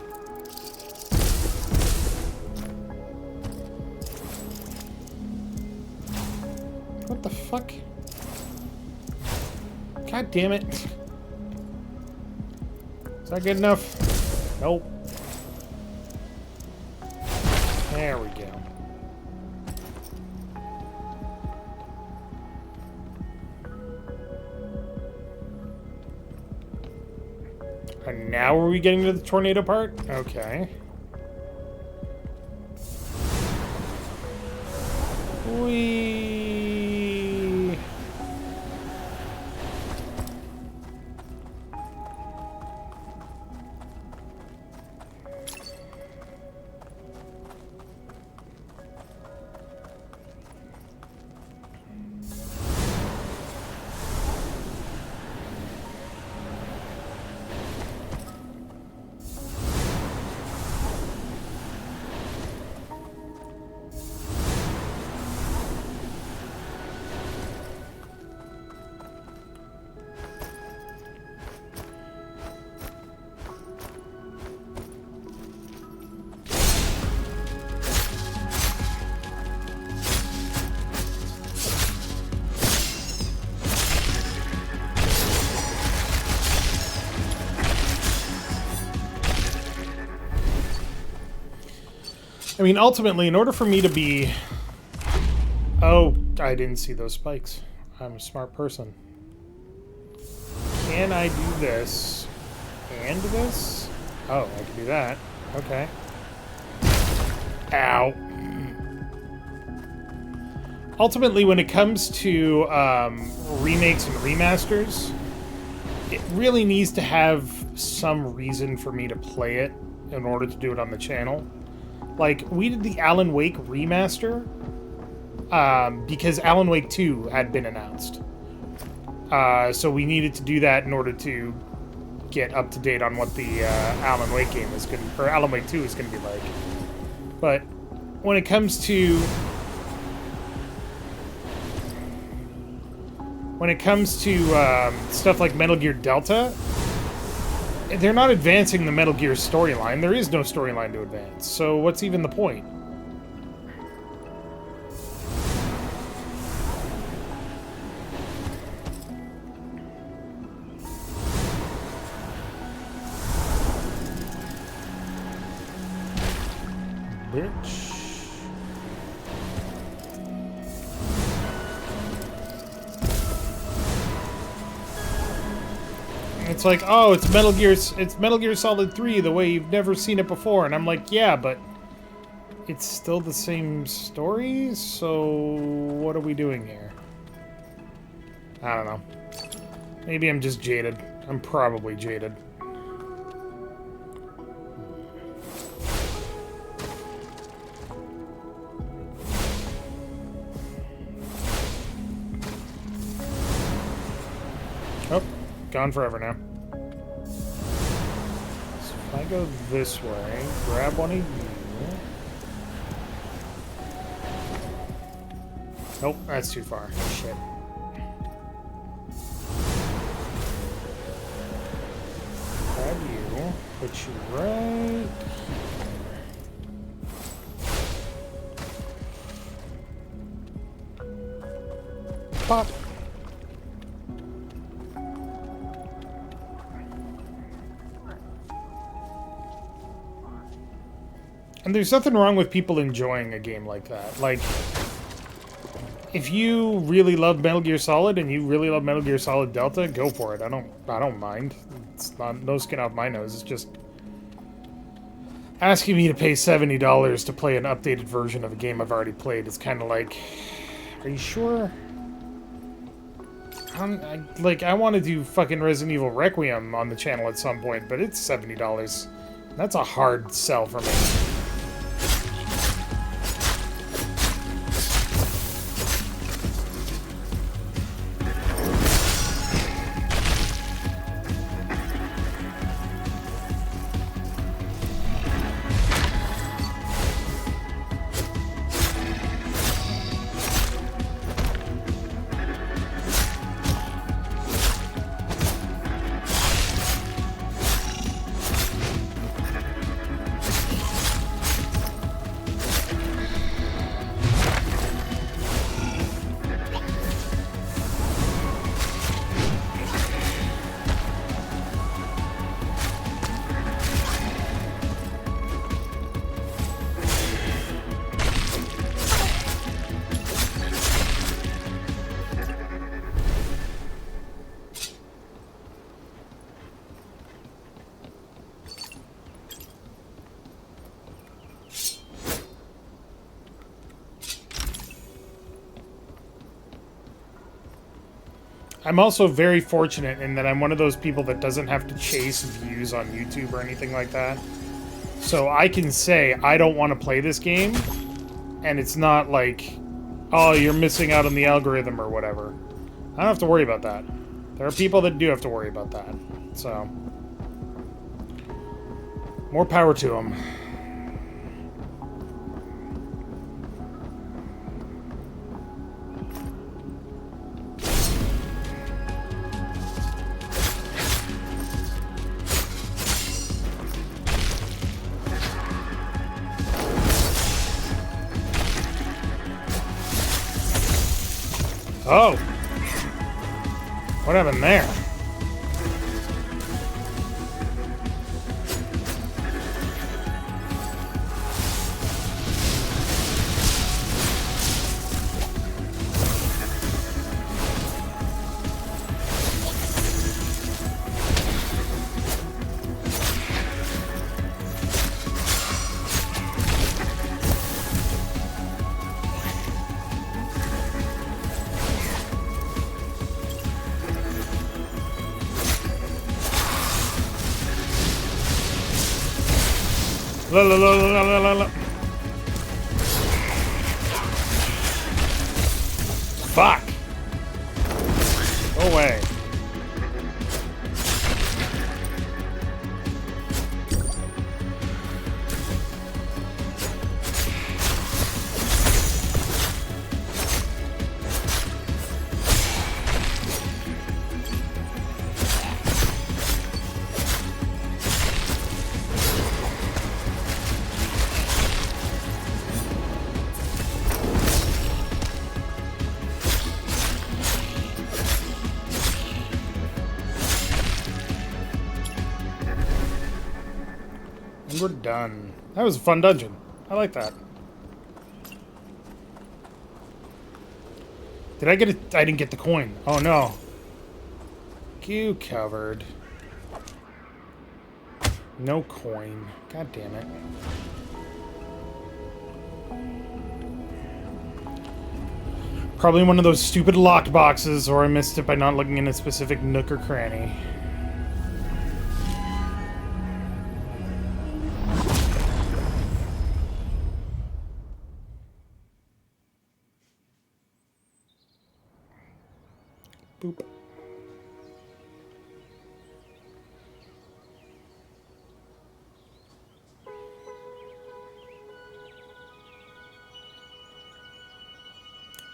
A: What the fuck? God damn it. Is that good enough? Nope. There we go. And now are we getting to the tornado part? Okay. Whee! I mean, ultimately, in order for me to be... Oh, I didn't see those spikes. I'm a smart person. Can I do this and this? Oh, I can do that. Okay. Ow. Ultimately, when it comes to remakes and remasters, it really needs to have some reason for me to play it in order to do it on the channel. Like, we did the Alan Wake remaster because Alan Wake 2 had been announced. So we needed to do that in order to get up to date on what the Alan Wake game is going to, or Alan Wake 2 is going to be like. But when it comes to stuff like Metal Gear Delta, they're not advancing the Metal Gear storyline. There is no storyline to advance. So what's even the point? Bitch. It's like, oh, it's Metal Gear Solid 3 the way you've never seen it before. And I'm like, yeah, but it's still the same story, so what are we doing here? I don't know. Maybe I'm just jaded. I'm probably jaded. Oh, gone forever now. So if I go this way, grab one of you. Nope, that's too far. Shit. Grab you, put you right here. Pop. And there's nothing wrong with people enjoying a game like that. Like, if you really love Metal Gear Solid and you really love Metal Gear Solid Delta, go for it. I don't mind. It's not no skin off my nose. It's just asking me to pay $70 to play an updated version of a game I've already played. It's kind of like, are you sure? I want to do fucking Resident Evil Requiem on the channel at some point, but it's $70. That's a hard sell for me. I'm also very fortunate in that I'm one of those people that doesn't have to chase views on YouTube or anything like that. So I can say, I don't want to play this game, and it's not like, oh, you're missing out on the algorithm or whatever. I don't have to worry about that. There are people that do have to worry about that. So, more power to them. Oh! What happened there? La la la la la la la. Fuck! Go away. And we're done. That was a fun dungeon. I like that. Did I get it? I didn't get the coin. Oh no. Q covered. No coin. God damn it. Probably one of those stupid locked boxes, or I missed it by not looking in a specific nook or cranny. Boop.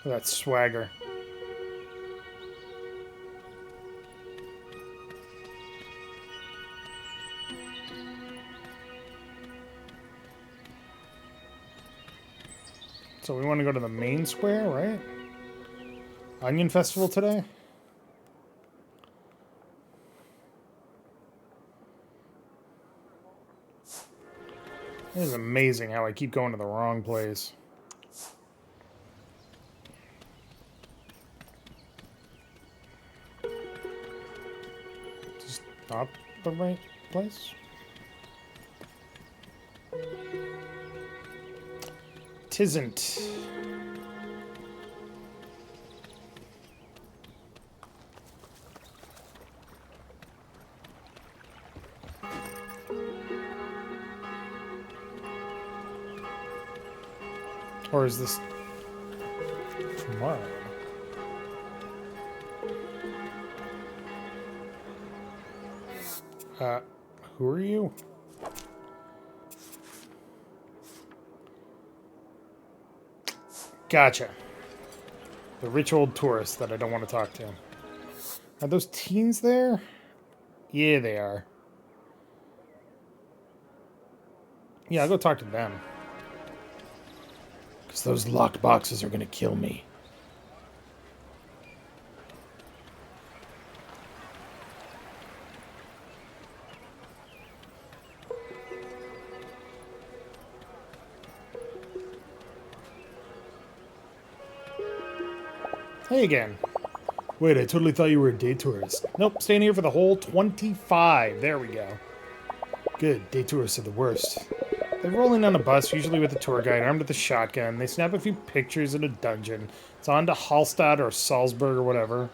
A: That swagger. So we want to go to the main square, right? Onion Festival today? It is amazing how I keep going to the wrong place. not the right place? Tisn't. Or is this tomorrow? Who are you? Gotcha. The rich old tourist that I don't want to talk to. Are those teens there? Yeah, they are. Yeah, I'll go talk to them. Because those locked boxes are going to kill me. Hey again. Wait, I totally thought you were a day tourist. Nope, staying here for the whole 25. There we go. Good, day tourists are the worst. They're rolling on a bus, usually with a tour guide, armed with a shotgun. They snap a few pictures in a dungeon. It's on to Hallstatt or Salzburg or whatever.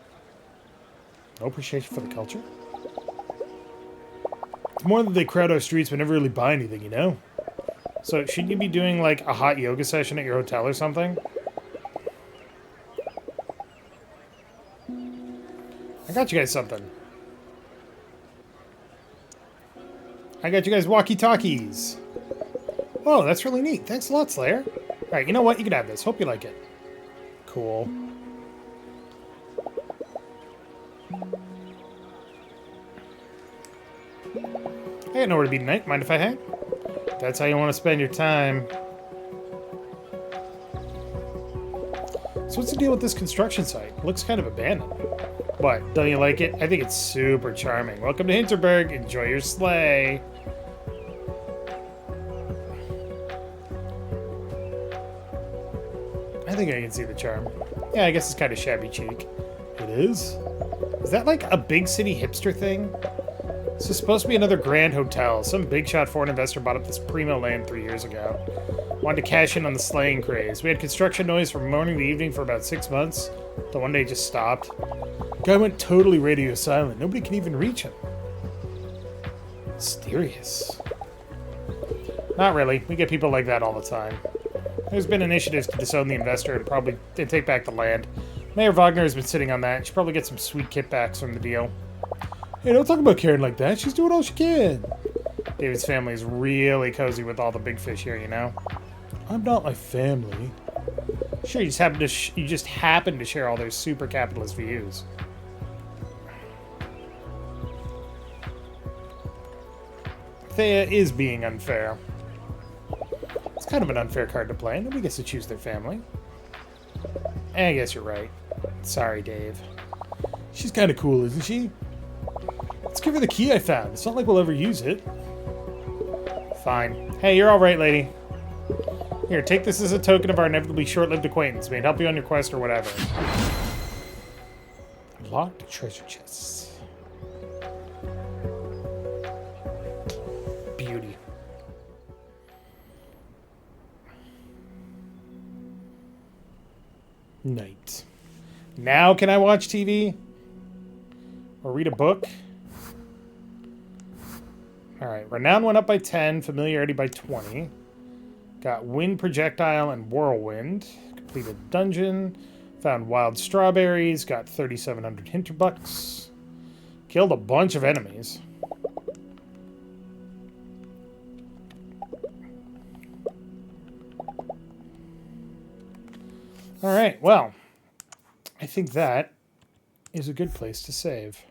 A: No appreciation for the culture? It's more that they crowd our streets but never really buy anything, you know? So, shouldn't you be doing, like, a hot yoga session at your hotel or something? I got you guys something. I got you guys walkie-talkies. Oh, that's really neat. Thanks a lot, Slayer. Alright, you know what? You can have this. Hope you like it. Cool. I got nowhere to be tonight. Mind if I hang? That's how you want to spend your time. So what's the deal with this construction site? It looks kind of abandoned. What? Don't you like it? I think it's super charming. Welcome to Hinterburg. Enjoy your sleigh. I think I can see the charm. Yeah, I guess it's kind of shabby chic. It is? Is that like a big city hipster thing? This is supposed to be another grand hotel. Some big shot foreign investor bought up this primo land 3 years ago. Wanted to cash in on the sleighing craze. We had construction noise from morning to evening for about 6 months. The one day it just stopped. Guy went totally radio silent. Nobody can even reach him. Mysterious. Not really. We get people like that all the time. There's been initiatives to disown the investor and probably take back the land. Mayor Wagner has been sitting on that. She'll probably get some sweet kickbacks from the deal. Hey, don't talk about Karen like that. She's doing all she can. David's family is really cozy with all the big fish here, you know? I'm not my family. Sure, you just happen to share all their super capitalist views. Thea is being unfair. It's kind of an unfair card to play. Nobody gets to choose their family. I guess you're right. Sorry, Dave. She's kind of cool, isn't she? Let's give her the key I found. It's not like we'll ever use it. Fine. Hey, you're all right, lady. Here, take this as a token of our inevitably short-lived acquaintance. May it help you on your quest or whatever. Locked treasure chests. Beauty. Night. Now can I watch TV? Or read a book? Alright, Renown went up by 10, Familiarity by 20. Got Wind Projectile and Whirlwind. Completed Dungeon. Found Wild Strawberries. Got 3,700 Hinterbucks. Killed a bunch of enemies. Alright, well, I think that is a good place to save.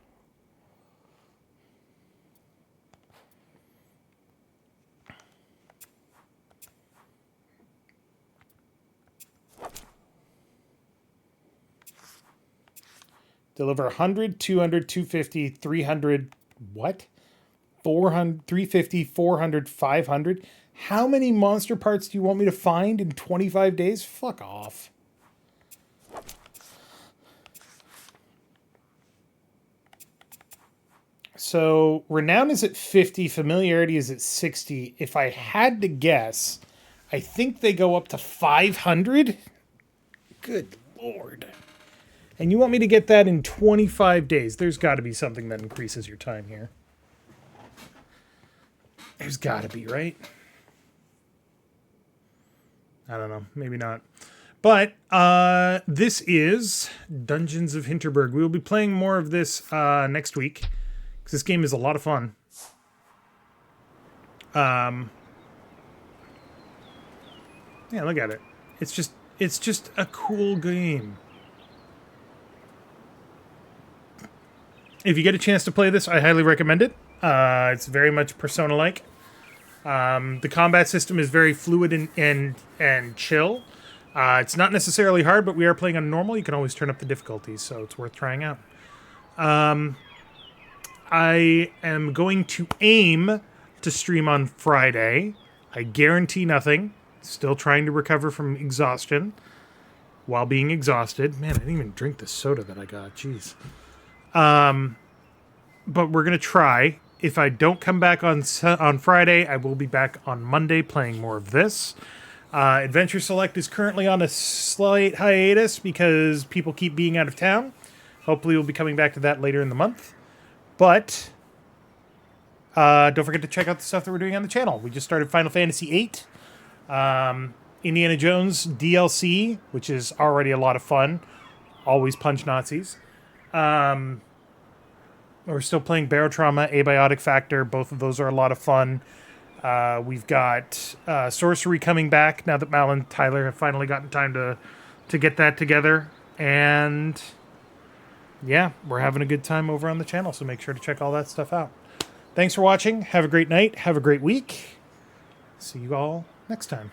A: Deliver 100, 200, 250, 300, what? 400, 350, 400, 500? How many monster parts do you want me to find in 25 days? Fuck off. So renown is at 50, familiarity is at 60. If I had to guess, I think they go up to 500. Good Lord. And you want me to get that in 25 days. There's got to be something that increases your time here. There's got to be, right? I don't know. Maybe not. But this is Dungeons of Hinterburg. We will be playing more of this next week, because this game is a lot of fun. Yeah, look at it. It's just a cool game. If you get a chance to play this, I highly recommend it. It's very much Persona-like. The combat system is very fluid and chill. It's not necessarily hard, but we are playing on normal. You can always turn up the difficulties, so it's worth trying out. I am going to aim to stream on Friday. I guarantee nothing. Still trying to recover from exhaustion while being exhausted. Man, I didn't even drink the soda that I got. Jeez. But we're going to try. If I don't come back on Friday, I will be back on Monday playing more of this. Adventure Select is currently on a slight hiatus because people keep being out of town. Hopefully we'll be coming back to that later in the month. But don't forget to check out the stuff that we're doing on the channel. We just started Final Fantasy VIII. Indiana Jones DLC, which is already a lot of fun. Always punch Nazis. We're still playing Barotrauma, Abiotic Factor. Both of those are a lot of fun. We've got Sorcery coming back now that Mal and Tyler have finally gotten time to get that together. And yeah, we're having a good time over on the channel, so make sure to check all that stuff out. Thanks for watching. Have a great night. Have a great week. See you all next time.